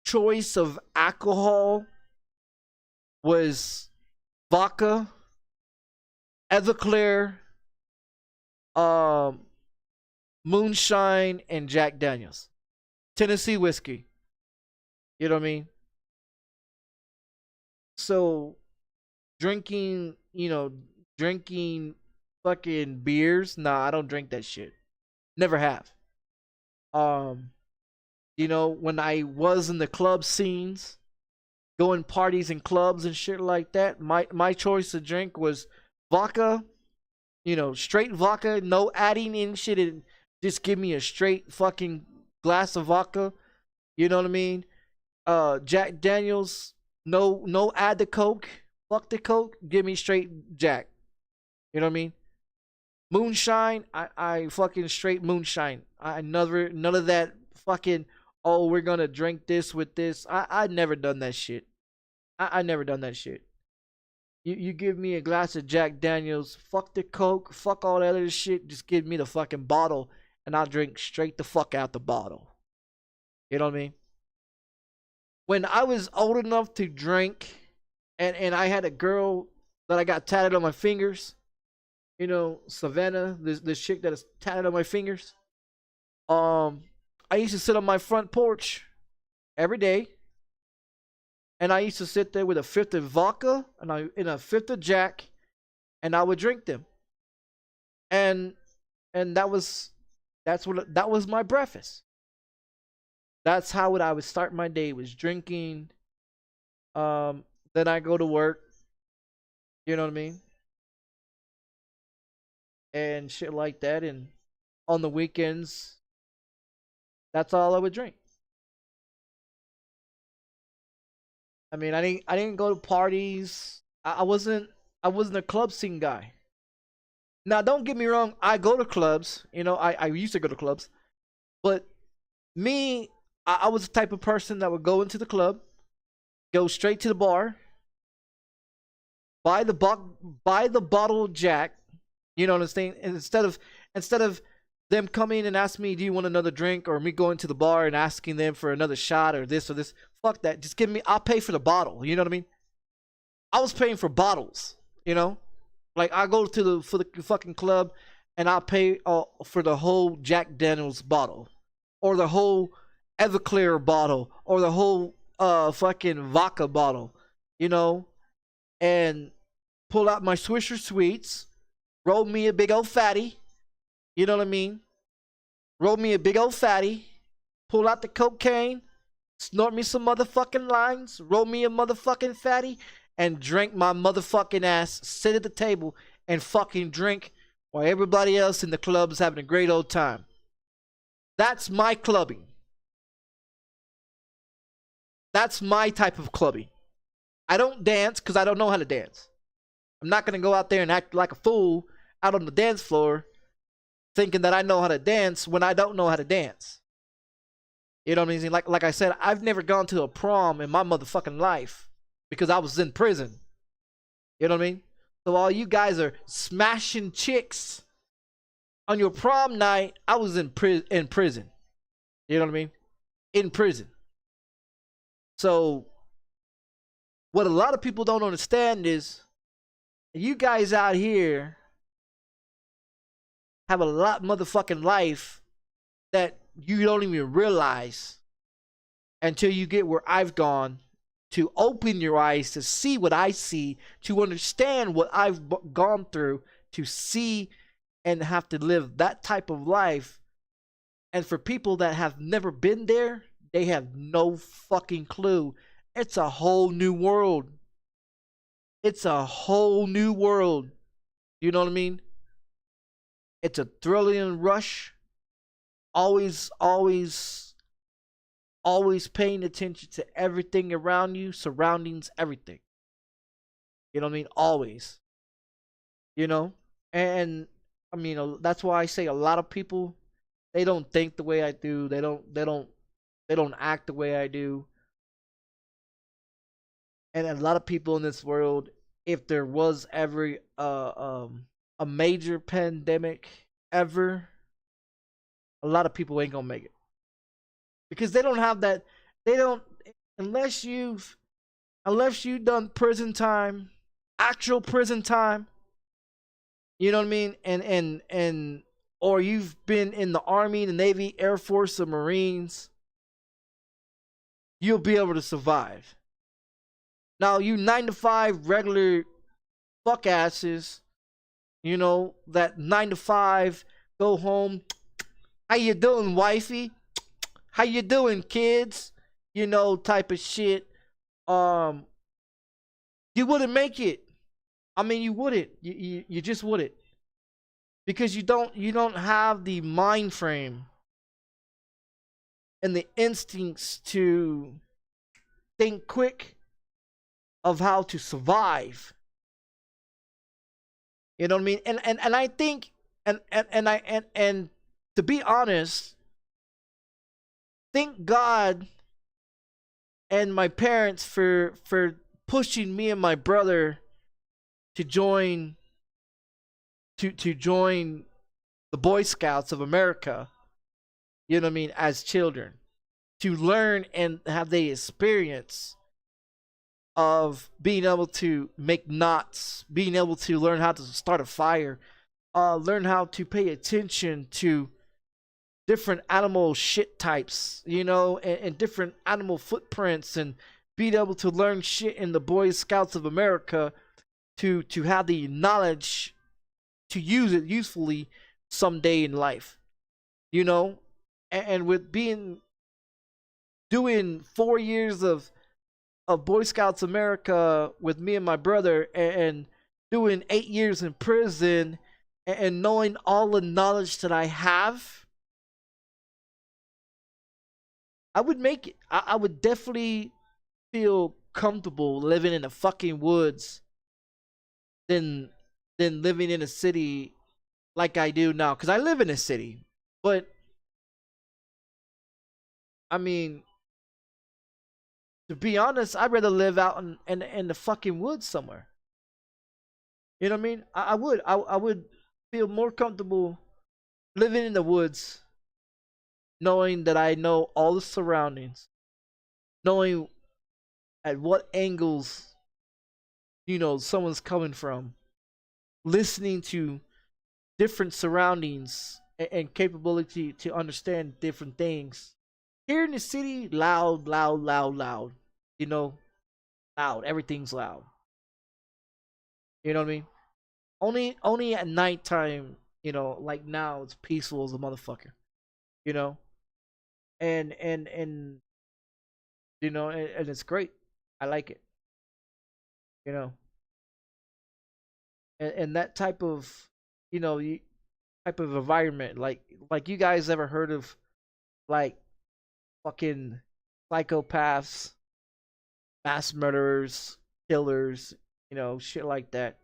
choice of alcohol was vodka, Everclear, um, moonshine, and Jack Daniels, Tennessee whiskey. You know what I mean? So drinking, drinking fucking beers. Nah, I don't drink that shit. Never have. Um, when I was in the club scenes, going parties and clubs and shit like that, my choice to drink was vodka. Straight vodka, no adding in shit. And just give me a straight fucking glass of vodka. You know what I mean? Jack Daniels, no add the Coke. Fuck the Coke. Give me straight Jack. You know what I mean? Moonshine, I fucking straight moonshine. I never none of that fucking, oh, we're gonna drink this with this. I never done that shit. I never done that shit. You give me a glass of Jack Daniels, fuck the Coke, fuck all that other shit, just give me the fucking bottle and I'll drink straight the fuck out the bottle. You know what I mean? When I was old enough to drink and I had a girl that I got tatted on my fingers, Savannah, this chick that is tatted on my fingers. I used to sit on my front porch every day, and I used to sit there with a fifth of vodka and a fifth of Jack, and I would drink them. And that was my breakfast. That's how I would start my day, was drinking. Then I go to work. You know what I mean? And shit like that. And on the weekends, that's all I would drink. I mean, I didn't go to parties. I wasn't a club scene guy. Now, don't get me wrong. I go to clubs. I used to go to clubs, but me, I was the type of person that would go into the club, go straight to the bar, buy the bottle of Jack. You know what I'm saying? And instead of them coming and asking me, do you want another drink, or me going to the bar and asking them for another shot or this or this, fuck that. Just give me. I'll pay for the bottle. You know what I mean? I was paying for bottles. Like I go to the fucking club and I'll pay for the whole Jack Daniels bottle, or the whole Everclear bottle, or the whole fucking vodka bottle, and pull out my Swisher Sweets, roll me a big old fatty, you know what I mean? Roll me a big old fatty, pull out the cocaine, snort me some motherfucking lines, roll me a motherfucking fatty, and drink my motherfucking ass, sit at the table and fucking drink while everybody else in the club is having a great old time. That's my clubbing. That's my type of clubbing. I don't dance because I don't know how to dance. I'm not going to go out there and act like a fool out on the dance floor thinking that I know how to dance when I don't know how to dance. You know what I mean? Like I said, I've never gone to a prom in my motherfucking life because I was in prison. You know what I mean? So all you guys are smashing chicks on your prom night. I was in prison. You know what I mean? In prison. So what a lot of people don't understand is you guys out here have a lot motherfucking life that you don't even realize until you get where I've gone, to open your eyes to see what I see, to understand what I've gone through, to see and have to live that type of life. And for people that have never been there, they have no fucking clue. It's a whole new world. It's a whole new world. You know what I mean? It's a thrilling rush. Always paying attention to everything around you, surroundings, everything. You know what I mean? Always. And I mean, that's why I say a lot of people, they don't think the way I do. They don't act the way I do. And a lot of people in this world, if there was ever a major pandemic ever, A lot of people ain't gonna make it because they don't have that. They don't unless you've done prison time, actual prison time. You know what I mean? And or you've been in the Army, the Navy, Air Force, the Marines. You'll be able to survive. Now, you 9 to 5 regular fuck asses, you know, that 9 to 5 go home. How you doing, wifey? How you doing, kids? You know, type of shit. Um, you wouldn't make it. I mean, you wouldn't. You just wouldn't because you don't have the mind frame and the instincts to think quick of how to survive. You know what I mean? And I think and to be honest, thank God and my parents for pushing me and my brother to join to join the Boy Scouts of America. You know what I mean? As children, to learn and have the experience of being able to make knots, being able to learn how to start a fire, learn how to pay attention to different animal shit types, you know, and different animal footprints, and being able to learn shit in the Boy Scouts of America to have the knowledge to use it usefully someday in life, you know, and with doing 4 years of Boy Scouts America with me and my brother, and doing 8 years in prison, and knowing all the knowledge that I have, I would make it. I would definitely feel comfortable living in the fucking woods than living in a city like I do now. Because I live in a city, but I mean, to be honest, I'd rather live out in the fucking woods somewhere. You know what I mean? I would feel more comfortable living in the woods, knowing that I know all the surroundings, knowing at what angles, you know, someone's coming from, listening to different surroundings, and capability to understand different things. Here in the city, loud, loud, loud, loud. You know, loud. Everything's loud. You know what I mean? Only at nighttime, you know, like now it's peaceful as a motherfucker. You know? And you know, and it's great. I like it. You know. And that type of, you know, type of environment, like you guys ever heard of like fucking psychopaths, mass murderers, killers, you know, shit like that.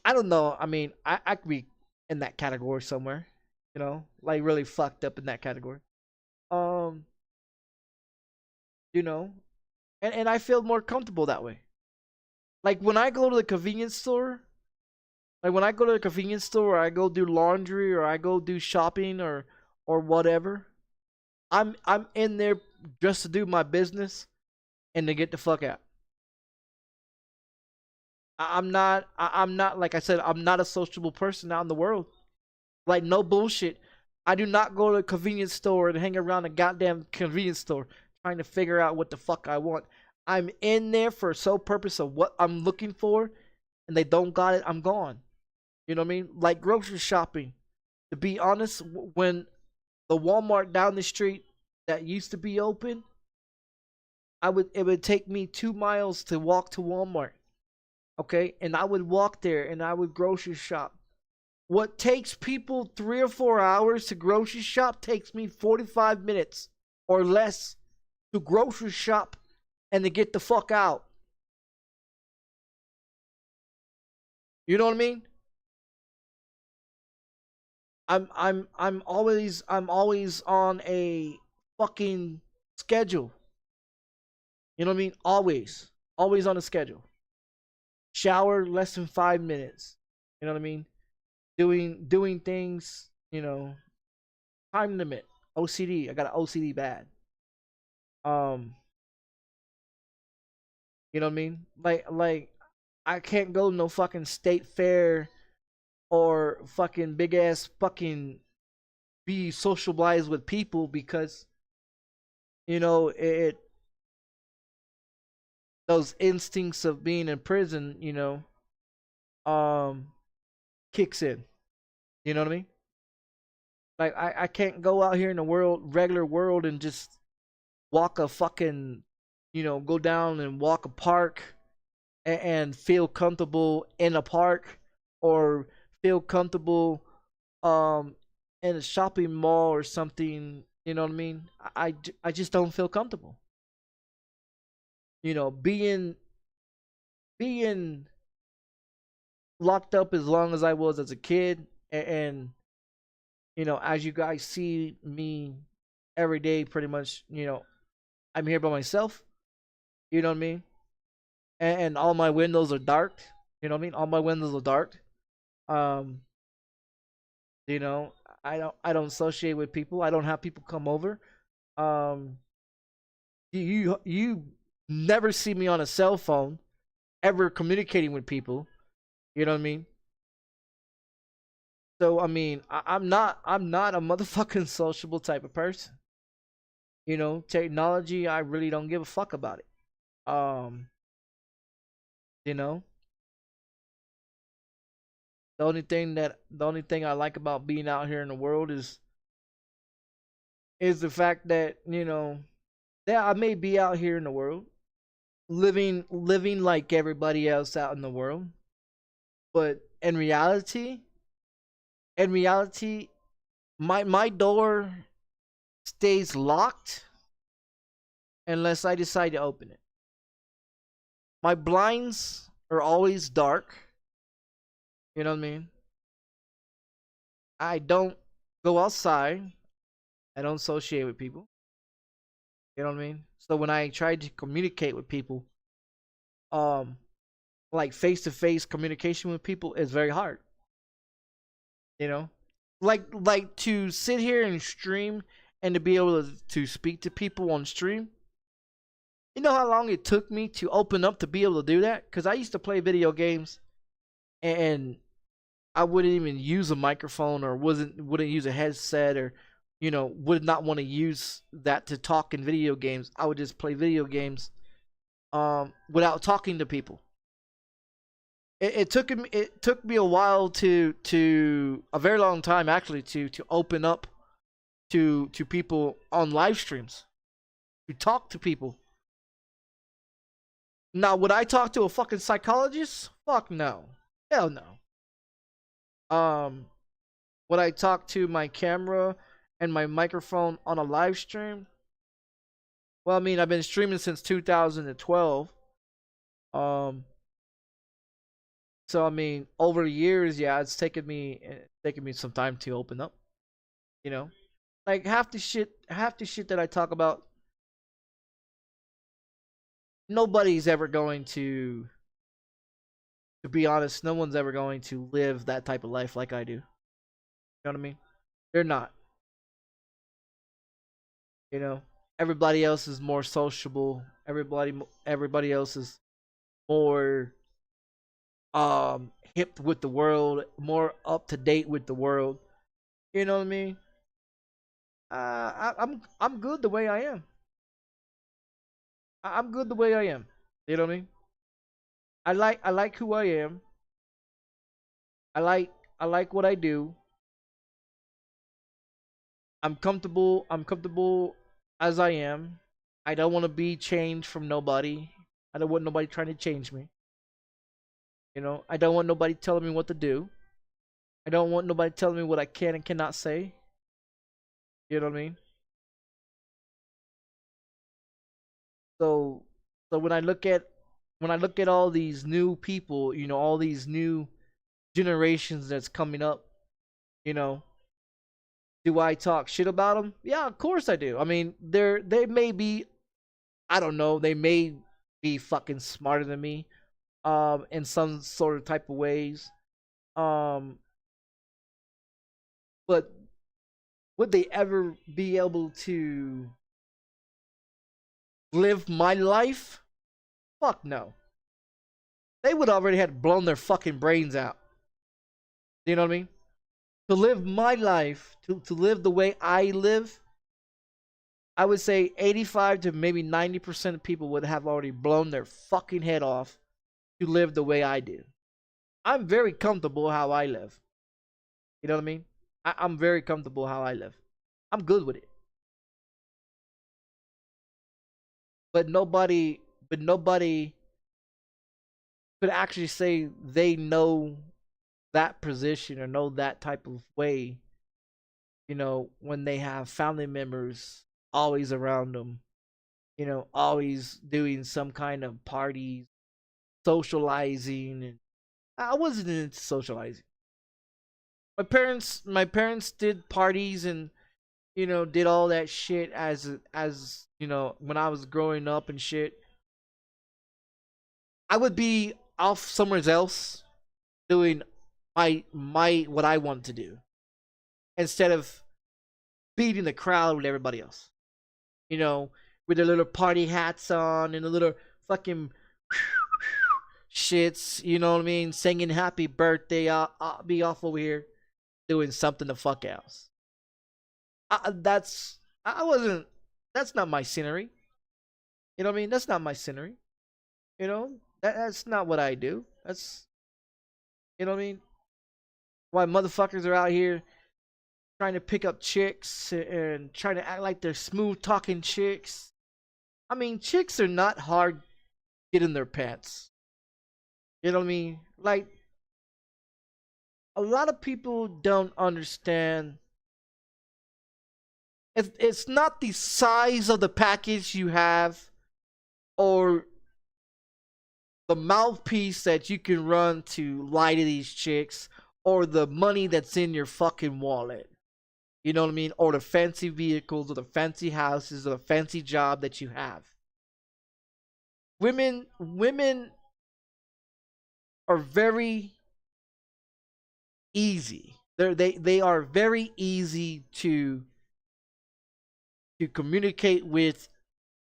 I don't know. I mean, I could be in that category somewhere, you know, like really fucked up in that category. Um, you know, and I feel more comfortable that way. Like when I go to the convenience store, like when I go to the convenience store, or I go do laundry, or I go do shopping, or whatever, I'm in there just to do my business and to get the fuck out. I'm not, like I said, I'm not a sociable person out in the world. Like, no bullshit. I do not go to a convenience store and hang around a goddamn convenience store trying to figure out what the fuck I want. I'm in there for sole purpose of what I'm looking for, and they don't got it, I'm gone. You know what I mean? Like grocery shopping. To be honest, when the Walmart down the street that used to be open, it would take me 2 miles to walk to Walmart. Okay, and I would walk there and I would grocery shop. What takes people 3 or 4 hours to grocery shop takes me 45 minutes or less to grocery shop and to get the fuck out. You know what I mean? I'm always on a fucking schedule. You know what I mean? Always on a schedule. Shower less than 5 minutes. You know what I mean? Doing things, you know, time limit, OCD. I got an OCD bad. Um, you know what I mean? Like I can't go to no fucking state fair or fucking big ass fucking be socialized with people because it those instincts of being in prison, um, kicks in. You know what I mean? Like I can't go out here in the world, regular world, and just walk a fucking, go down and walk a park and feel comfortable in a park or feel comfortable in a shopping mall or something. You know what I mean? I just don't feel comfortable. Being locked up as long as I was as a kid, and as you guys see me every day, pretty much, I'm here by myself. You know what I mean? And all my windows are dark. You know what I mean? All my windows are dark. Um, you know, I don't associate with people. I don't have people come over. Um, you never see me on a cell phone ever communicating with people. You know what I mean? So I mean, I'm not a motherfucking sociable type of person. Technology, I really don't give a fuck about it. Um, you know, the only thing I like about being out here in the world is the fact that I may be out here in the world living like everybody else out in the world, but in reality, my door stays locked unless I decide to open it. My blinds are always dark. You know what I mean? I don't go outside. I don't associate with people. You know what I mean? So when I try to communicate with people, um, like face to face communication with people is very hard. You know, like to sit here and stream and to be able to speak to people on stream. You know how long it took me to open up to be able to do that? Because I used to play video games and I wouldn't even use a microphone or wouldn't use a headset or would not want to use that to talk in video games. I would just play video games without talking to people. It took me a while to a very long time actually to open up to people on live streams, to talk to people. Now, would I talk to a fucking psychologist? Fuck no. Hell no. Um, would I talk to my camera and my microphone on a live stream? Well, I mean, I've been streaming since 2012. Um, so I mean, over the years, yeah, it's taken me some time to open up. You know, like half the shit that I talk about, nobody's ever going to. To be honest, no one's ever going to live that type of life like I do. You know what I mean? They're not. You know, everybody else is more sociable. Everybody else is more hip with the world, more up to date with the world. You know what I mean? I'm good the way I am. I'm good the way I am. You know what I mean? I like who I am. I like what I do. I'm comfortable as I am. I don't want to be changed from nobody. I don't want nobody trying to change me. I don't want nobody telling me what to do. I don't want nobody telling me what I can and cannot say. You know what I mean? So so when I look at all these new people, all these new generations that's coming up, you know, do I talk shit about them? Yeah, of course I do. I mean, they may be, I don't know, they may be fucking smarter than me in some sort of type of ways. Um but would they ever be able to live my life? Fuck no. They would already have blown their fucking brains out. You know what I mean? To live my life, to live the way I live, I would say 85 to maybe 90% of people would have already blown their fucking head off to live the way I do. I'm very comfortable how I live. You know what I mean? I'm very comfortable how I live. I'm good with it. But nobody could actually say they know that position or know that type of way, you know, when they have family members always around them, you know, always doing some kind of parties, socializing. And I wasn't into socializing. My parents did parties and, you know, did all that shit as you know, when I was growing up and shit. I would be off somewhere else doing my what I want to do instead of beating the crowd with everybody else. You know, with their little party hats on and the little fucking shits, you know what I mean? Singing happy birthday. I'll be off over here doing something the fuck else. I wasn't, that's not my scenery. You know what I mean? That's not my scenery. You know, that's not what I do. That's, you know what I mean? Why motherfuckers are out here trying to pick up chicks and trying to act like they're smooth talking chicks. I mean, chicks are not hard getting their pants. You know what I mean? Like, a lot of people don't understand. It's not the size of the package you have or the mouthpiece that you can run to lie to these chicks or the money that's in your fucking wallet. You know what I mean? Or the fancy vehicles or the fancy houses or the fancy job that you have. Women are very easy. They are very easy to communicate with.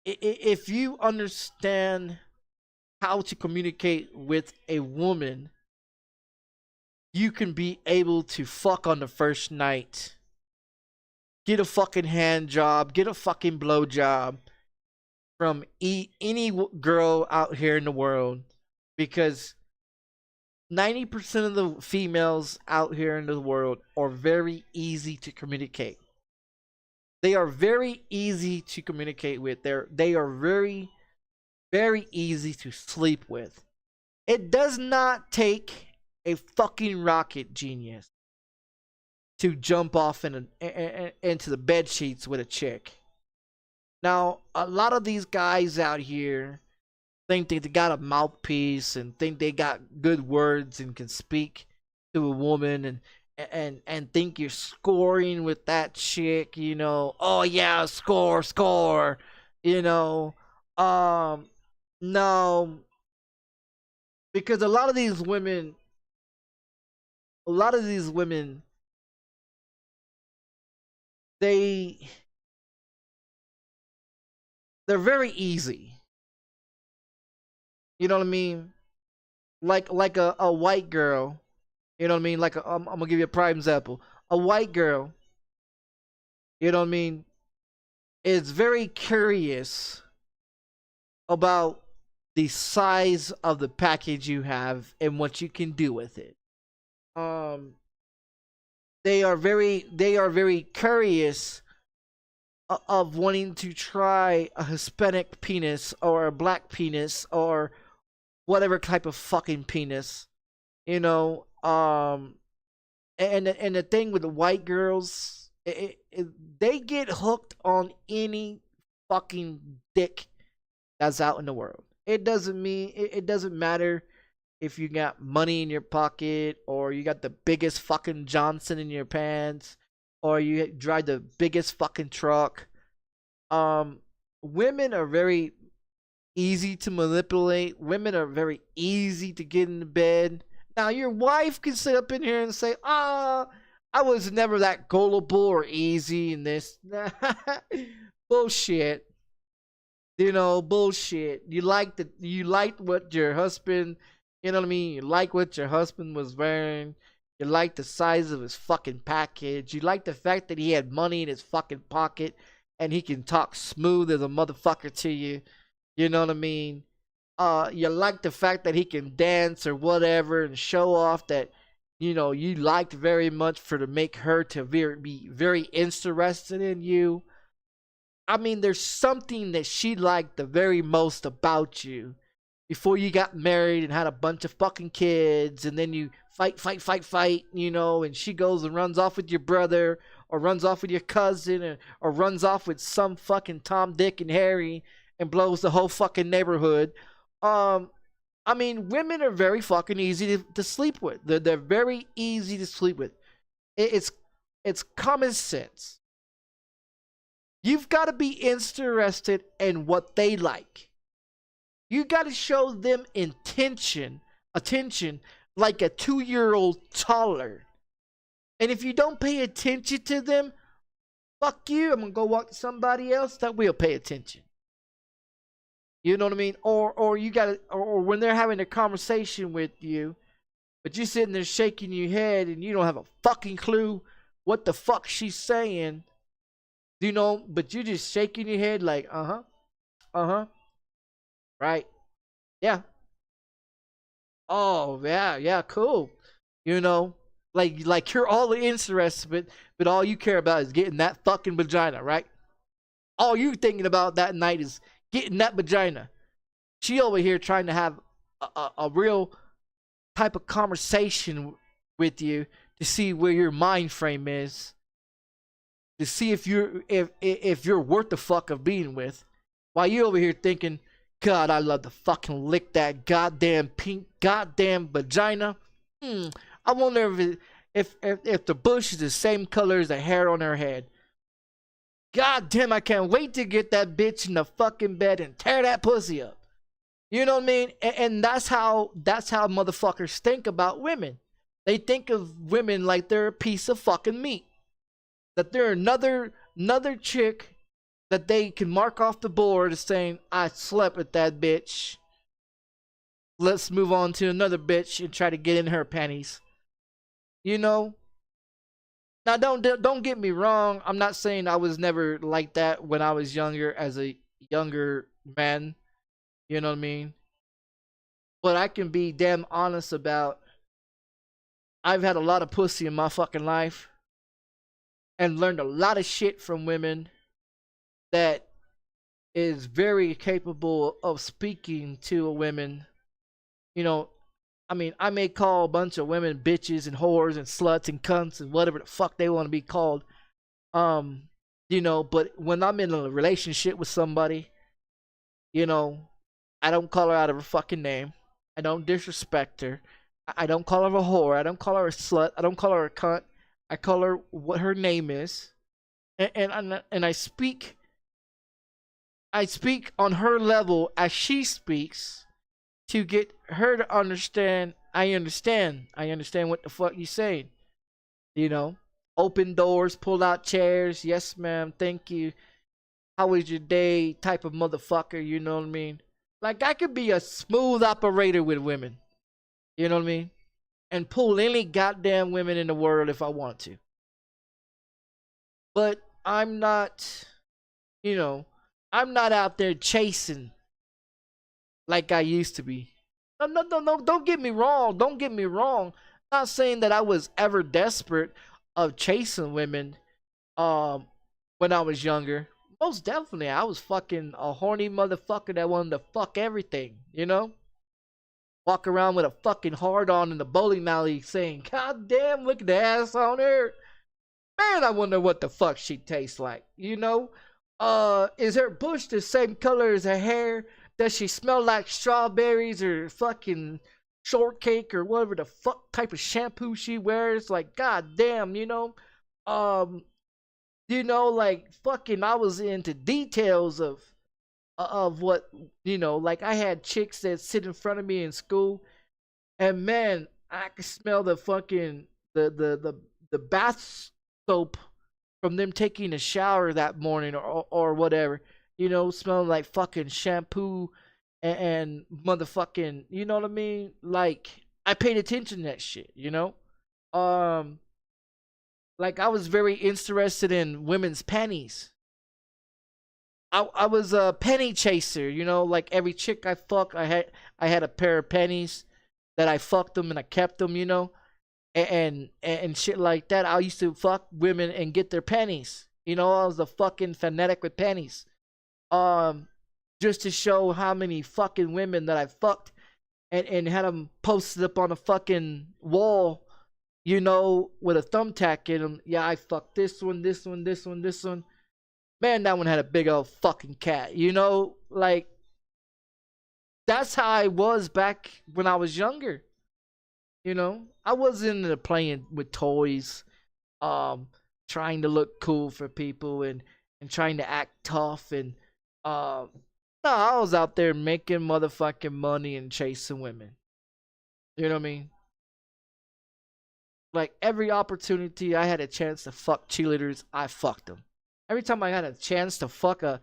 If you understand how to communicate with a woman, you can be able to fuck on the first night. Get a fucking hand job, get a fucking blow job from any girl out here in the world, because 90% of the females out here in the world are very easy to communicate. They are very easy to communicate with. They are very, very easy to sleep with. It does not take a fucking rocket genius to jump off into the bed sheets with a chick. Now, a lot of these guys out here think they got a mouthpiece and think they got good words and can speak to a woman and think you're scoring with that chick, you know. Oh yeah, score, you know. No, because a lot of these women they they're very easy. You know what I mean? Like a white girl. You know what I mean? Like I'm gonna give you a prime example. A white girl, you know what I mean, is very curious about the size of the package you have and what you can do with it. They are very curious of wanting to try a Hispanic penis or a black penis or whatever type of fucking penis, you know. And the thing with the white girls, they get hooked on any fucking dick that's out in the world. It doesn't matter if you got money in your pocket or you got the biggest fucking Johnson in your pants or you drive the biggest fucking truck. Women are very easy to manipulate. Women are very easy to get into bed. Now your wife can sit up in here and say, I was never that gullible or easy in this. Bullshit. You know, bullshit. You liked what your husband, you know what I mean? You like what your husband was wearing. You like the size of his fucking package. You like the fact that he had money in his fucking pocket and he can talk smooth as a motherfucker to you. You know what I mean? You like the fact that he can dance or whatever and show off that, you know, you liked very much for to make her to be very interested in you. I mean, there's something that she liked the very most about you before you got married and had a bunch of fucking kids, and then you fight, you know, and she goes and runs off with your brother, or runs off with your cousin, or runs off with some fucking Tom, Dick, and Harry and blows the whole fucking neighborhood. I mean, women are very fucking easy to sleep with. They're very easy to sleep with. It's common sense. You've got to be interested in what they like. You got to show them attention like a 2-year-old toddler. And if you don't pay attention to them, fuck you. I'm going to go walk to somebody else that will pay attention. You know what I mean? Or you got to, or when they're having a conversation with you, but you're sitting there shaking your head and you don't have a fucking clue what the fuck she's saying. You know, but you're just shaking your head like, right, yeah, oh yeah, cool. You know, like you're all interested, but all you care about is getting that fucking vagina, right? All you thinking about that night is getting that vagina. She over here trying to have a real type of conversation with you to see where your mind frame is, to see if you're worth the fuck of being with, while you over here thinking, God, I love to fucking lick that goddamn pink goddamn vagina. I wonder if the bush is the same color as the hair on her head. God damn, I can't wait to get that bitch in the fucking bed and tear that pussy up. You know what I mean? And that's how motherfuckers think about women. They think of women like they're a piece of fucking meat. That they're another chick that they can mark off the board as saying, I slept with that bitch. Let's move on to another bitch and try to get in her panties. You know? Now don't get me wrong. I'm not saying I was never like that when I was younger, as a younger man. You know what I mean? But I can be damn honest about, I've had a lot of pussy in my fucking life and learned a lot of shit from women that is very capable of speaking to a woman. You know, I mean, I may call a bunch of women bitches and whores and sluts and cunts and whatever the fuck they want to be called. You know, but when I'm in a relationship with somebody, you know, I don't call her out of her fucking name. I don't disrespect her. I don't call her a whore. I don't call her a slut. I don't call her a cunt. I call her what her name is, and I speak on her level as she speaks to get her to understand. I understand what the fuck you saying. You know, open doors, pull out chairs. Yes, ma'am. Thank you. How was your day? Type of motherfucker. You know what I mean? Like, I could be a smooth operator with women. You know what I mean? And pull any goddamn women in the world if I want to. But I'm not, you know, I'm not out there chasing like I used to be. No, don't get me wrong. Don't get me wrong. I'm not saying that I was ever desperate of chasing women when I was younger. Most definitely, I was fucking a horny motherfucker that wanted to fuck everything, you know? Walk around with a fucking hard on in the bowling alley saying, God damn, look at the ass on her. Man, I wonder what the fuck she tastes like, you know? Is her bush the same color as her hair? Does she smell like strawberries or fucking shortcake or whatever the fuck type of shampoo she wears? Like, god damn, you know? You know, like, fucking, I was into details of what, you know, like, I had chicks that sit in front of me in school, and man, I could smell the fucking the the bath soap from them taking a shower that morning or whatever, you know, smelling like fucking shampoo and motherfucking, you know what I mean? Like, I paid attention to that shit, you know? Um, like, I was very interested in women's panties. I was a penny chaser, you know, like every chick I fucked, I had a pair of pennies that I fucked them and I kept them, you know, and shit like that. I used to fuck women and get their pennies. You know, I was a fucking fanatic with pennies. Um, just to show how many fucking women that I fucked and had them posted up on a fucking wall, you know, with a thumbtack in them. Yeah, I fucked this one, this one, this one, this one. Man, that one had a big old fucking cat. You know, like that's how I was back when I was younger. You know, I wasn't into playing with toys, um, trying to look cool for people and trying to act tough and no, I was out there making motherfucking money and chasing women. You know what I mean? Like every opportunity I had a chance to fuck cheerleaders, I fucked them. Every time I had a chance to fuck a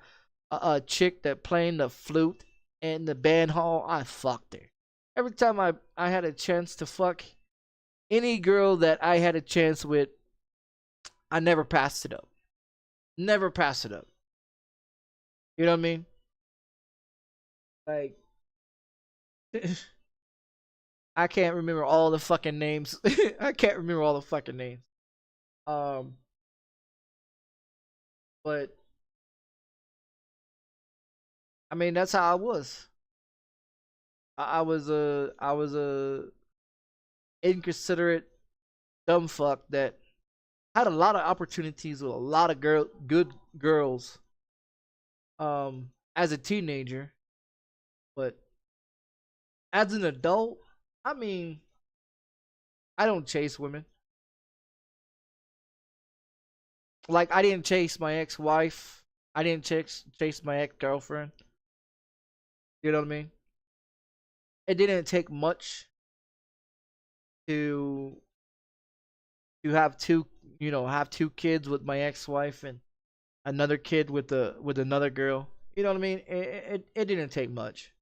chick that playing the flute in the band hall, I fucked her. Every time I had a chance to fuck any girl that I had a chance with, I never passed it up. Never passed it up. You know what I mean? Like I can't remember all the fucking names. I can't remember all the fucking names. Um, but I mean that's how I was. I was a inconsiderate dumb fuck that had a lot of opportunities with a lot of good girls as a teenager, but as an adult, I mean, I don't chase women. Like I didn't chase my ex-wife. I didn't chase my ex-girlfriend. You know what I mean? It didn't take much to have two, you know, have two kids with my ex-wife and another kid with another girl. You know what I mean? It didn't take much.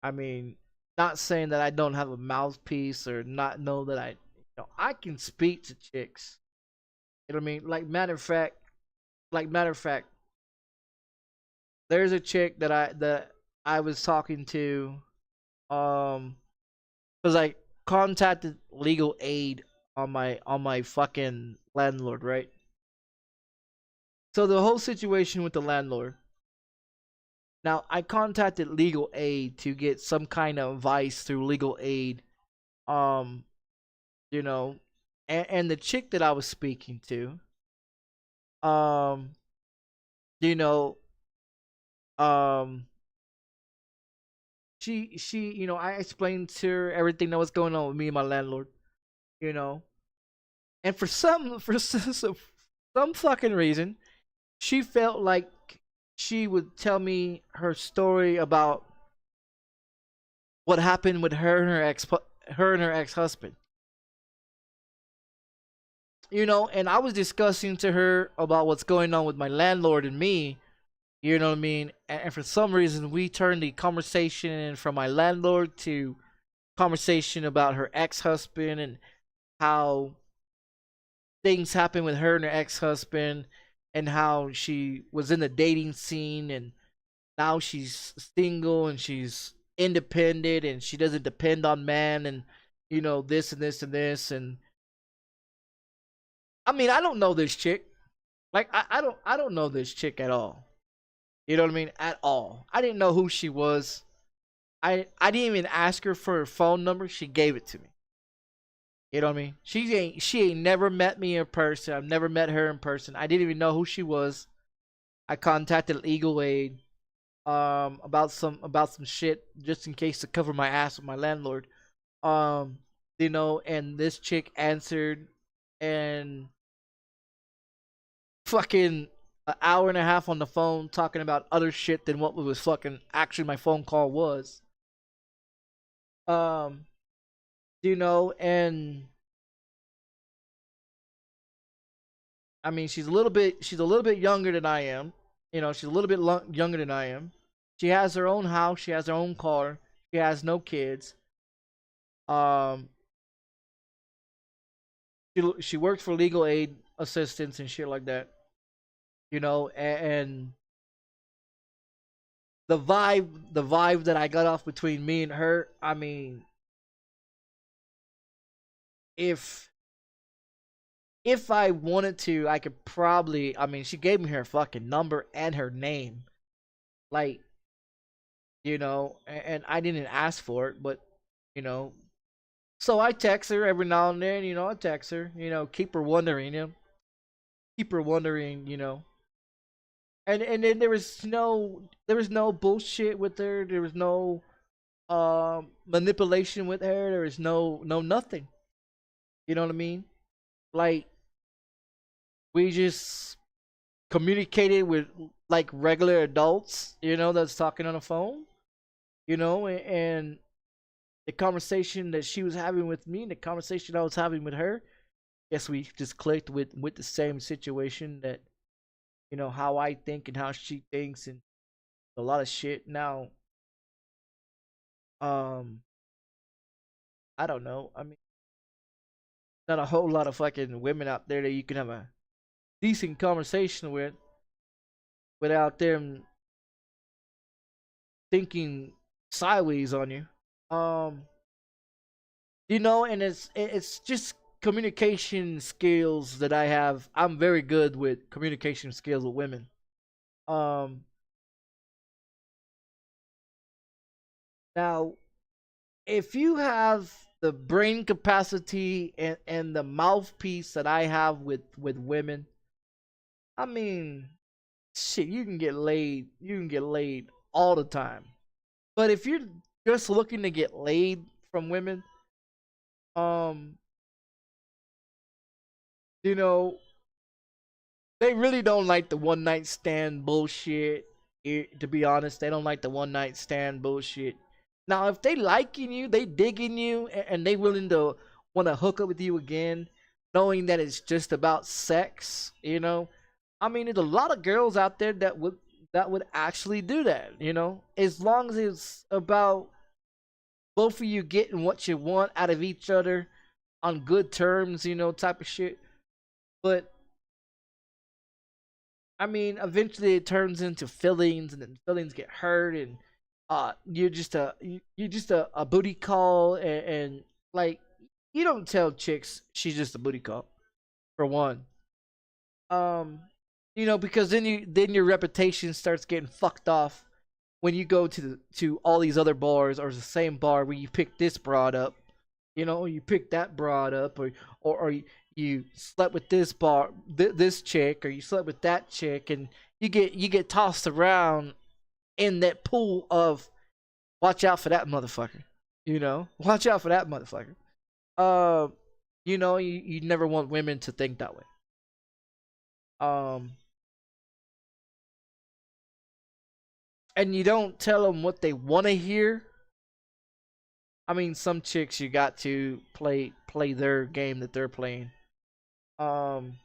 I mean, not saying that I don't have a mouthpiece or not know that I can speak to chicks. You know what I mean? Like matter of fact, there's a chick that I was talking to, because I contacted legal aid on my fucking landlord, right? So the whole situation with the landlord. Now I contacted legal aid to get some kind of advice through legal aid. Um, you know, and the chick that I was speaking to, um, you know, um, I explained to her everything that was going on with me and my landlord, you know, and for some fucking reason, she felt like she would tell me her story about what happened with her and her ex-husband. You know, and I was discussing to her about what's going on with my landlord and me. You know what I mean? And for some reason, we turned the conversation from my landlord to conversation about her ex-husband and how things happened with her and her ex-husband and how she was in the dating scene and now she's single and she's independent and she doesn't depend on man and you know this and this and this and I mean I don't know this chick. Like I don't know this chick at all. You know what I mean? At all. I didn't know who she was. I didn't even ask her for her phone number. She gave it to me. You know what I mean? She ain't never met me in person. I've never met her in person. I didn't even know who she was. I contacted legal aid about some shit just in case to cover my ass with my landlord. Um you know, and this chick answered and fucking an hour and a half on the phone talking about other shit than what was fucking actually my phone call was. Um, you know, and I mean, she's a little bit younger than I am. You know, she's a little bit younger than I am. She has her own house. She has her own car. She has no kids. Um, she works for legal aid assistance and shit like that. You know, and the vibe that I got off between me and her. I mean, if if I wanted to, I could probably. I mean, she gave me her fucking number and her name. Like, and I didn't ask for it, but you know, so I text her every now and then. I text her. Keep her wondering. Keep her wondering. And then there was no bullshit with her. There was no manipulation with her. There was no nothing. You know what I mean? Like, we just communicated with like regular adults, that's talking on the phone, and the conversation that she was having with me and the conversation I was having with her, yes, we just clicked with the same situation, that how I think and how she thinks, and a lot of shit. Now, um, I don't know. I mean, not a whole lot of fucking women out there that you can have a decent conversation with without them thinking sideways on you. Um, and it's just communication skills that I have. I'm very good with communication skills with women. Um, Now, if you have the brain capacity and the mouthpiece that I have with women, I mean, shit, you can get laid. You can get laid all the time. But if you're just looking to get laid from women, um, you know, they really don't like the one night stand bullshit. To be honest, they don't like the one night stand bullshit. Now, if they liking you, they digging you, and they willing to want to hook up with you again, knowing that it's just about sex, I mean, there's a lot of girls out there that would actually do that, as long as it's about both of you getting what you want out of each other on good terms, type of shit. But I mean, eventually it turns into feelings, and then feelings get hurt, and you're just a booty call, and like, you don't tell chicks she's just a booty call, for one. Um, because then your reputation starts getting fucked off when you go to all these other bars, or the same bar where you pick this broad up, you pick that broad up, or you slept with this chick, or you slept with that chick, and you get tossed around in that pool of, watch out for that motherfucker. Watch out for that motherfucker. Uh, you never want women to think that way. Um, and you don't tell them what they want to hear. I mean, some chicks, you got to play their game that they're playing. Um,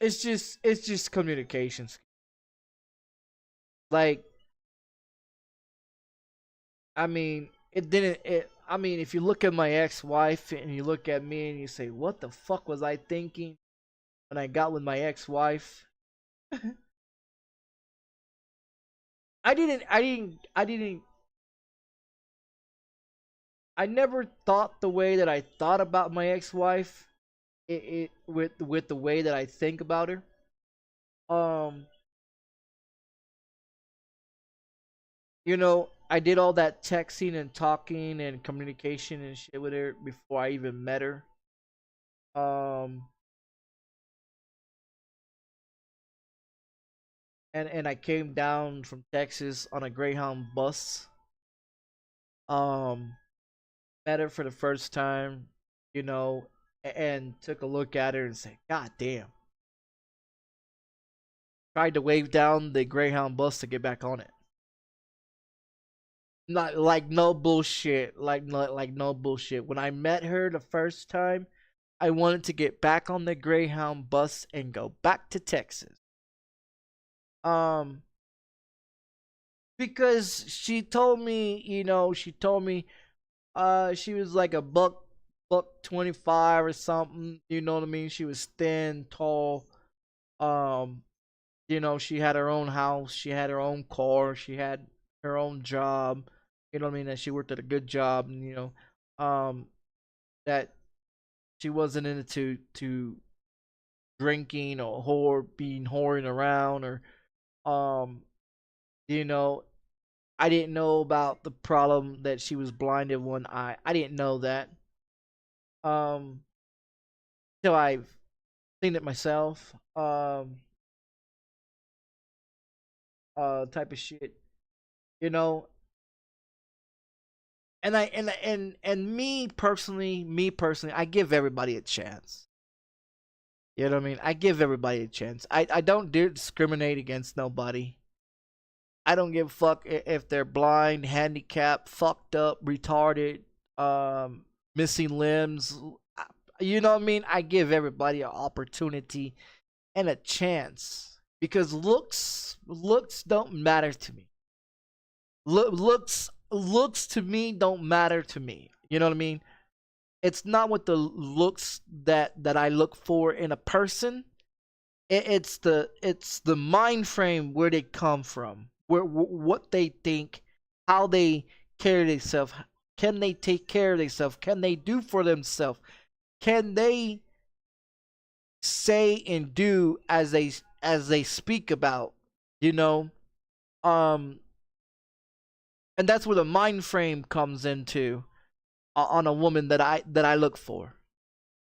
it's just communications. Like, I mean, it didn't. I mean, if you look at my ex-wife and you look at me and you say, "What the fuck was I thinking when I got with my ex-wife?" I didn't. I didn't. I didn't. I never thought the way that I thought about my ex-wife. With the way that I think about her. Um, I did all that texting and talking and communication and shit with her before I even met her. Um, and I came down from Texas on a Greyhound bus. Um, Met her for the first time, you know, and took a look at her and said, "God damn." Tried to wave down the Greyhound bus to get back on it. Not like no bullshit, like no bullshit. When I met her the first time, I wanted to get back on the Greyhound bus and go back to Texas. Um, because she told me, she was like a buck 25 or something. You know what I mean? She was thin, tall. Um, she had her own house, she had her own car, she had her own job. You know what I mean? That she worked at a good job, and that she wasn't into drinking or being whoring around, or um, you know, I didn't know about the problem that she was blind in one eye. I didn't know that. Um, till I've seen it myself. Type of shit. You know, and me personally, I give everybody a chance. You know what I mean? I give everybody a chance. I don't discriminate against nobody. I don't give a fuck if they're blind, handicapped, fucked up, retarded, missing limbs. You know what I mean? I give everybody an opportunity and a chance, because looks don't matter to me. Looks to me don't matter to me. You know what I mean? It's not what the looks that I look for in a person. It's the mind frame, where they come from, where what they think, how they carry themselves. Can they take care of themselves? Can they do for themselves? Can they say and do as they speak about? You know, um, and that's where the mind frame comes into, on a woman that I look for.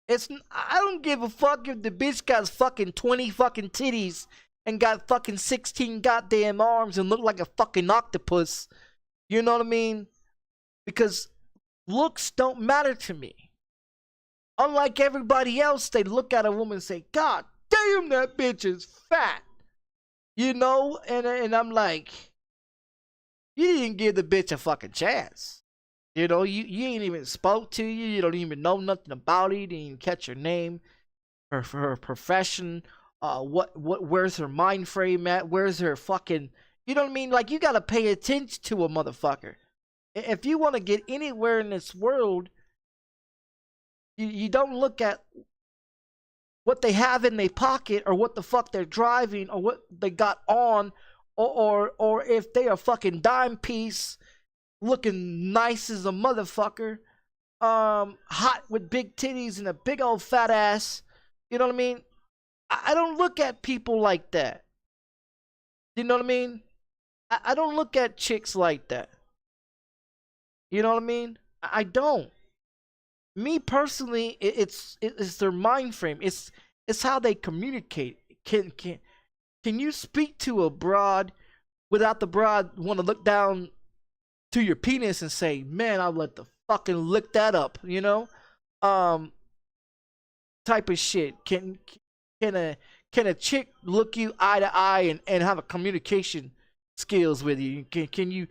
I don't give a fuck if the bitch got fucking 20 fucking titties and got fucking 16 goddamn arms and look like a fucking octopus. You know what I mean? Because looks don't matter to me. Unlike everybody else, they look at a woman and say, God damn, that bitch is fat. You know? And I'm like, you didn't give the bitch a fucking chance. You know, you ain't even spoke to you. You don't even know nothing about it. You didn't even catch her name, her profession. Where's her mind frame at? Where's her fucking? You know what I mean? Like, you gotta pay attention to a motherfucker. If you want to get anywhere in this world, you don't look at what they have in their pocket, or what the fuck they're driving, or what they got on, or if they are fucking dime piece, looking nice as a motherfucker, hot with big titties and a big old fat ass. You know what I mean? I don't look at people like that. You know what I mean? I don't look at chicks like that. You know what I mean? I don't. Me personally, it's their mind frame. It's how they communicate. Can you speak to a broad without the broad want to look down to your penis and say, man, I'll let the fucking lick that up, you know? Type of shit. Can a chick look you eye to eye and have a communication skills with you? Can you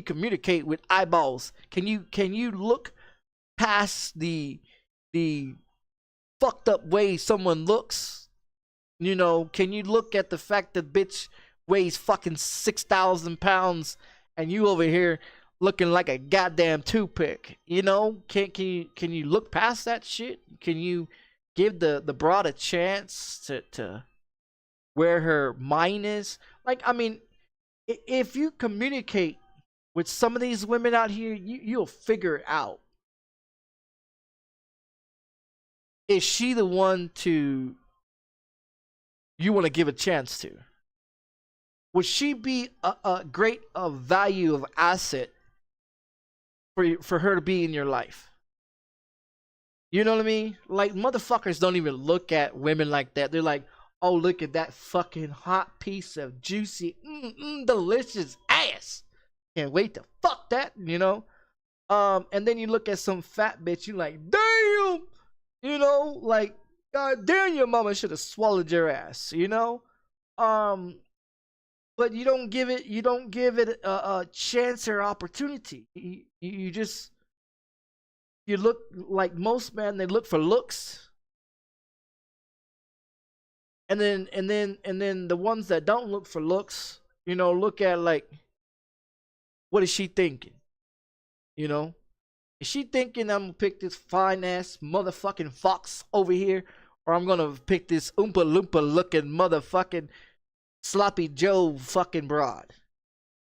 communicate with eyeballs? Can you look past the fucked up way someone looks? You know, can you look at the fact that bitch weighs fucking 6,000 pounds and you over here looking like a goddamn toothpick? You know, can you look past that shit? Can you give the broad a chance to where her mind is? Like, I mean, if you communicate with some of these women out here, you'll figure it out. Is she the one you want to give a chance to? Would she be a great value of asset for her to be in your life? You know what I mean? Like, motherfuckers don't even look at women like that. They're like, oh, look at that fucking hot piece of juicy, delicious ass. Can't wait to fuck that, you know? And then you look at some fat bitch, you like, damn! You know, like, God damn, your mama should have swallowed your ass, you know? But you don't give it a chance or opportunity. You look like most men, they look for looks. And then the ones that don't look for looks, look at like, what is she thinking? You know, is she thinking I'm gonna pick this fine ass motherfucking fox over here, or I'm gonna pick this oompa loompa looking motherfucking sloppy Joe fucking broad?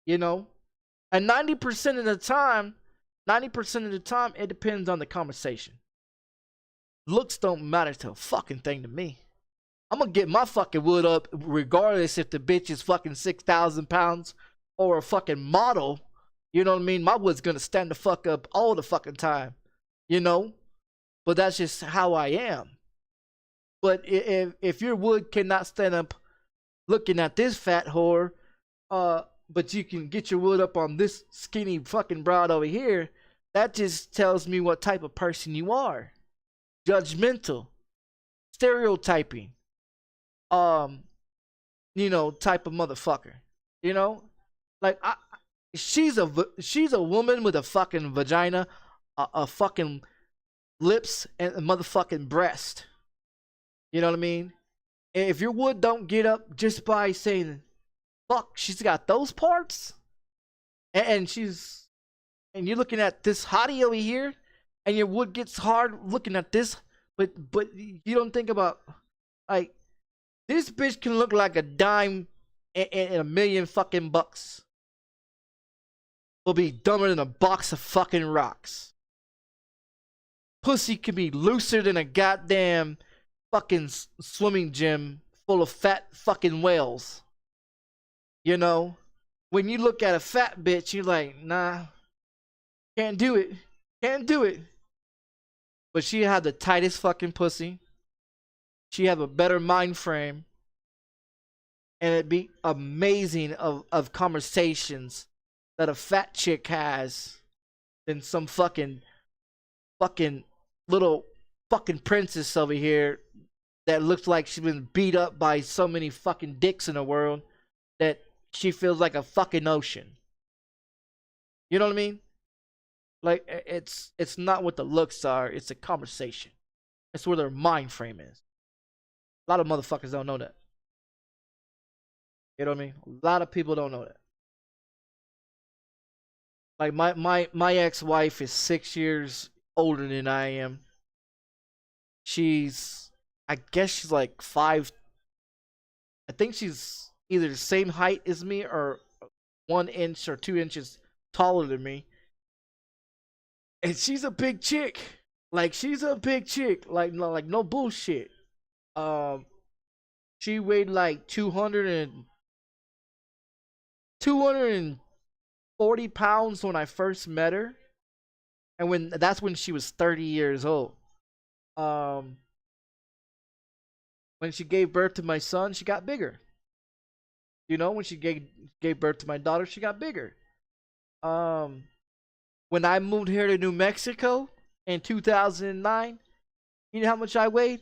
You know, and 90% of the time, 90% of the time, it depends on the conversation. Looks don't matter to a fucking thing to me. I'm gonna get my fucking wood up regardless if the bitch is fucking 6,000 pounds or a fucking model. You know what I mean? My wood's gonna stand the fuck up all the fucking time. You know? But that's just how I am. But if your wood cannot stand up looking at this fat whore, but you can get your wood up on this skinny fucking broad over here, that just tells me what type of person you are. Judgmental, stereotyping, type of motherfucker. You know, like she's a woman with a fucking vagina, a fucking lips, and a motherfucking breast. You know what I mean? If your wood don't get up just by saying, "Fuck, she's got those parts," and you're looking at this hottie over here, and your wood gets hard looking at this, but you don't think about, like, this bitch can look like a dime and a million fucking bucks. Will be dumber than a box of fucking rocks. Pussy can be looser than a goddamn fucking swimming gym full of fat fucking whales. You know? When you look at a fat bitch, you're like, nah, can't do it. Can't do it. But she had the tightest fucking pussy. She have a better mind frame. And it'd be amazing of conversations that a fat chick has than some fucking little fucking princess over here that looks like she's been beat up by so many fucking dicks in the world that she feels like a fucking ocean. You know what I mean? Like, it's not what the looks are, it's a conversation. It's where their mind frame is. A lot of motherfuckers don't know that. You know what I mean? A lot of people don't know that. Like, my ex-wife is 6 years older than I am. I guess she's like 5. I think she's either the same height as me or 1 inch or 2 inches taller than me. And she's a big chick. Like, she's a big chick. Like no bullshit. She weighed like 240 pounds when I first met her. And that's when she was 30 years old. When she gave birth to my son, she got bigger. You know, when she gave birth to my daughter, she got bigger. When I moved here to New Mexico in 2009, you know how much I weighed?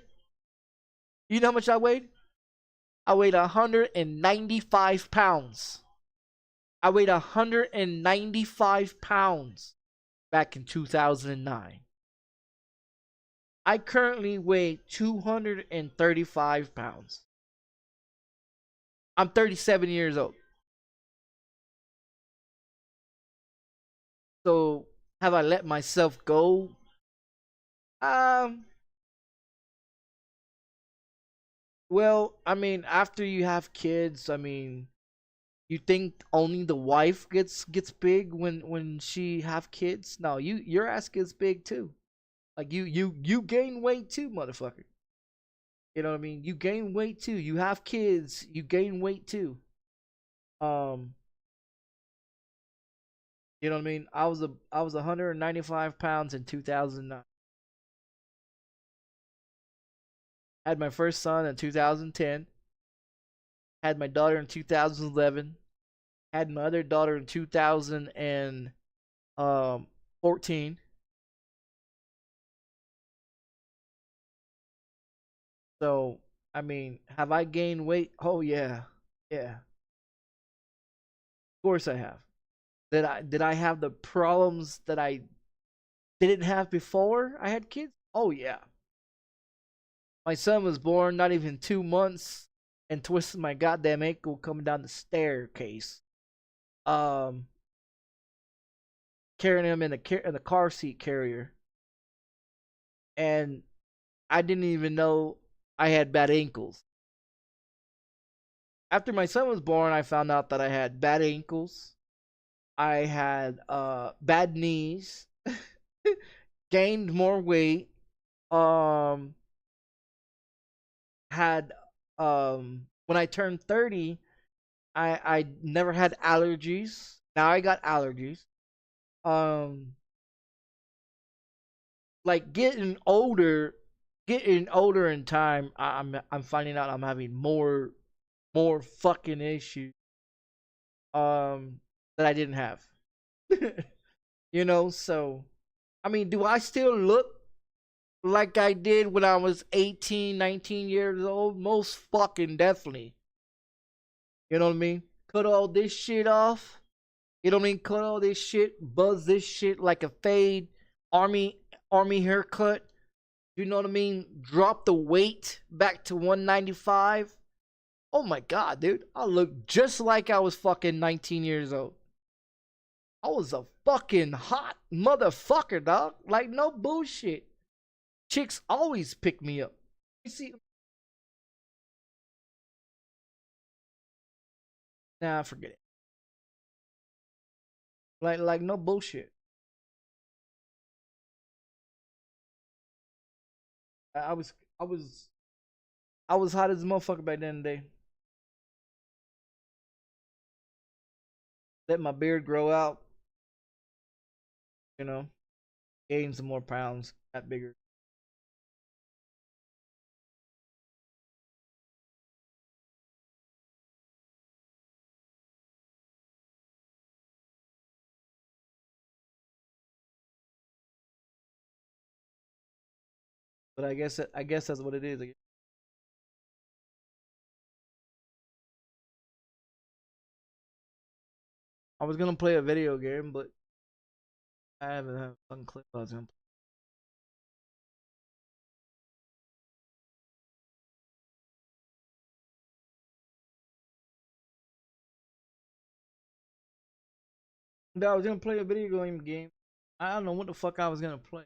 You know how much I weighed? I weighed 195 pounds. I weighed 195 pounds back in 2009. I currently weigh 235 pounds. I'm 37 years old. So, have I let myself go? Well, I mean, after you have kids, I mean, you think only the wife gets big when she have kids? No, your ass gets big too. Like, you gain weight too, motherfucker. You know what I mean? You gain weight too. You have kids, you gain weight too. You know what I mean? I was 195 pounds in 2009. Had my first son in 2010. Had my daughter in 2011. Had my other daughter in 2014. So, I mean, have I gained weight? Oh yeah. Yeah. Of course I have. Did I have the problems that I didn't have before I had kids? Oh yeah. My son was born not even 2 months and twisted my goddamn ankle coming down the staircase. Um, Carrying him in the car seat carrier, and I didn't even know I had bad ankles. After my son was born, I found out that I had bad ankles. I had bad knees, gained more weight, um had when I turned 30, I never had allergies. Now I got allergies. Um like getting older in time, I'm finding out I'm having more fucking issues that I didn't have. You know, so I mean, do I still look like I did when I was 18, 19 years old? Most fucking definitely. You know what I mean? Cut all this shit off. You know what I mean? Cut all this shit, buzz this shit like a fade, army army haircut. You know what I mean? Drop the weight back to 195. Oh my god, dude. I look just like I was fucking 19 years old. I was a fucking hot motherfucker, dog. Like, no bullshit. Chicks always pick me up. You see? Nah, forget it. Like no bullshit. I was I was I was hot as a motherfucker back then today. Let my beard grow out, you know, gain some more pounds, got bigger. But I guess that's what it is. I was gonna play a video game, but I haven't had a fun clip I was gonna play No, I was gonna play a video game. I don't know what the fuck I was gonna play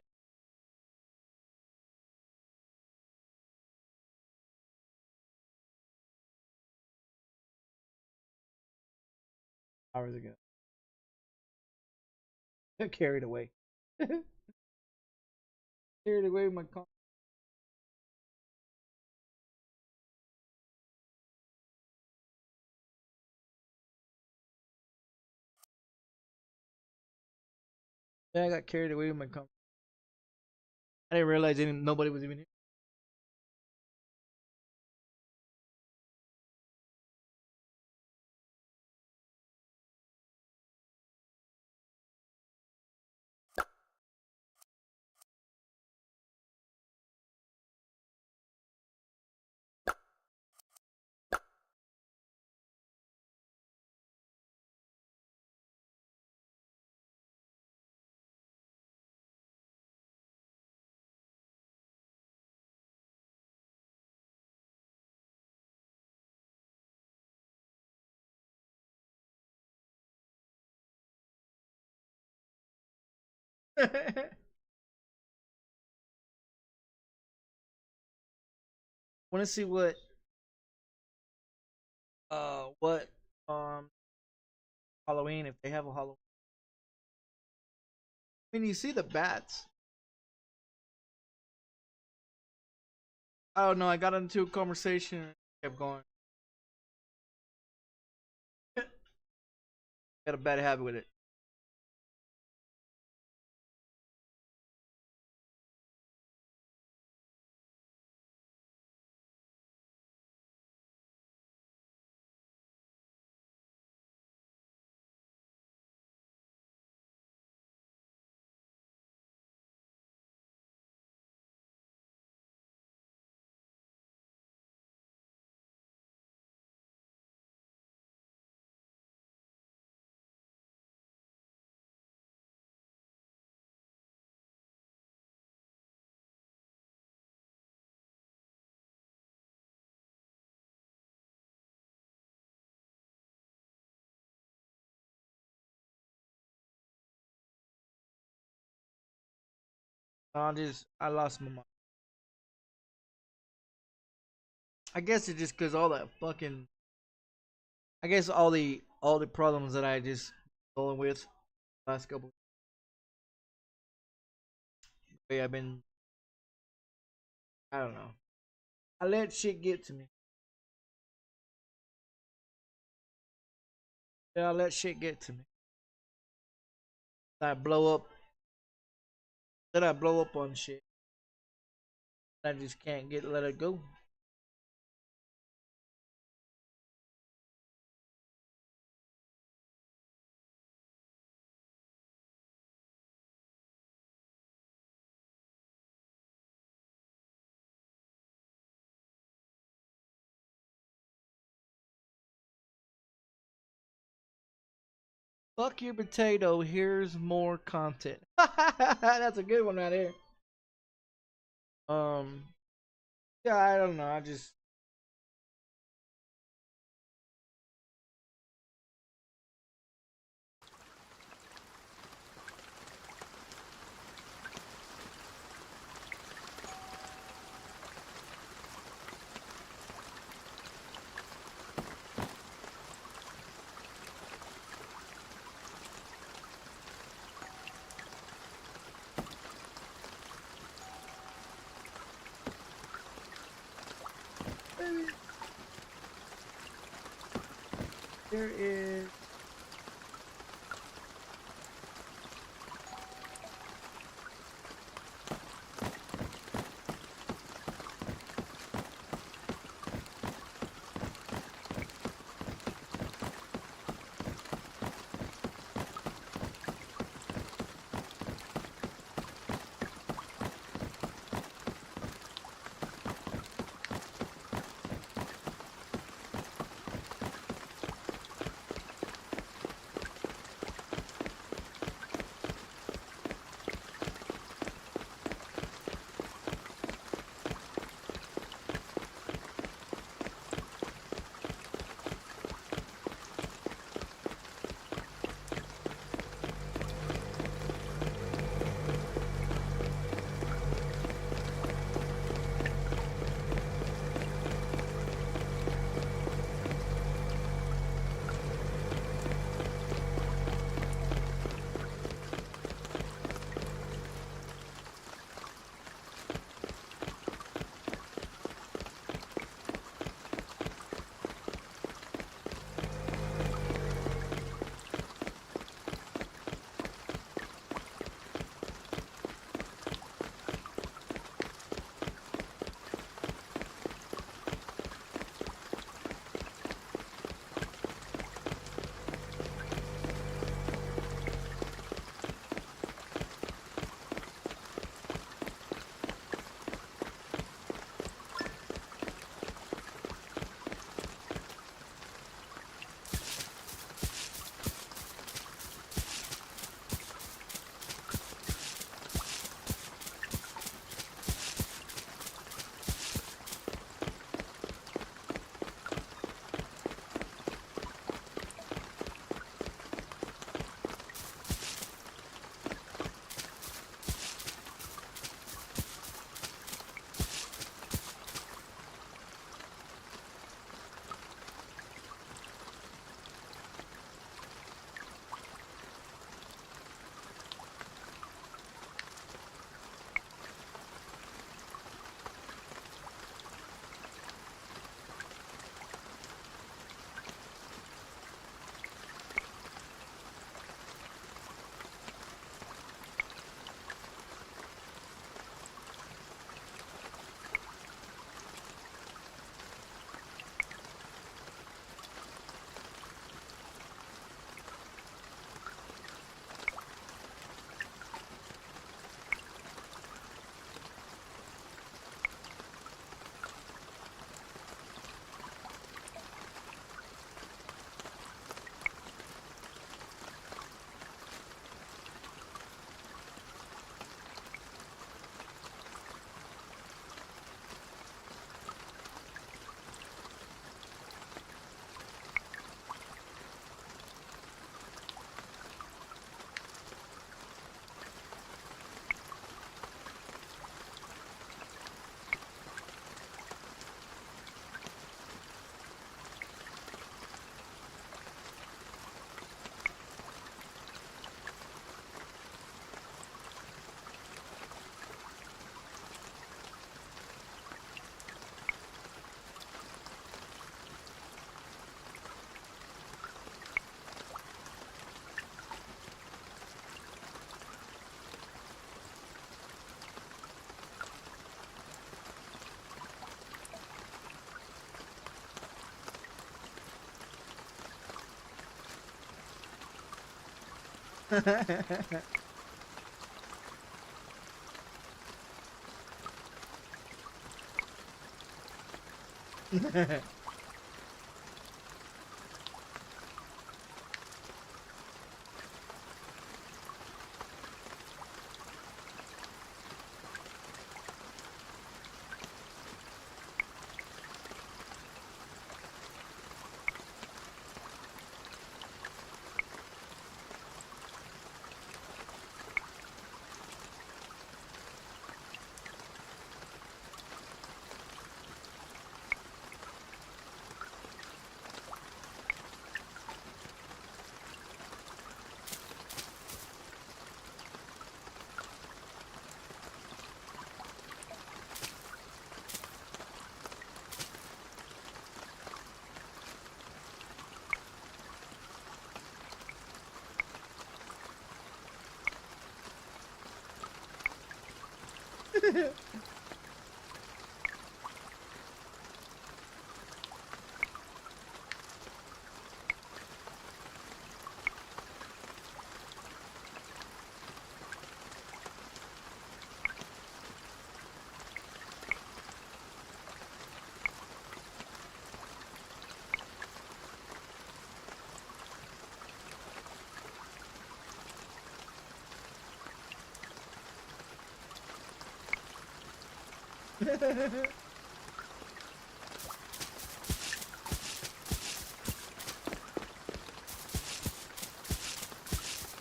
hours ago. Carried away. Carried away with my car. Yeah, I got carried away with my car. I didn't realize nobody was even here. Want to see what Halloween, if they have a Halloween. I mean, you see the bats. I don't know. I got into a conversation and kept going. Got a bad habit with it. I lost my mind. I guess it's just cause all that fucking. I guess all the problems that I just dealing with last couple. I've been. I don't know. I let shit get to me. Yeah, I let shit get to me. I blow up. Then I blow up on shit. I just can't let it go. Fuck your potato. Here's more content. That's a good one right here. Um. Yeah, I don't know. I just. There is.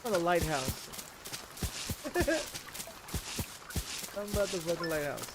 What a lighthouse. I'm about the fucking lighthouse.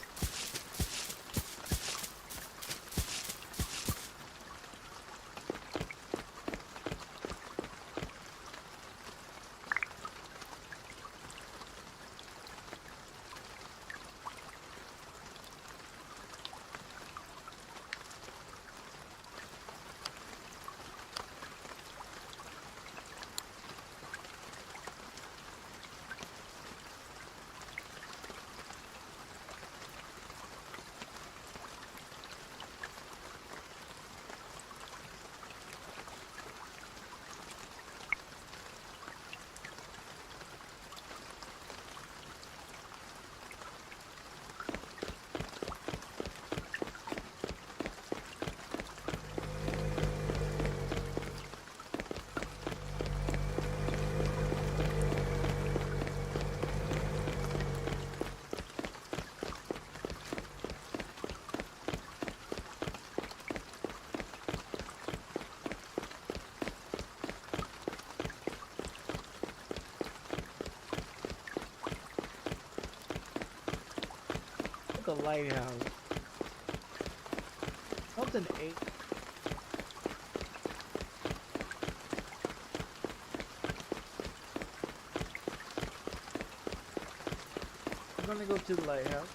The lighthouse. Something 8. I'm gonna go to the lighthouse.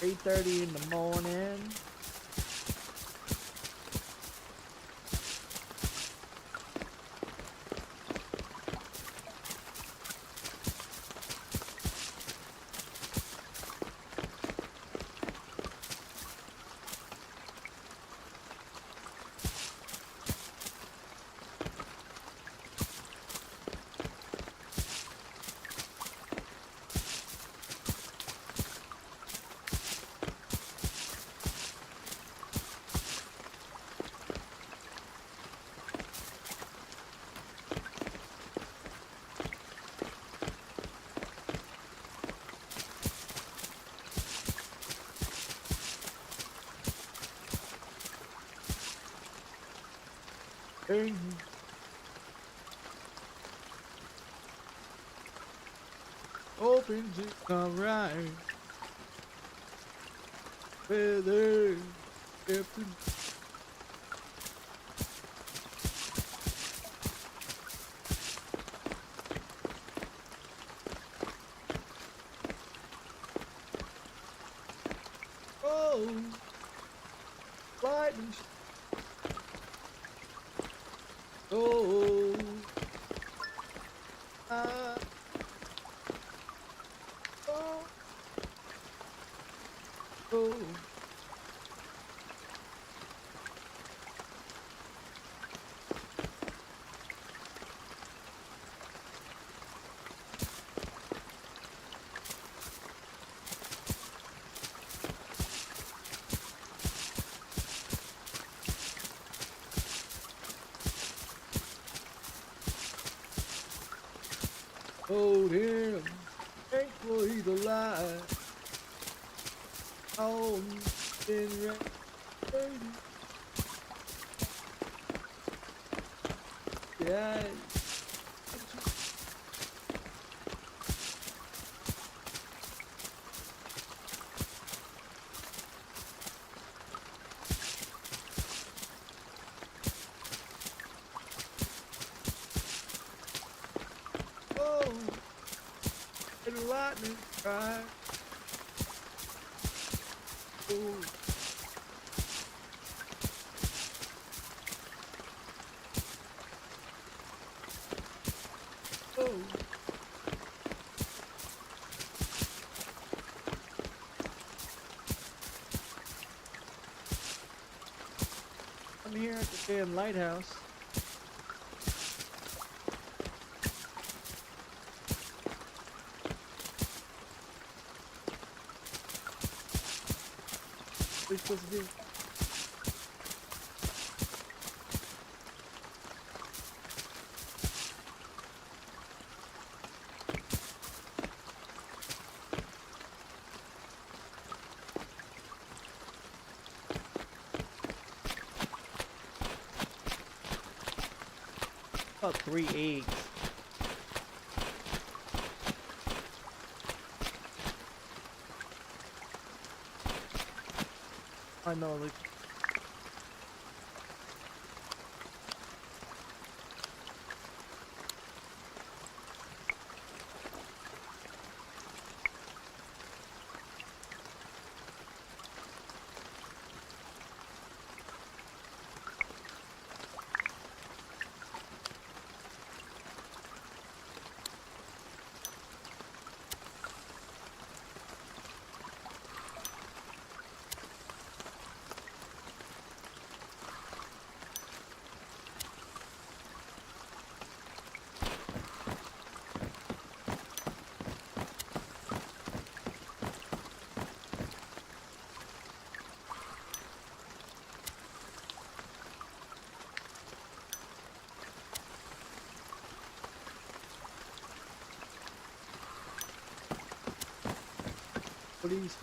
$8:30 in the morning. Open to come right. Weather. Oh, lightning. Oh, Oh. Hold him, thankful he's alive. Oh, been ready. Yeah. Oh, and lightning strike. Oh. Oh. I'm here at the damn lighthouse. What are you supposed to do? About 3 eggs. I know, like. Please.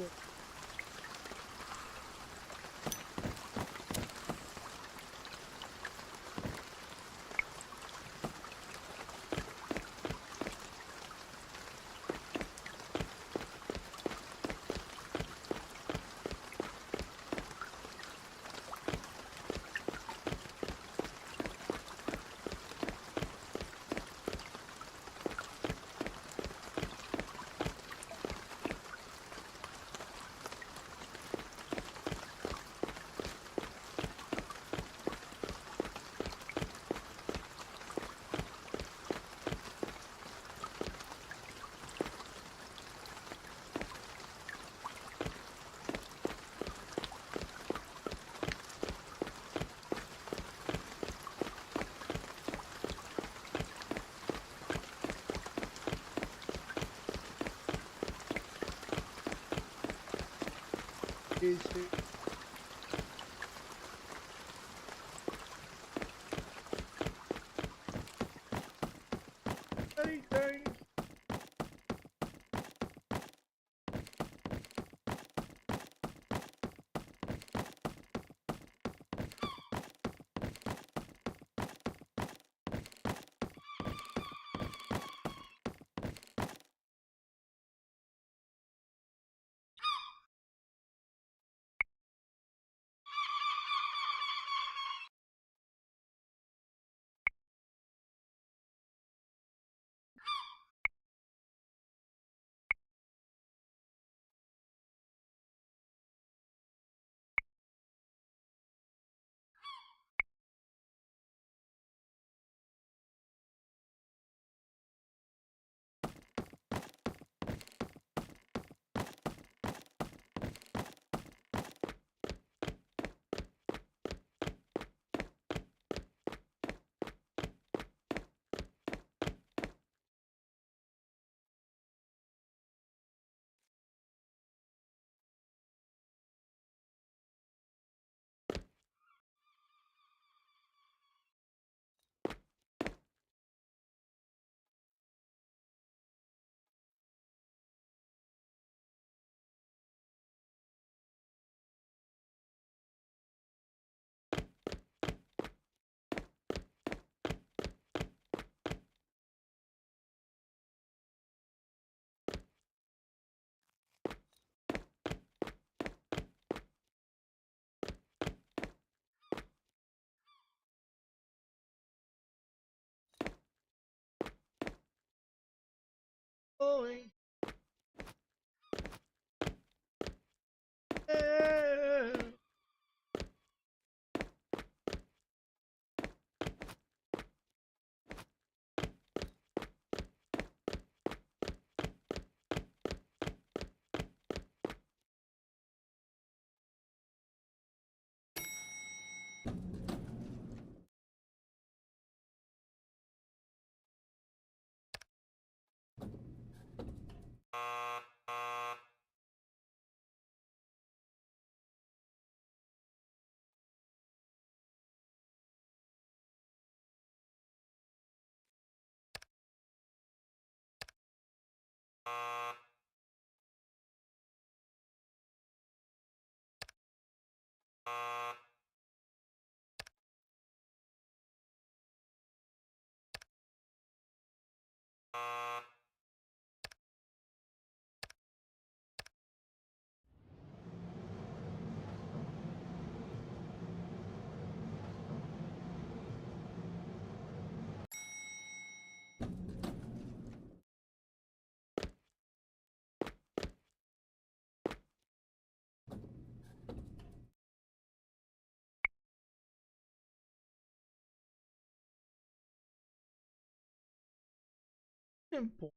Simple.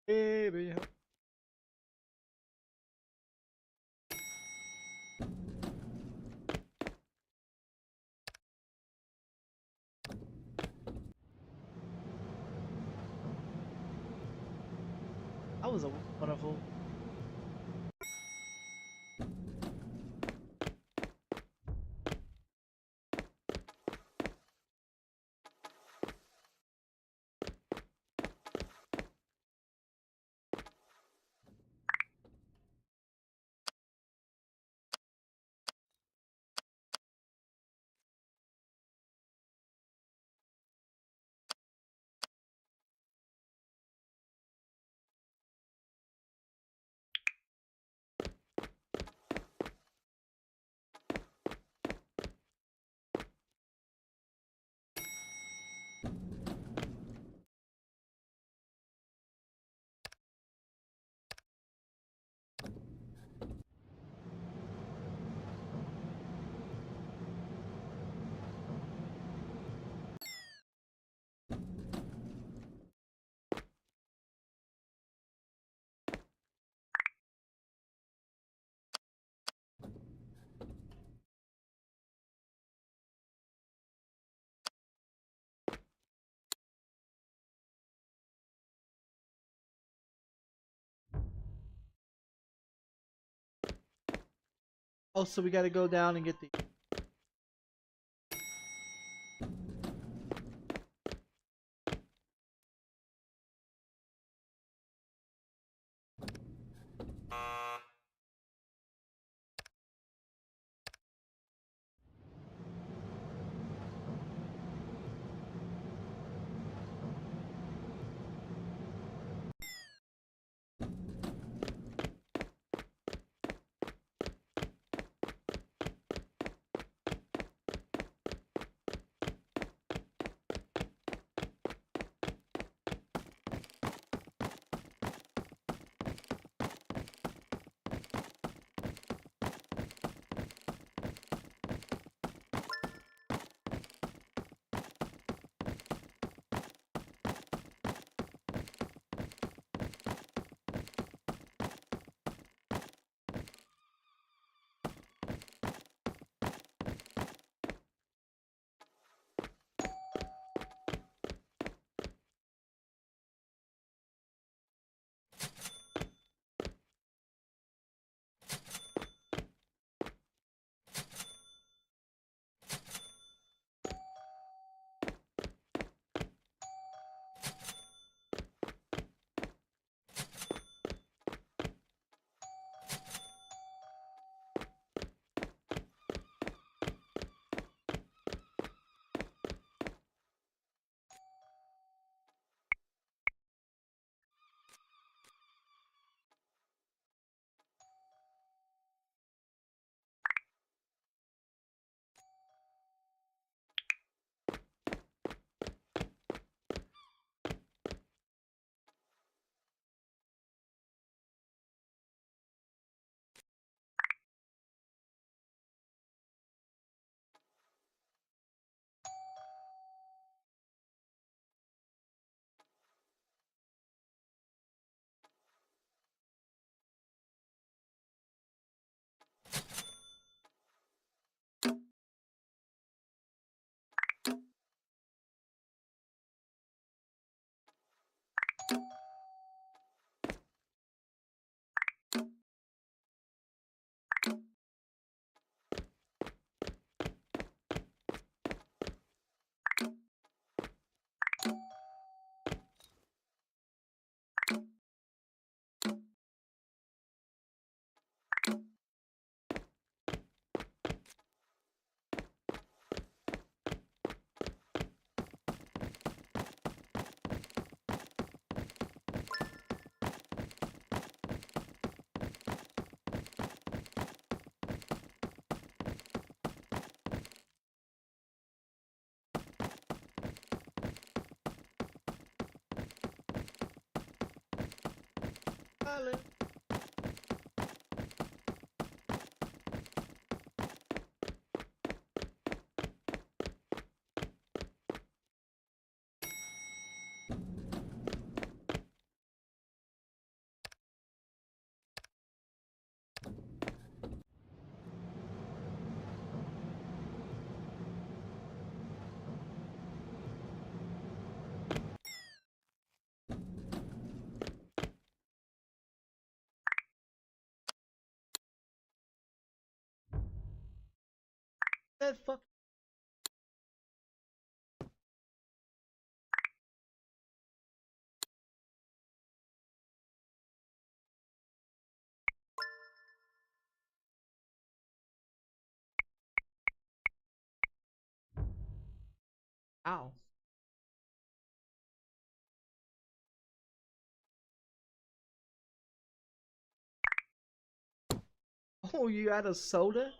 Baby. That was a wonderful. Oh, so we gotta go down and get the... That fuck... Ow. Oh, you had a soda?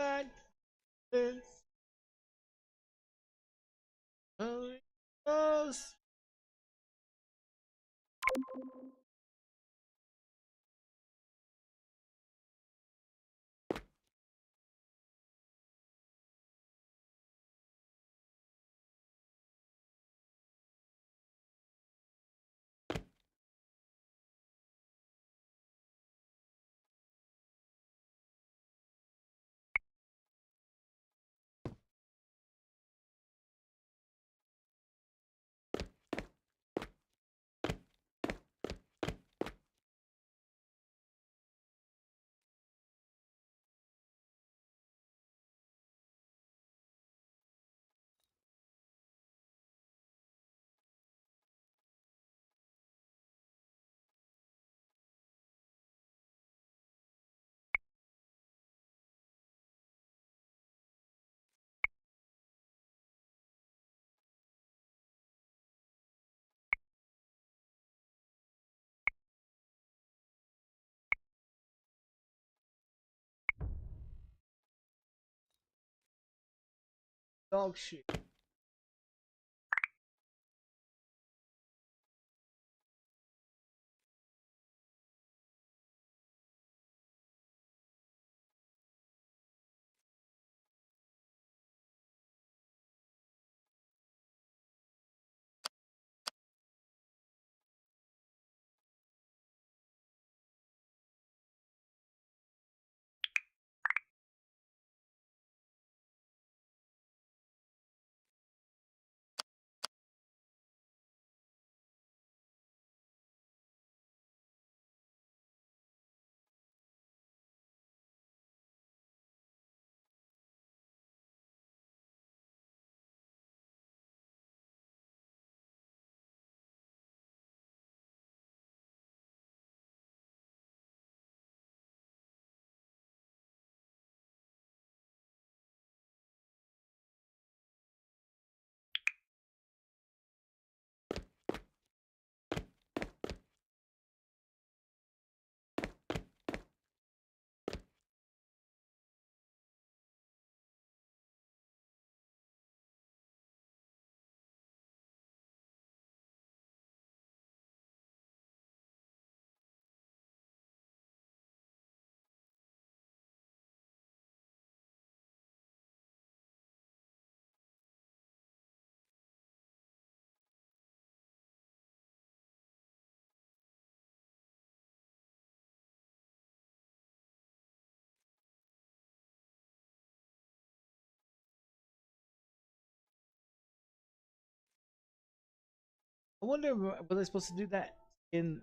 like this. Oh, it goes. Dog shit. I wonder, were they supposed to do that in?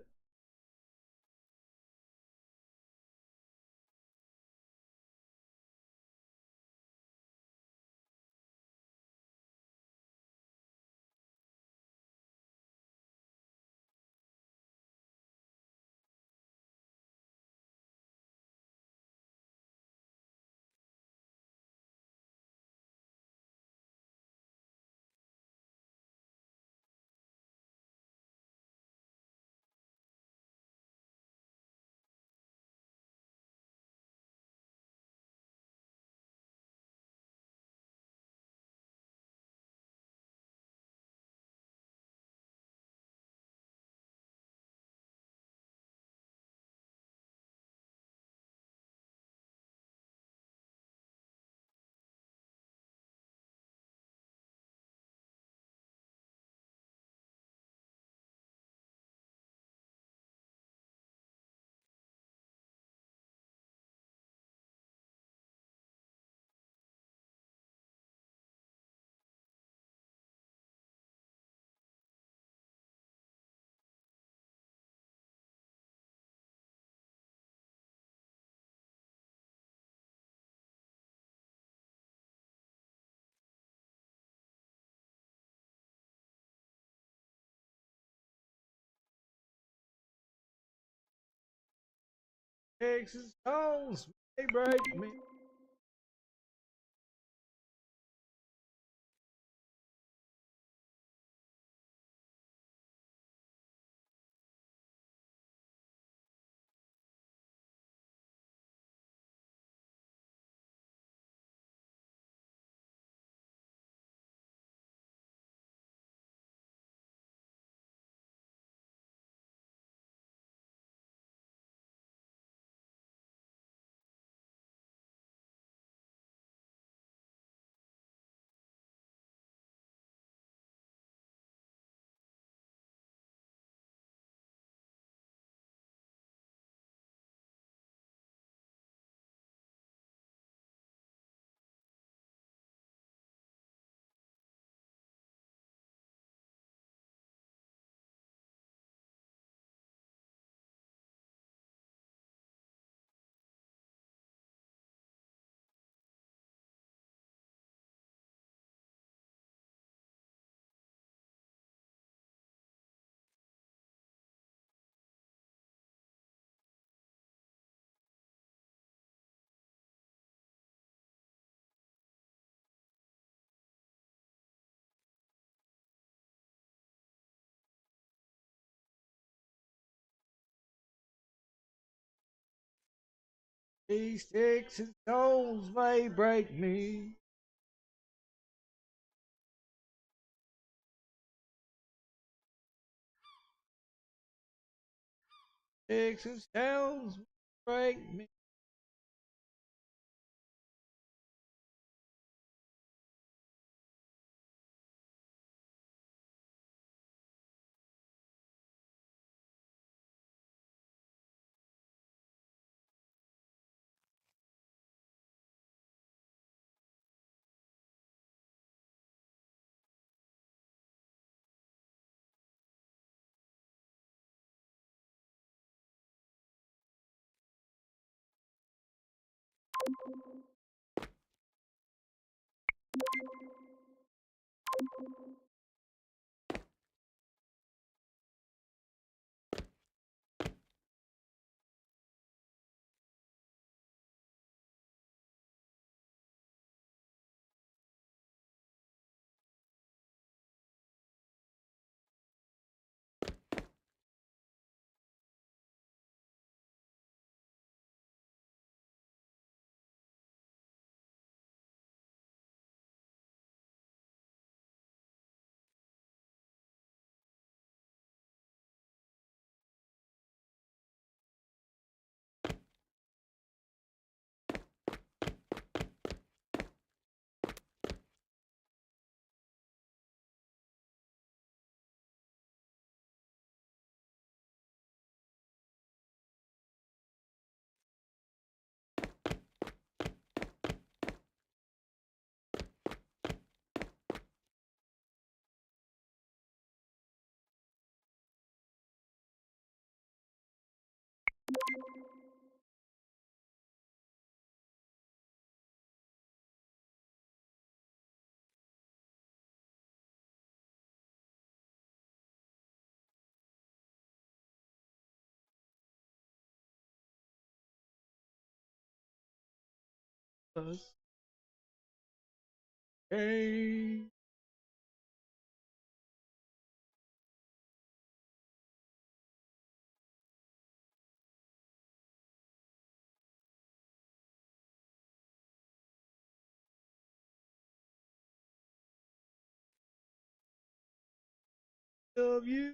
Texas Stones, they break me. These sticks and stones may break me. Sticks and stones may break me. Hey, love you.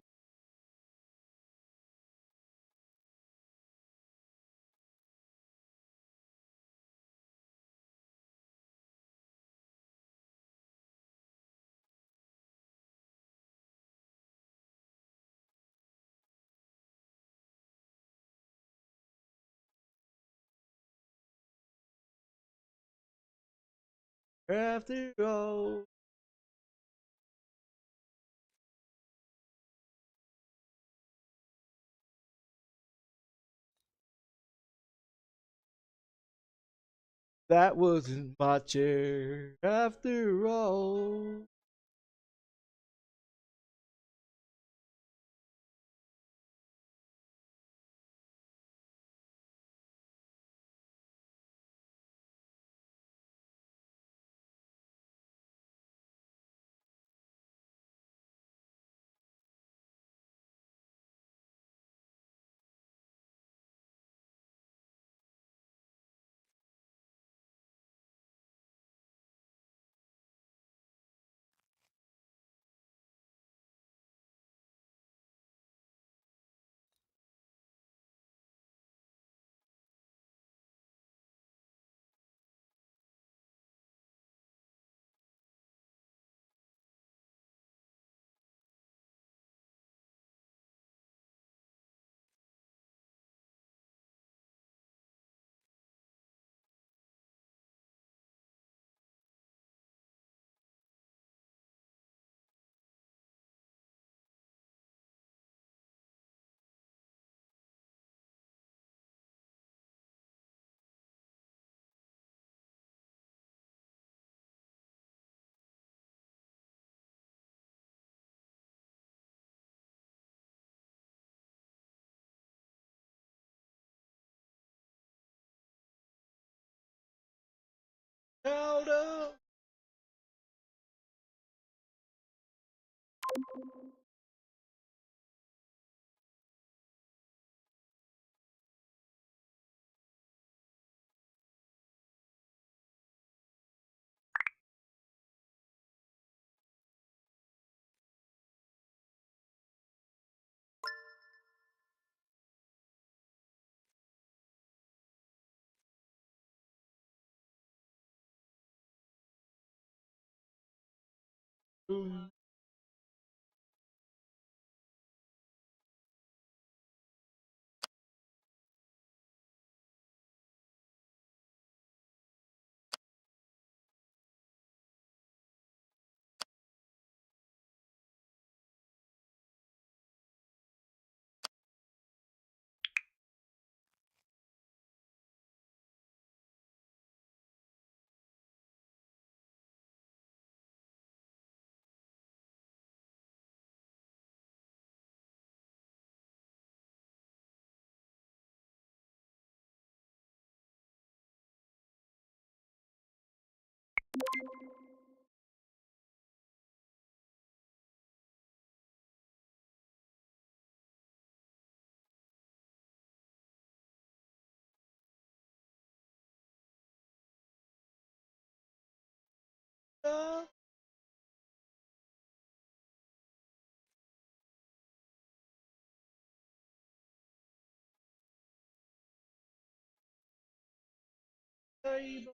After all, that wasn't my chair. After all. Held up. Mm. Uh, sorry,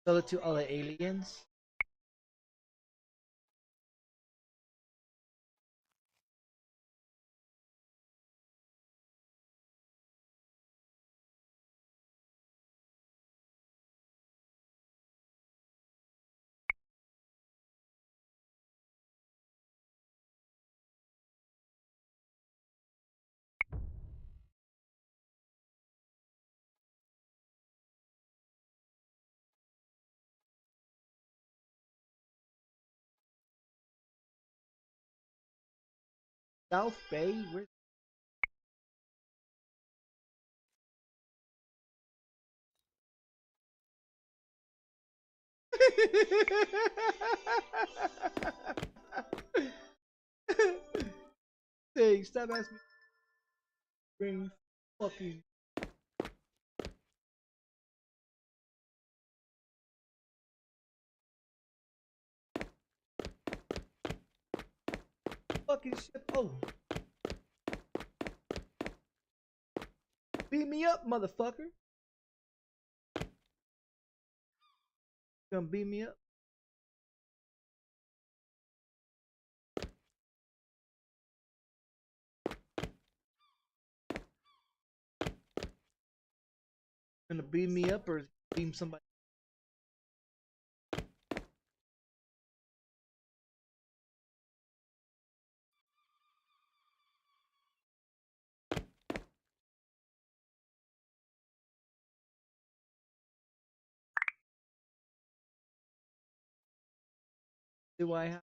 sell it to all the aliens. South Bay, where? Hey, stop asking me. Bring fucking. Fucking shit. Oh. Beat me up, motherfucker. Gonna beat me up. Gonna beat me up or beam somebody. Do I have?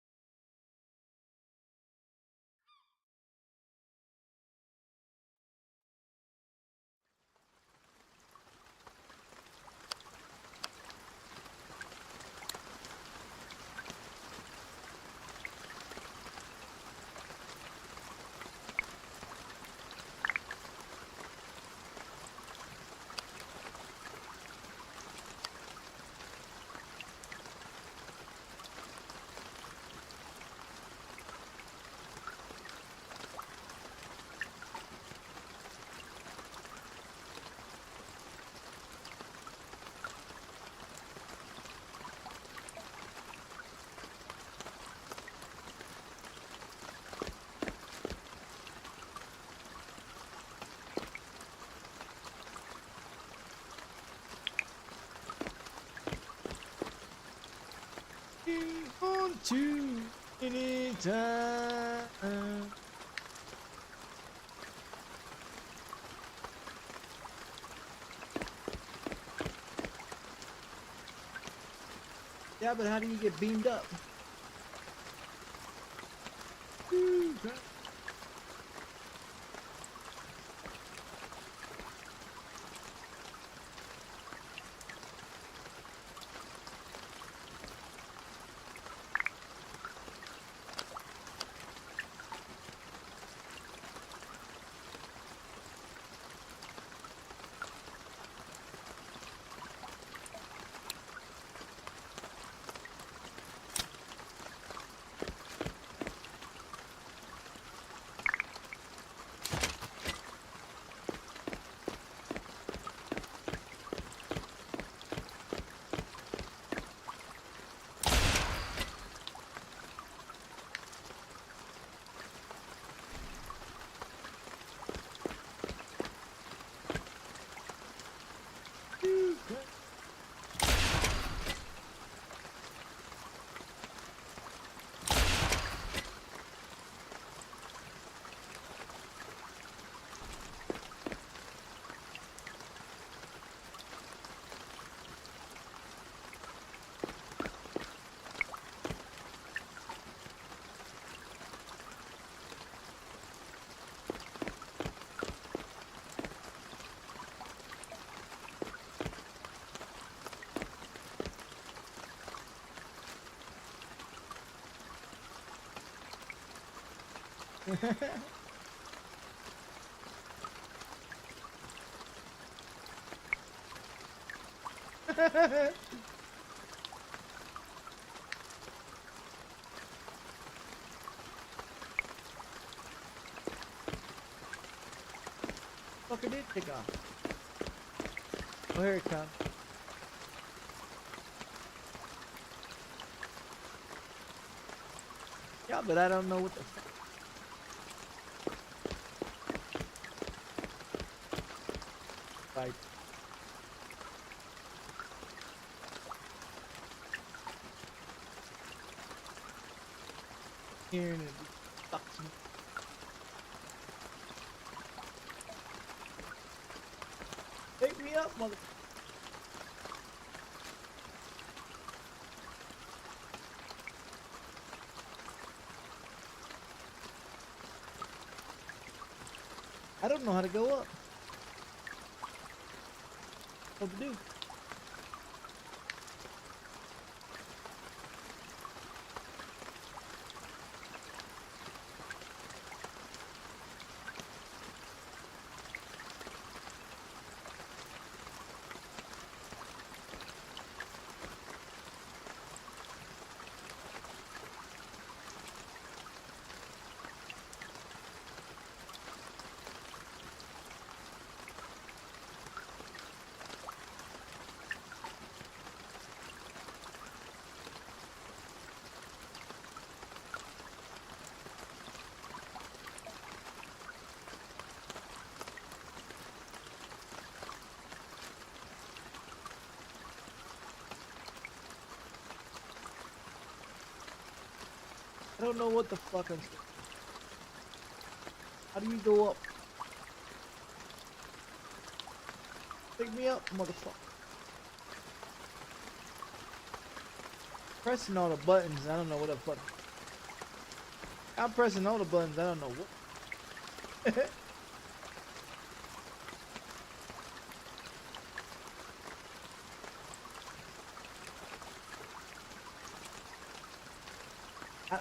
On to anytime. Yeah, but how do you get beamed up? Fucker did take off. Oh, here it comes. Yeah, but I don't know what the fuck. Right. Here and it fucks me. Take me up, mother. I don't know how to go up. What to do? I don't know what the fuck I'm supposed. How do you go up? Pick me up, motherfucker. Pressing all the buttons, I don't know what the fuck. I'm pressing all the buttons, I don't know what.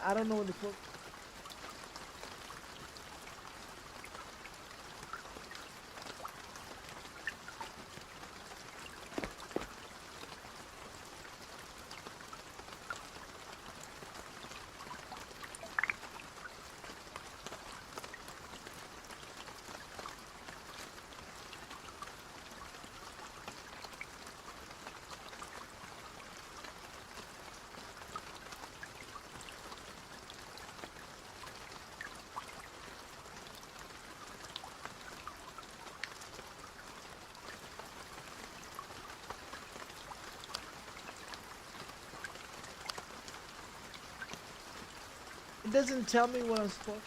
I don't know what the fuck. It doesn't tell me what I'm supposed.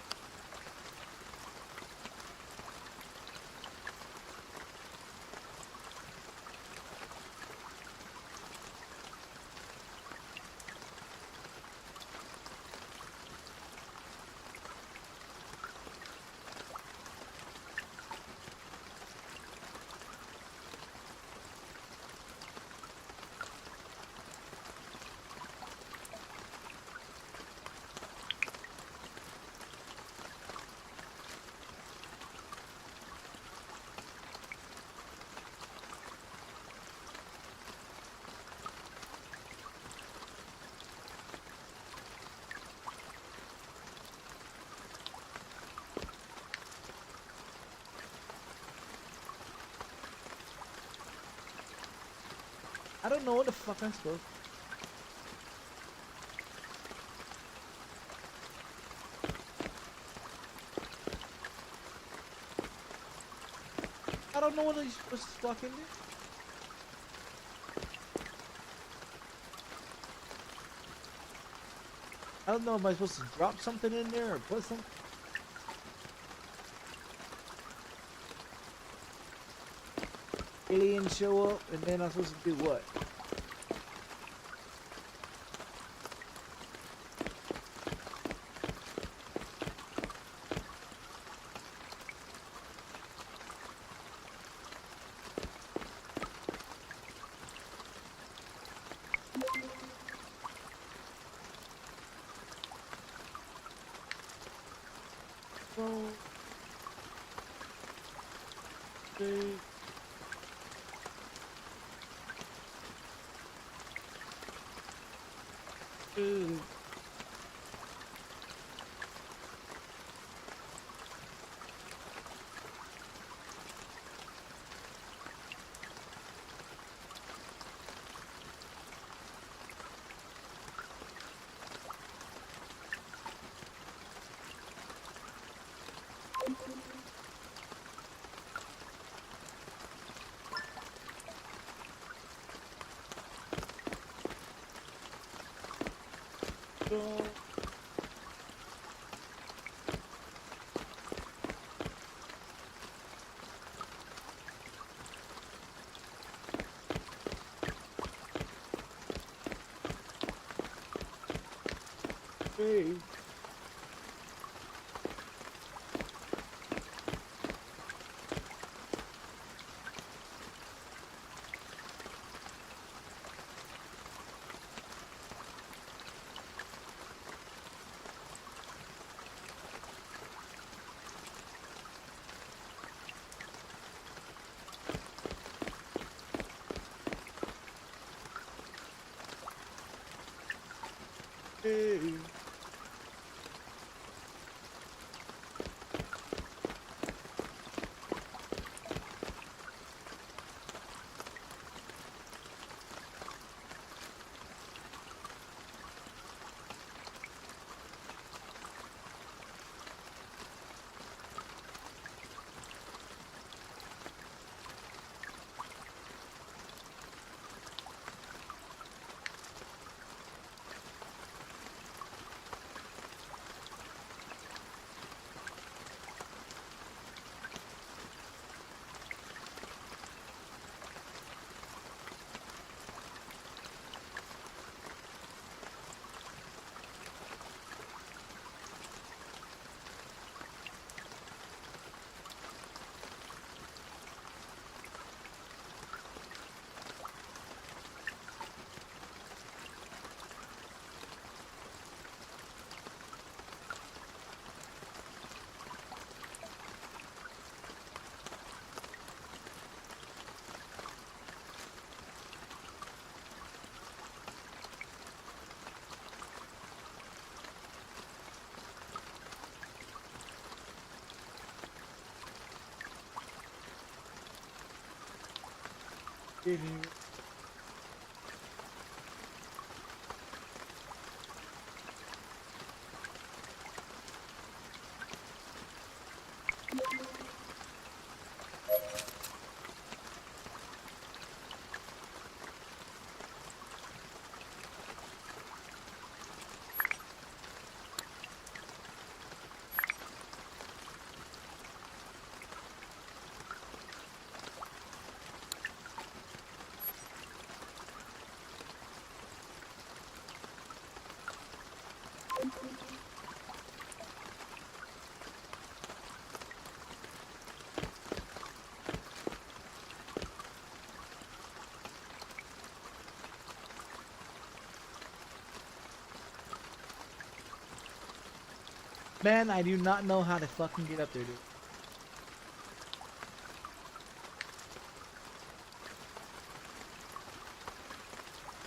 I don't know what the fuck I'm supposed. I don't know what I'm supposed to fucking do. I don't know, am I supposed to drop something in there or put something? Aliens show up and then I'm supposed to do what? Well, okay. Hey. Hey. Idiot. Man, I do not know how to fucking get up there, dude.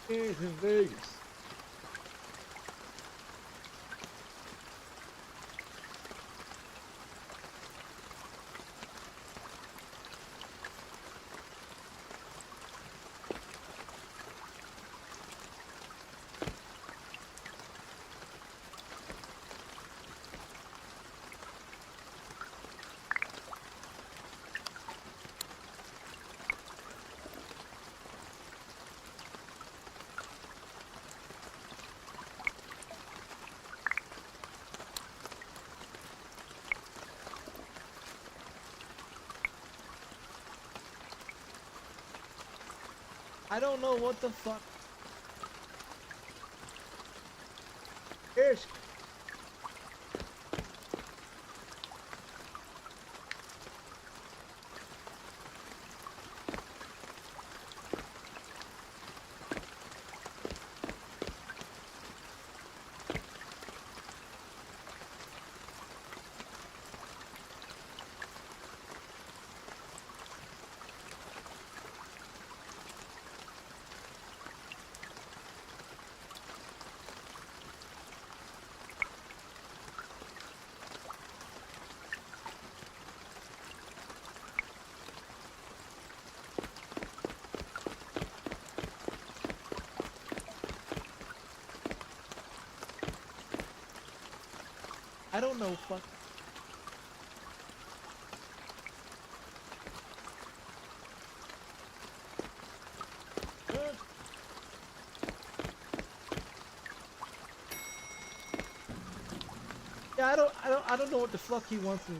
It's in Vegas. I don't know what the fuck. Here's I don't know fuck. Yeah, I don't know what the fuck he wants me.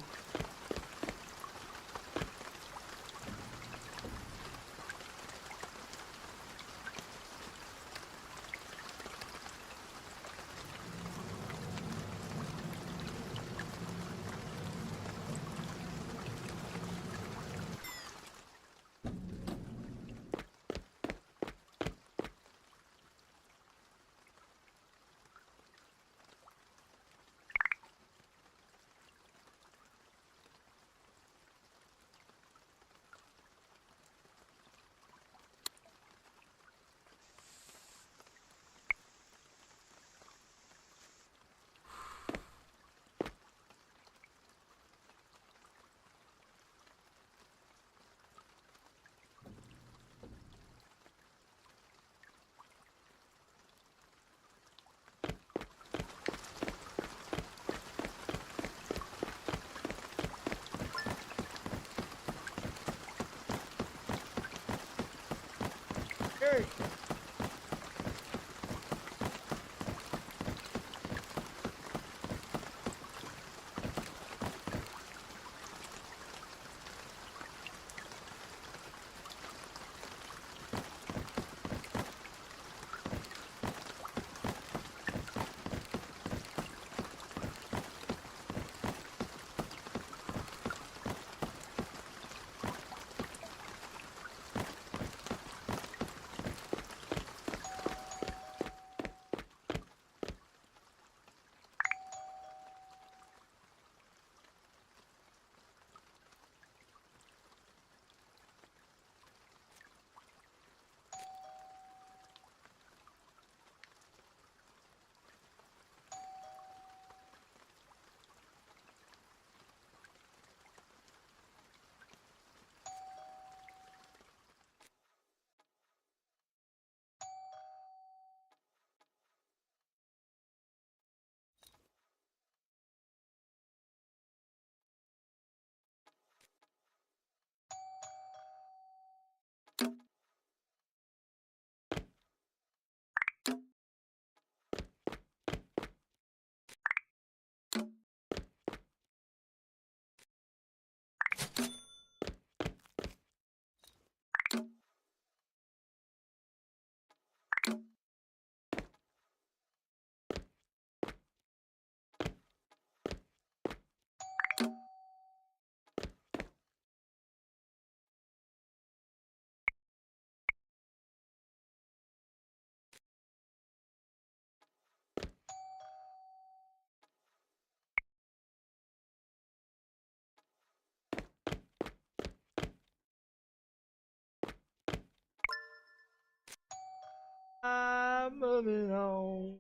Moving on.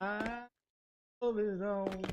I'm moving on.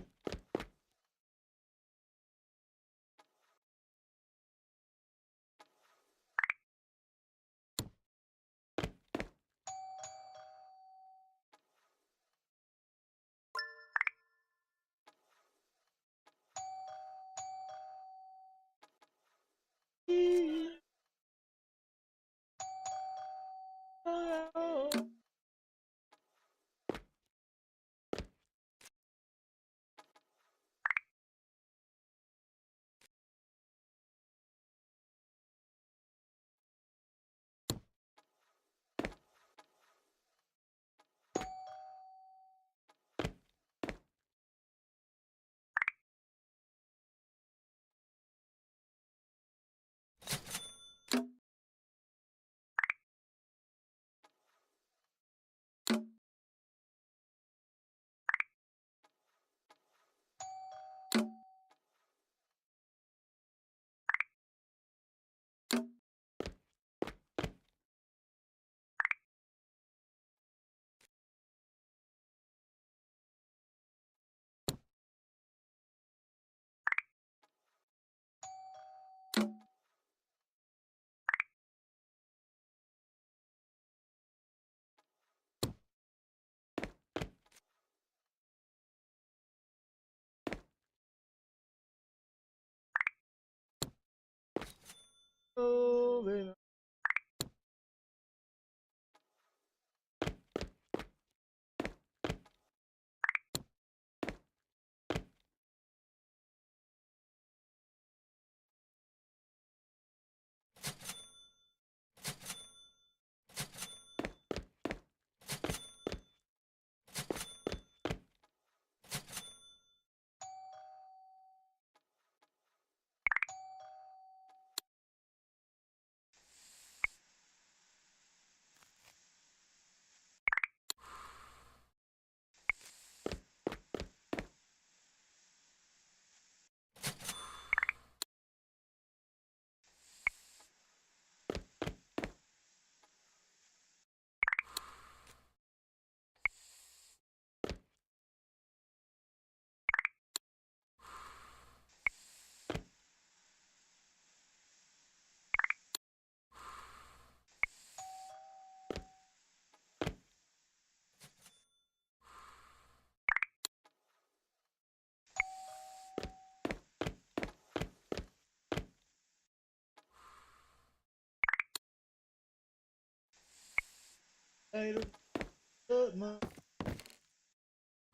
Moving on. I don't put my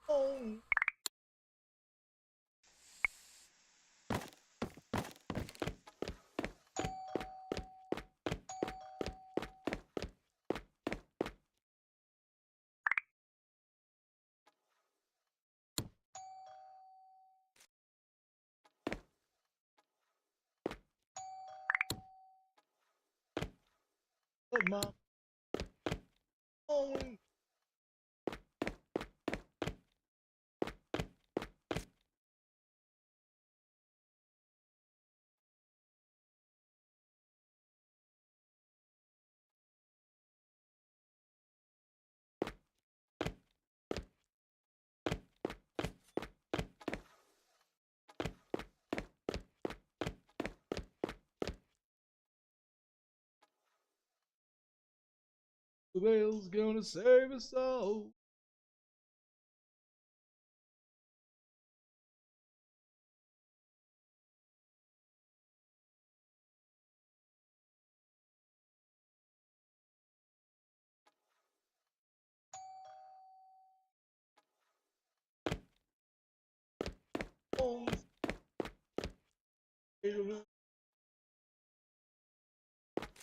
own. Put my own. The bell's gonna save us all.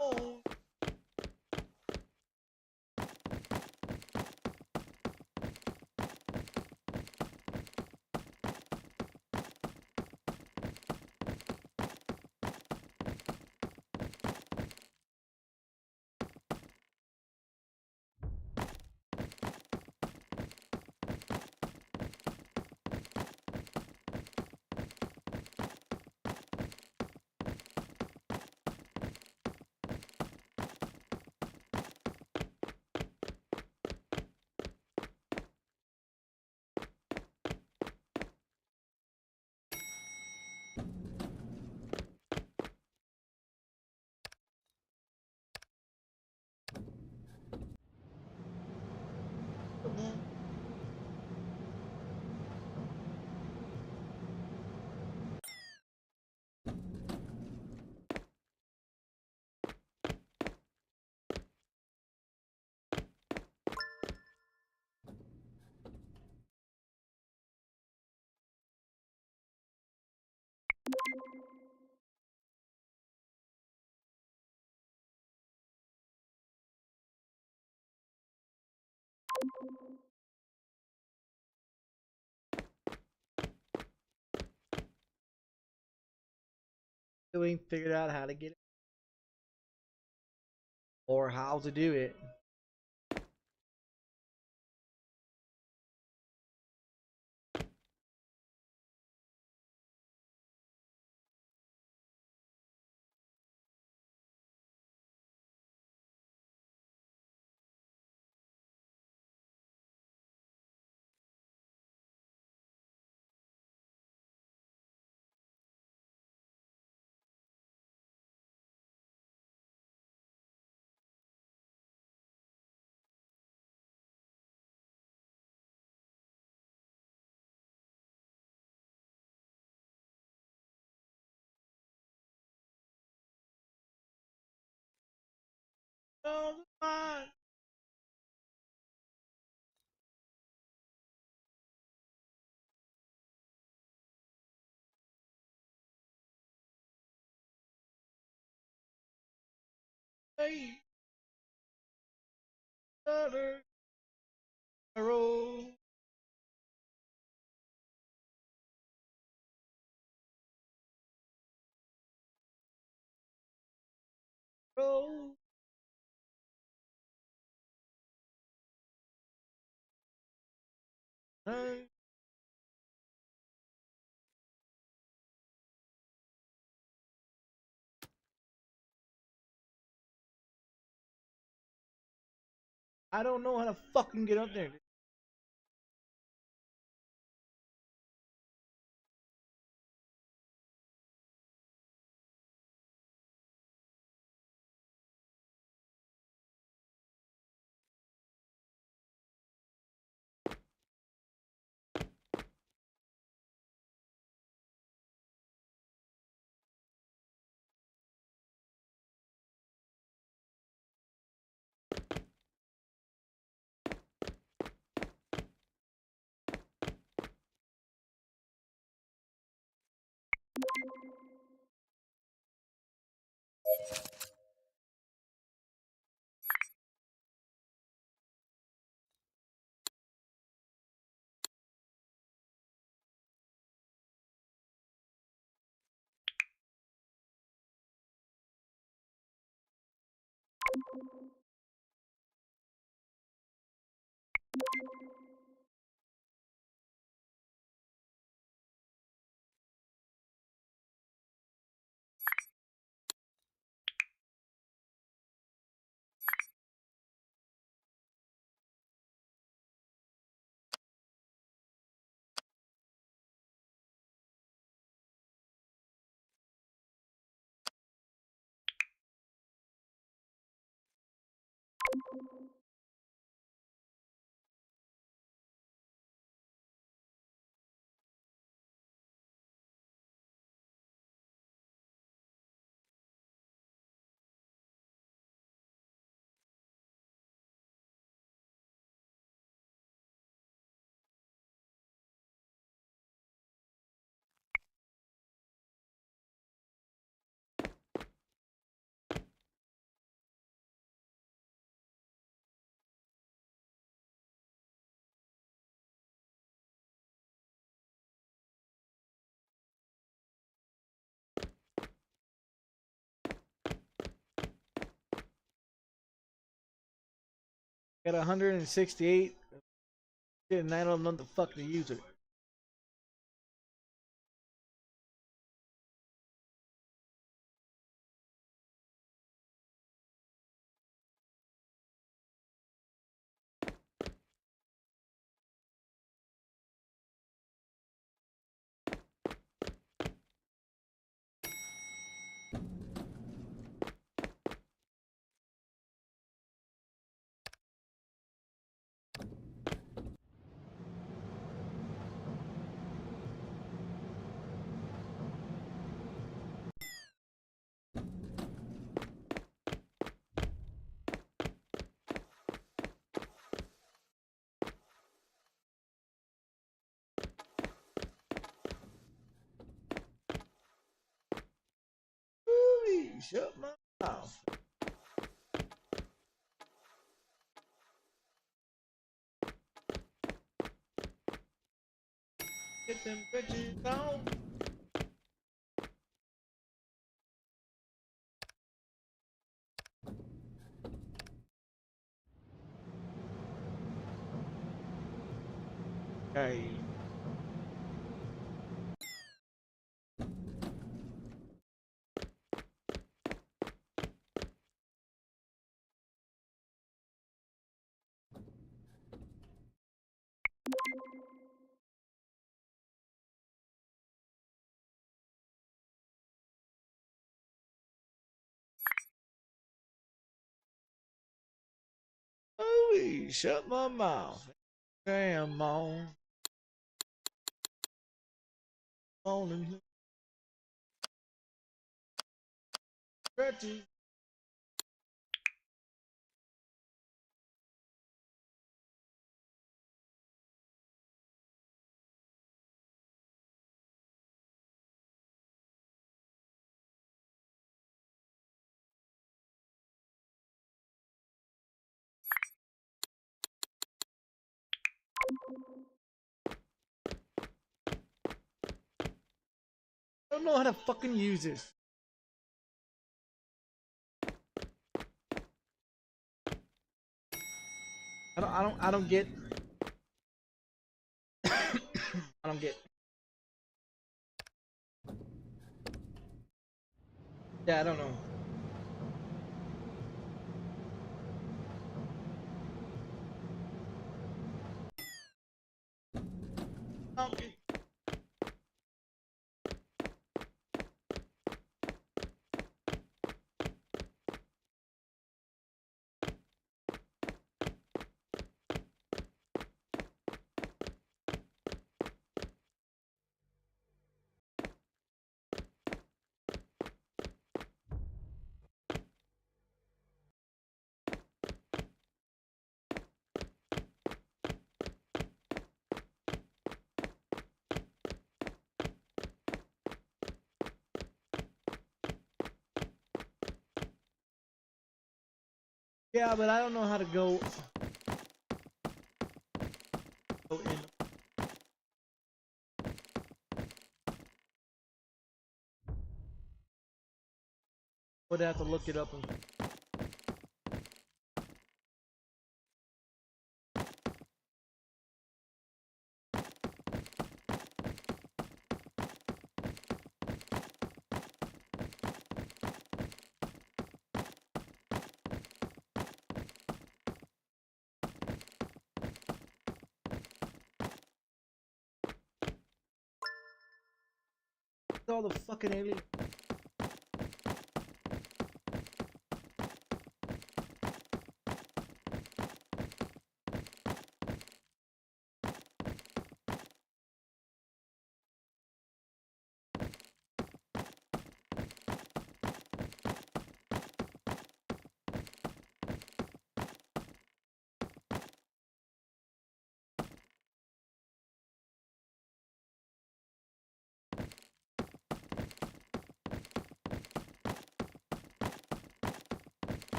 Oh. Still ain't figured out how to get it or how to do it. Oh, my. Hey, daughter, roll, roll. Hey. I don't know how to fucking get up there. Got 168, and I don't know the fuck to use it. Ooh, shut my mouth. Get them bitches on. Hey. Ooh, shut my mouth. Damn, on. On and stretches. I don't know how to fucking use this. I don't get. I don't get. Yeah, I don't know. Okay. Yeah, but I don't know how to go in. Would have to look it up and. All the fucking alien.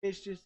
It's just.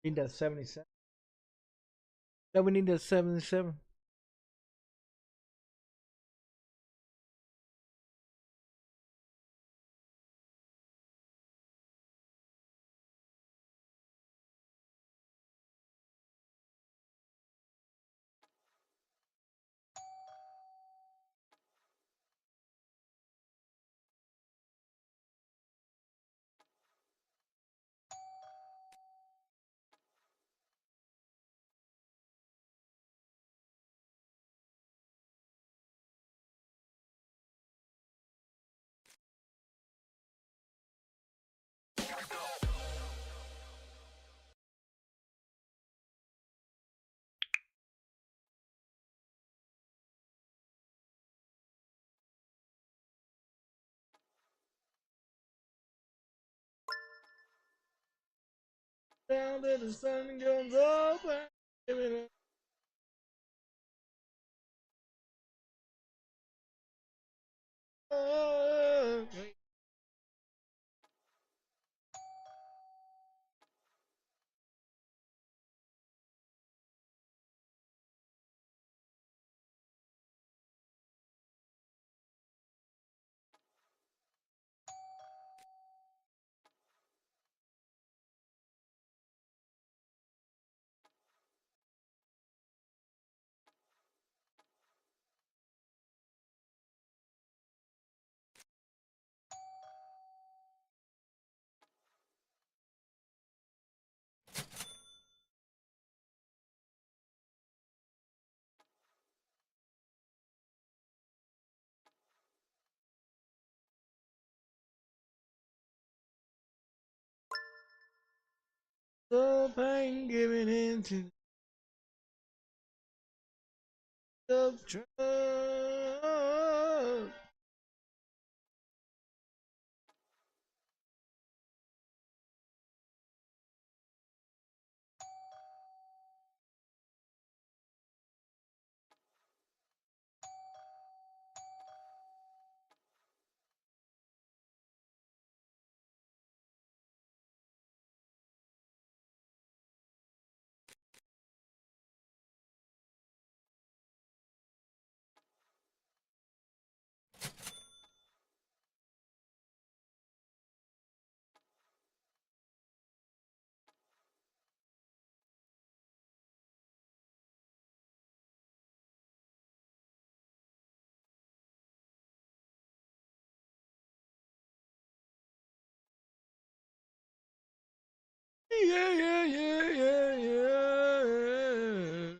Need that 77. No, we need that 77. Down till the sun comes up and give it up. The pain giving into the truck. Yeah, yeah, yeah, yeah, yeah.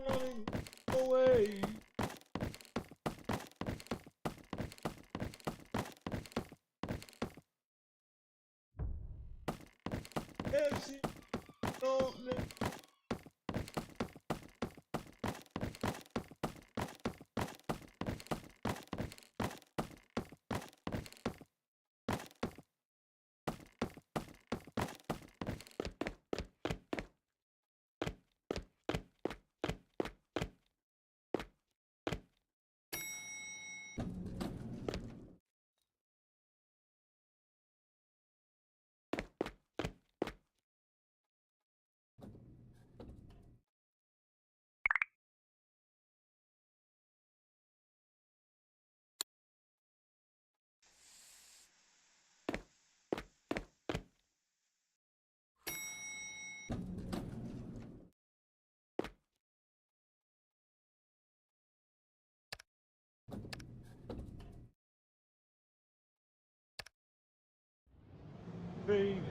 running away. Yes, you don't know. Baby.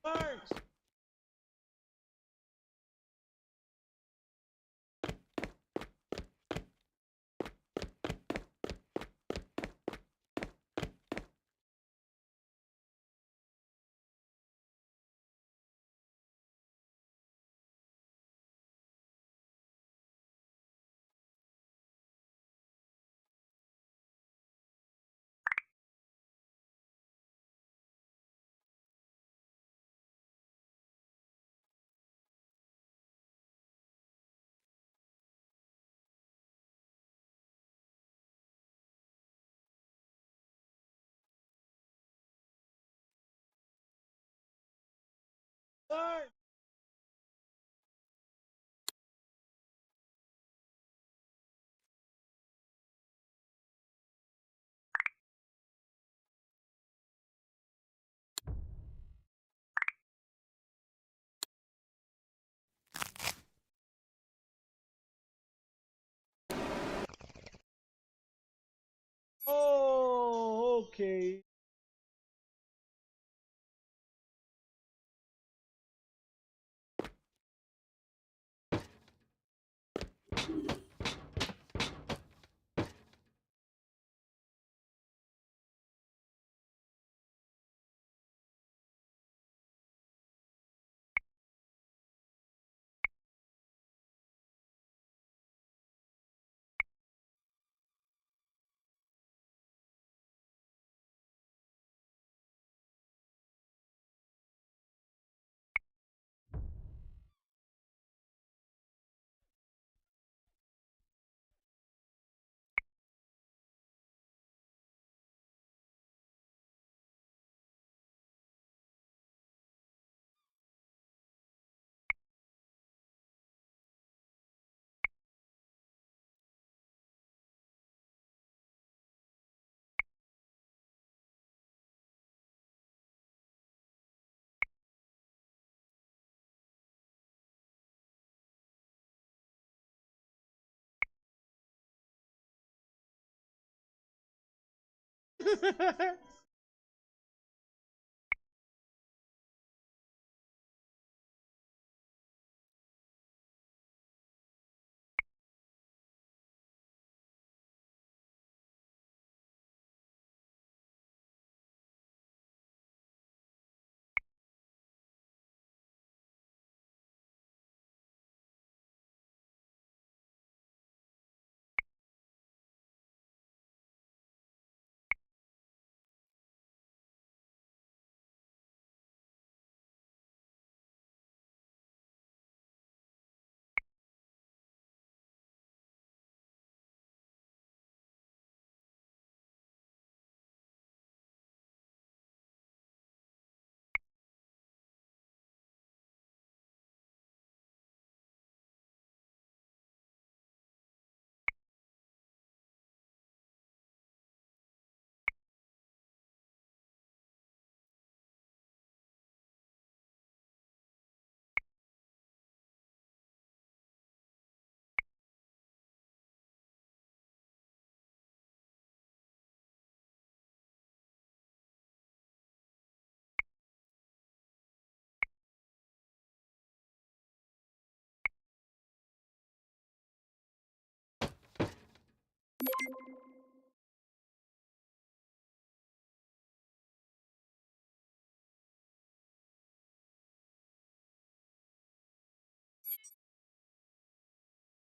Thanks. Thanks. Oh, okay.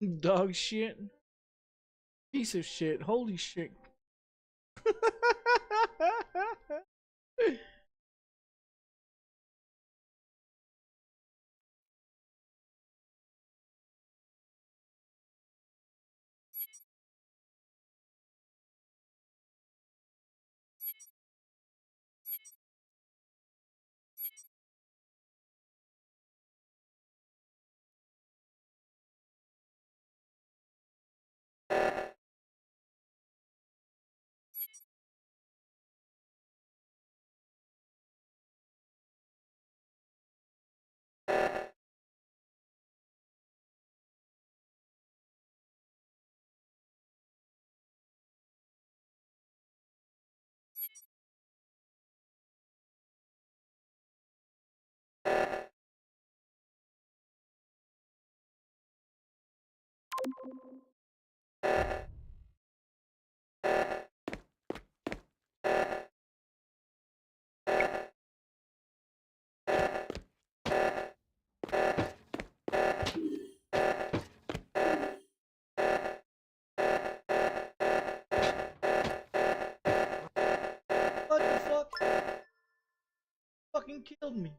Dog shit. Piece of shit. Holy shit. What the fuck? Fucking killed me.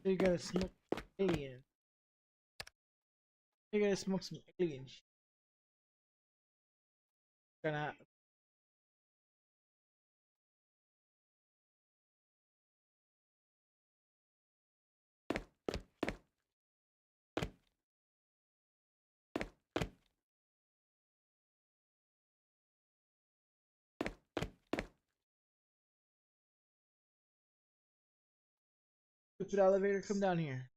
You gotta smoke alien. You gotta smoke some alien shit. Gonna stupid elevator, come down here.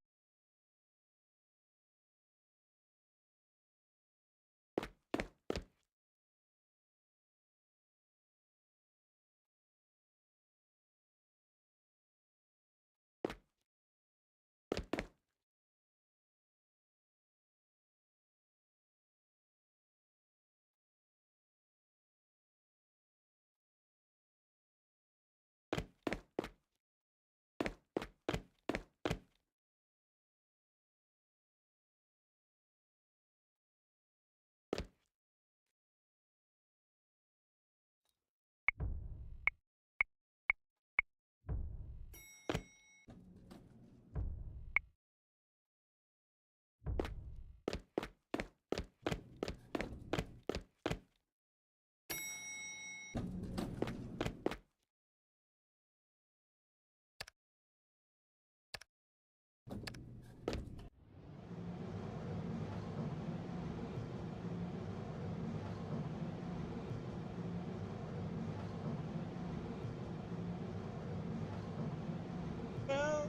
Well,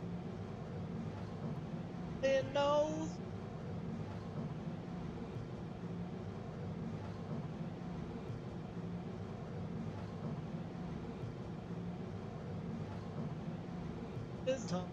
it knows. This time.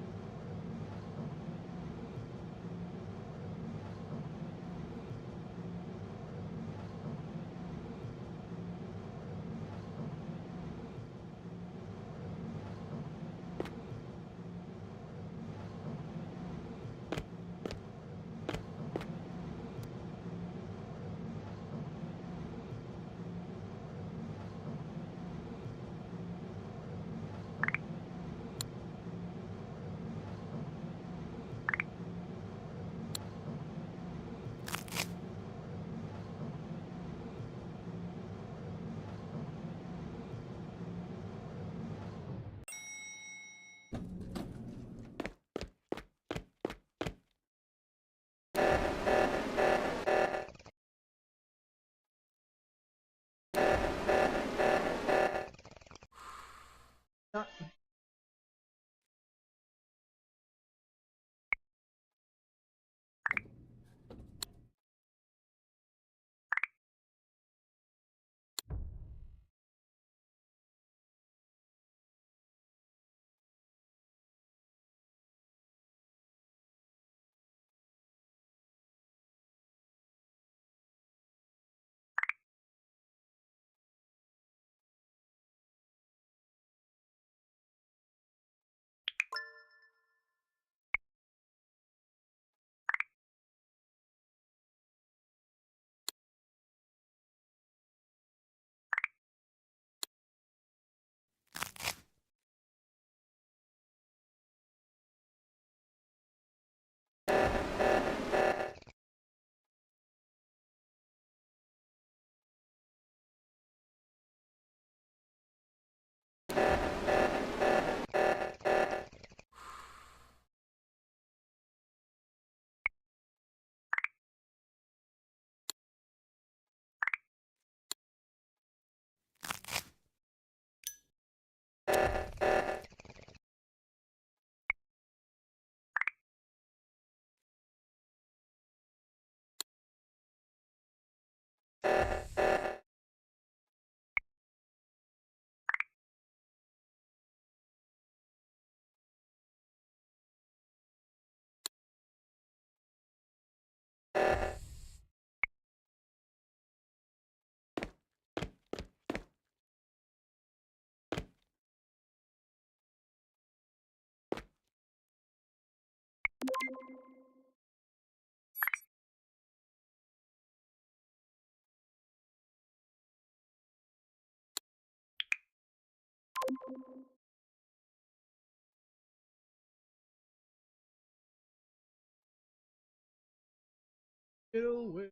Get away.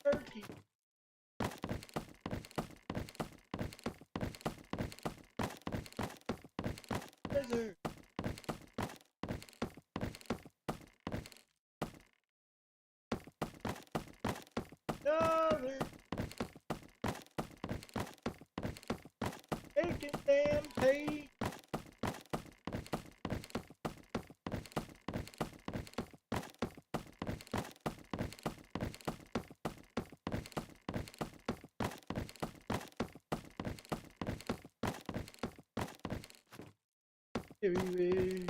Turkey. Desert. Dollar. Bacon damn pay. Everywhere.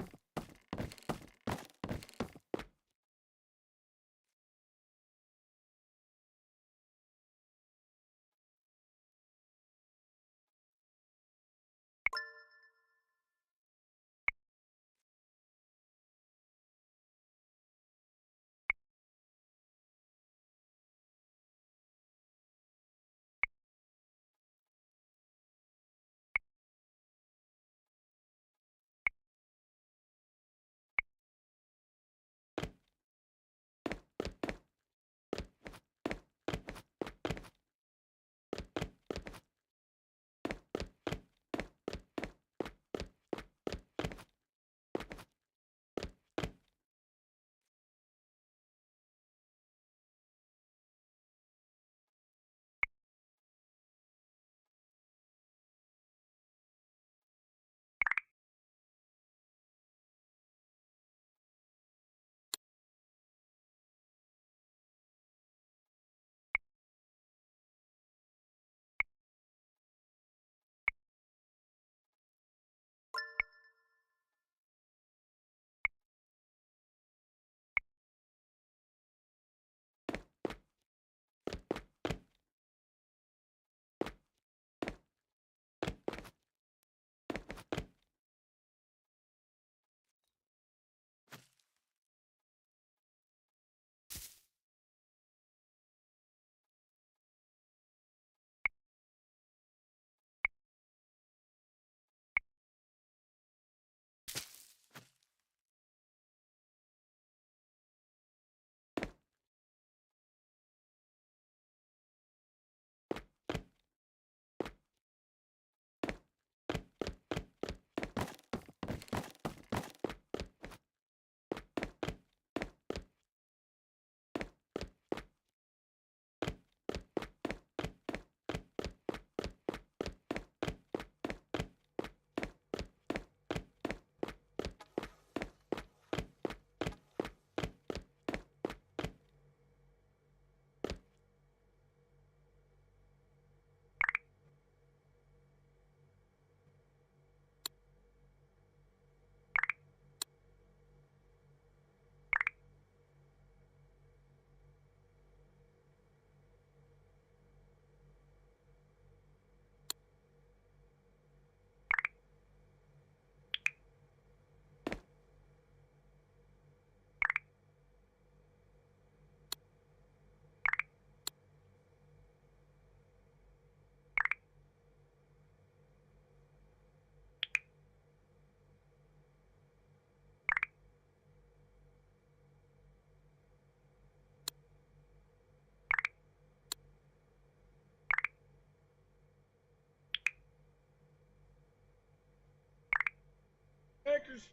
Packers.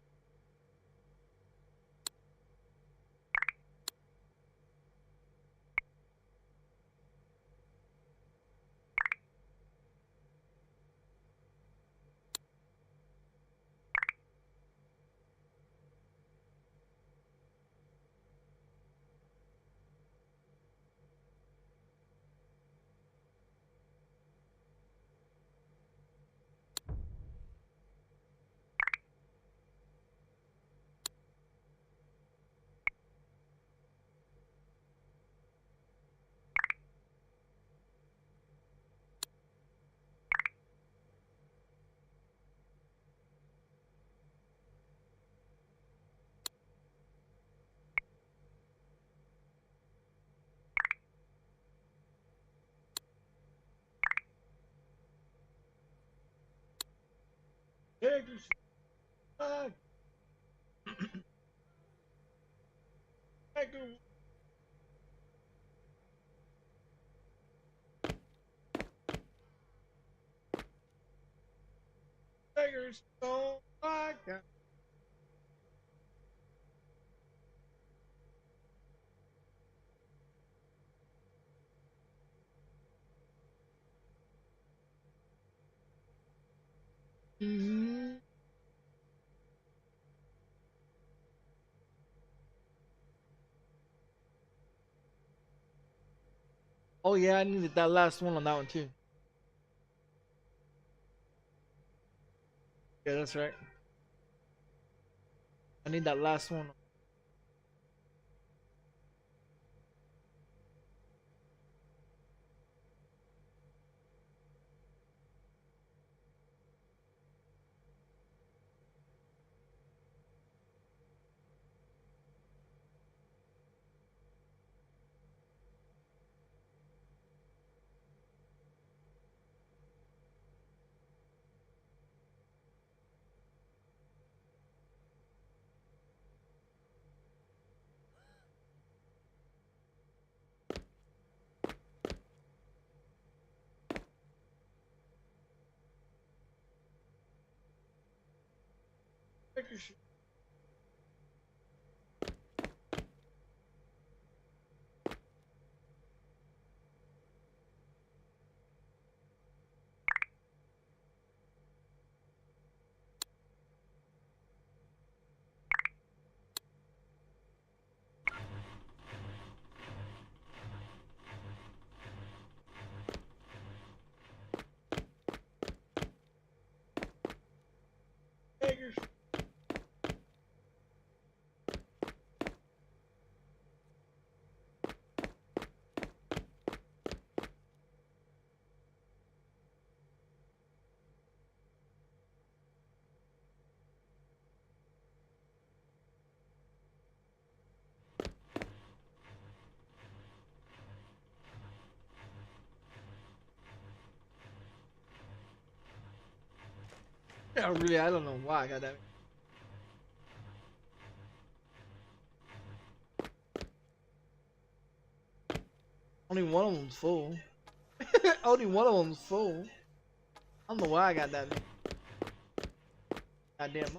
Oh yeah, I needed that last one on that one too. Yeah, that's right. I need that last one. Yeah, really, I don't know why I got that. Only one of them's full. Only one of them's full. I don't know why I got that. Goddamn.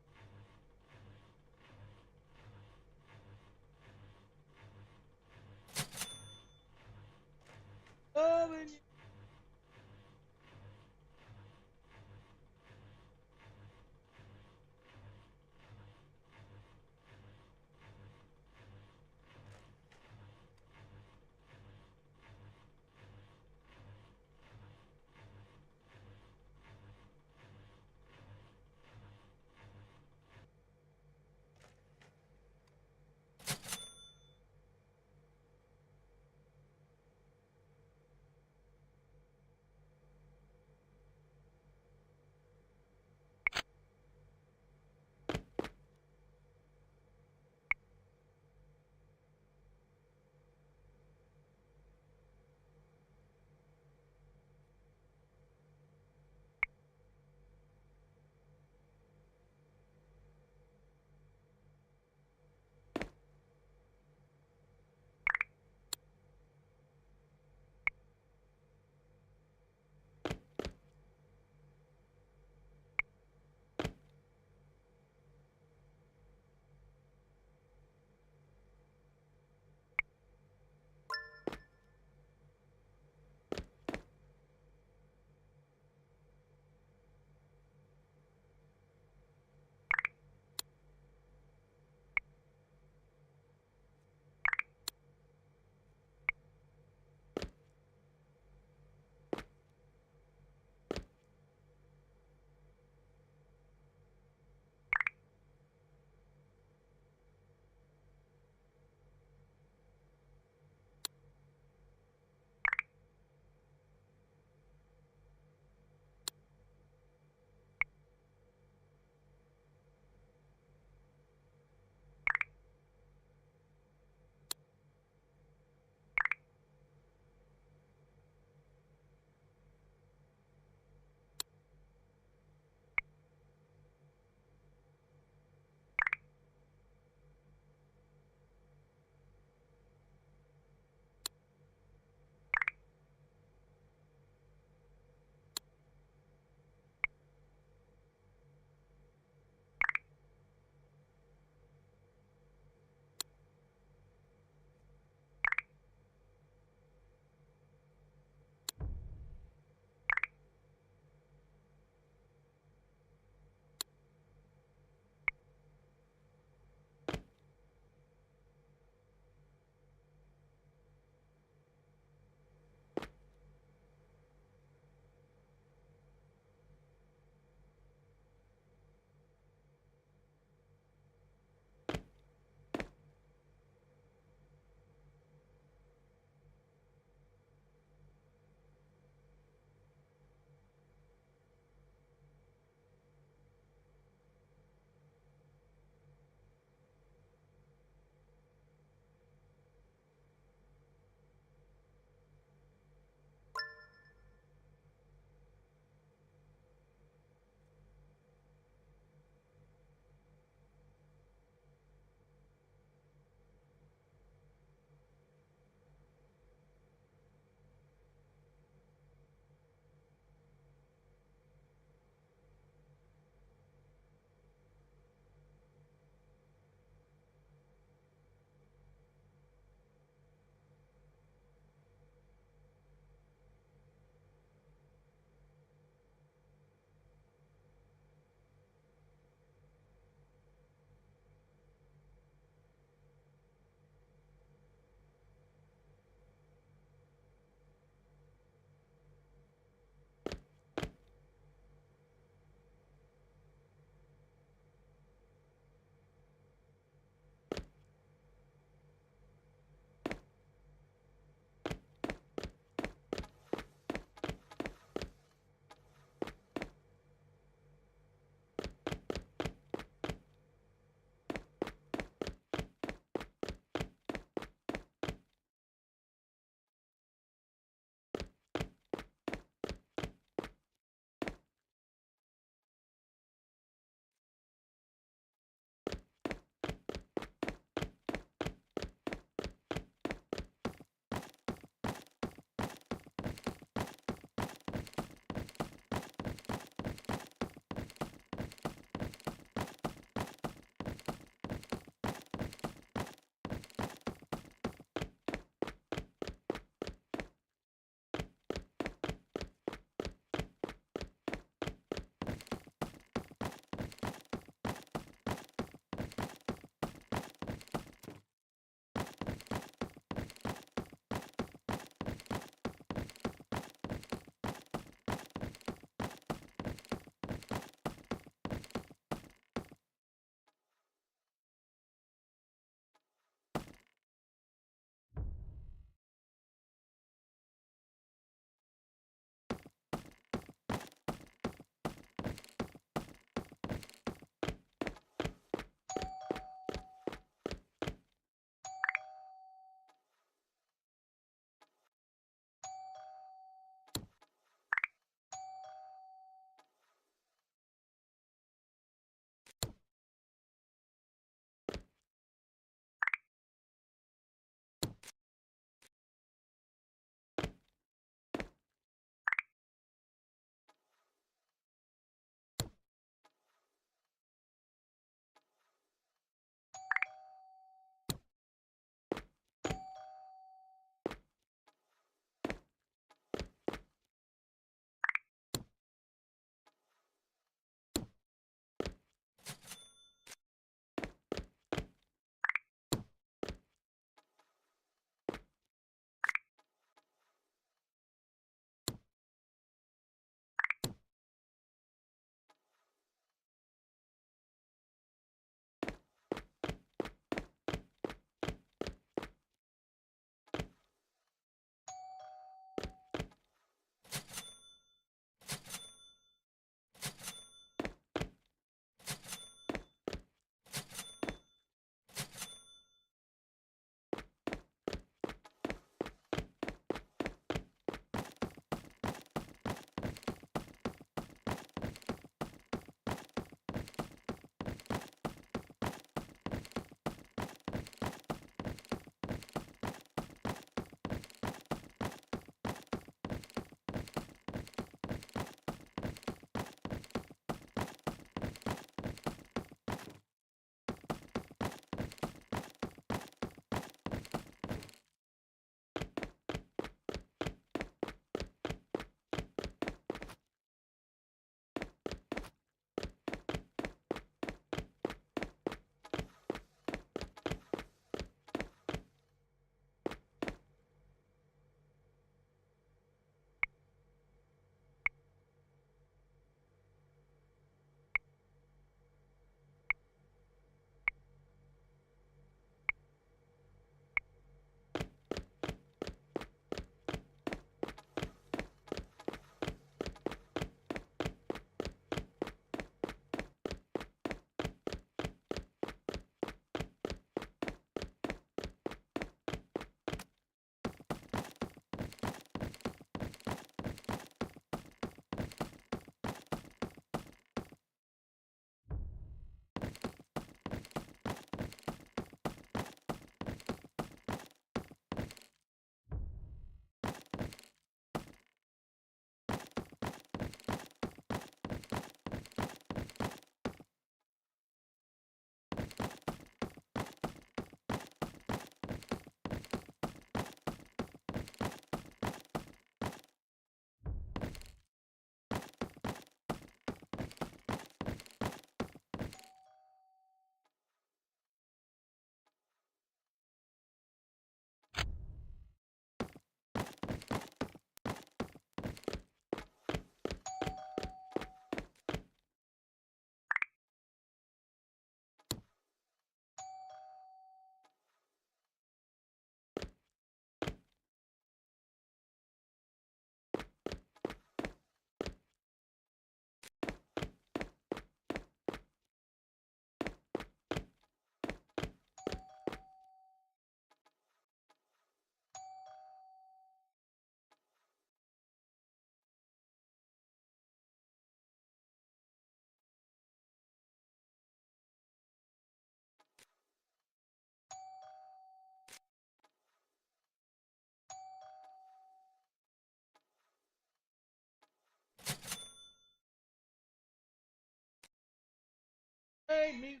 Hey, me.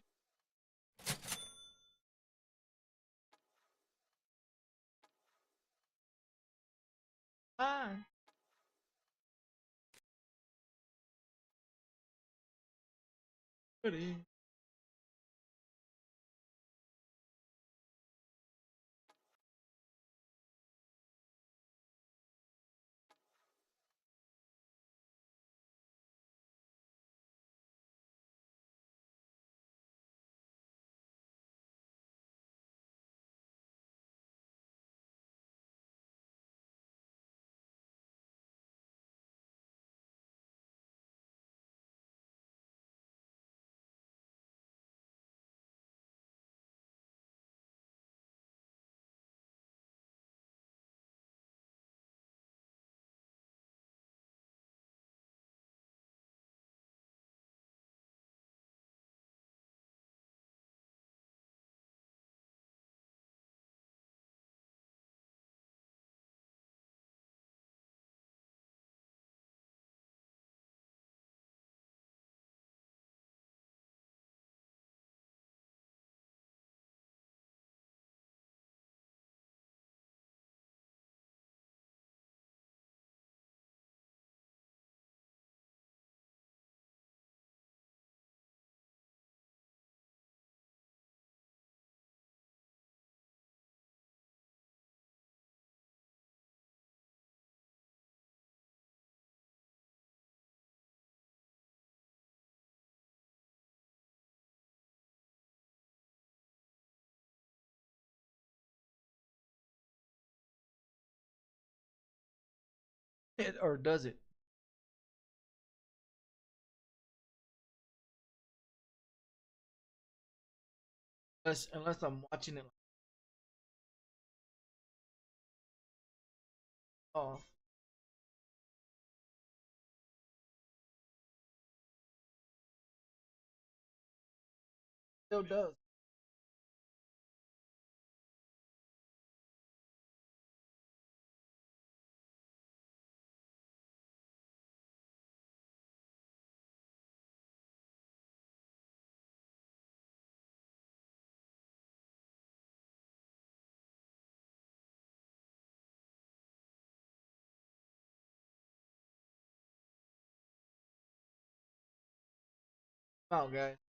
Fine. Goody. It, or does it? Unless I'm watching it off. Still does. Come on, guys.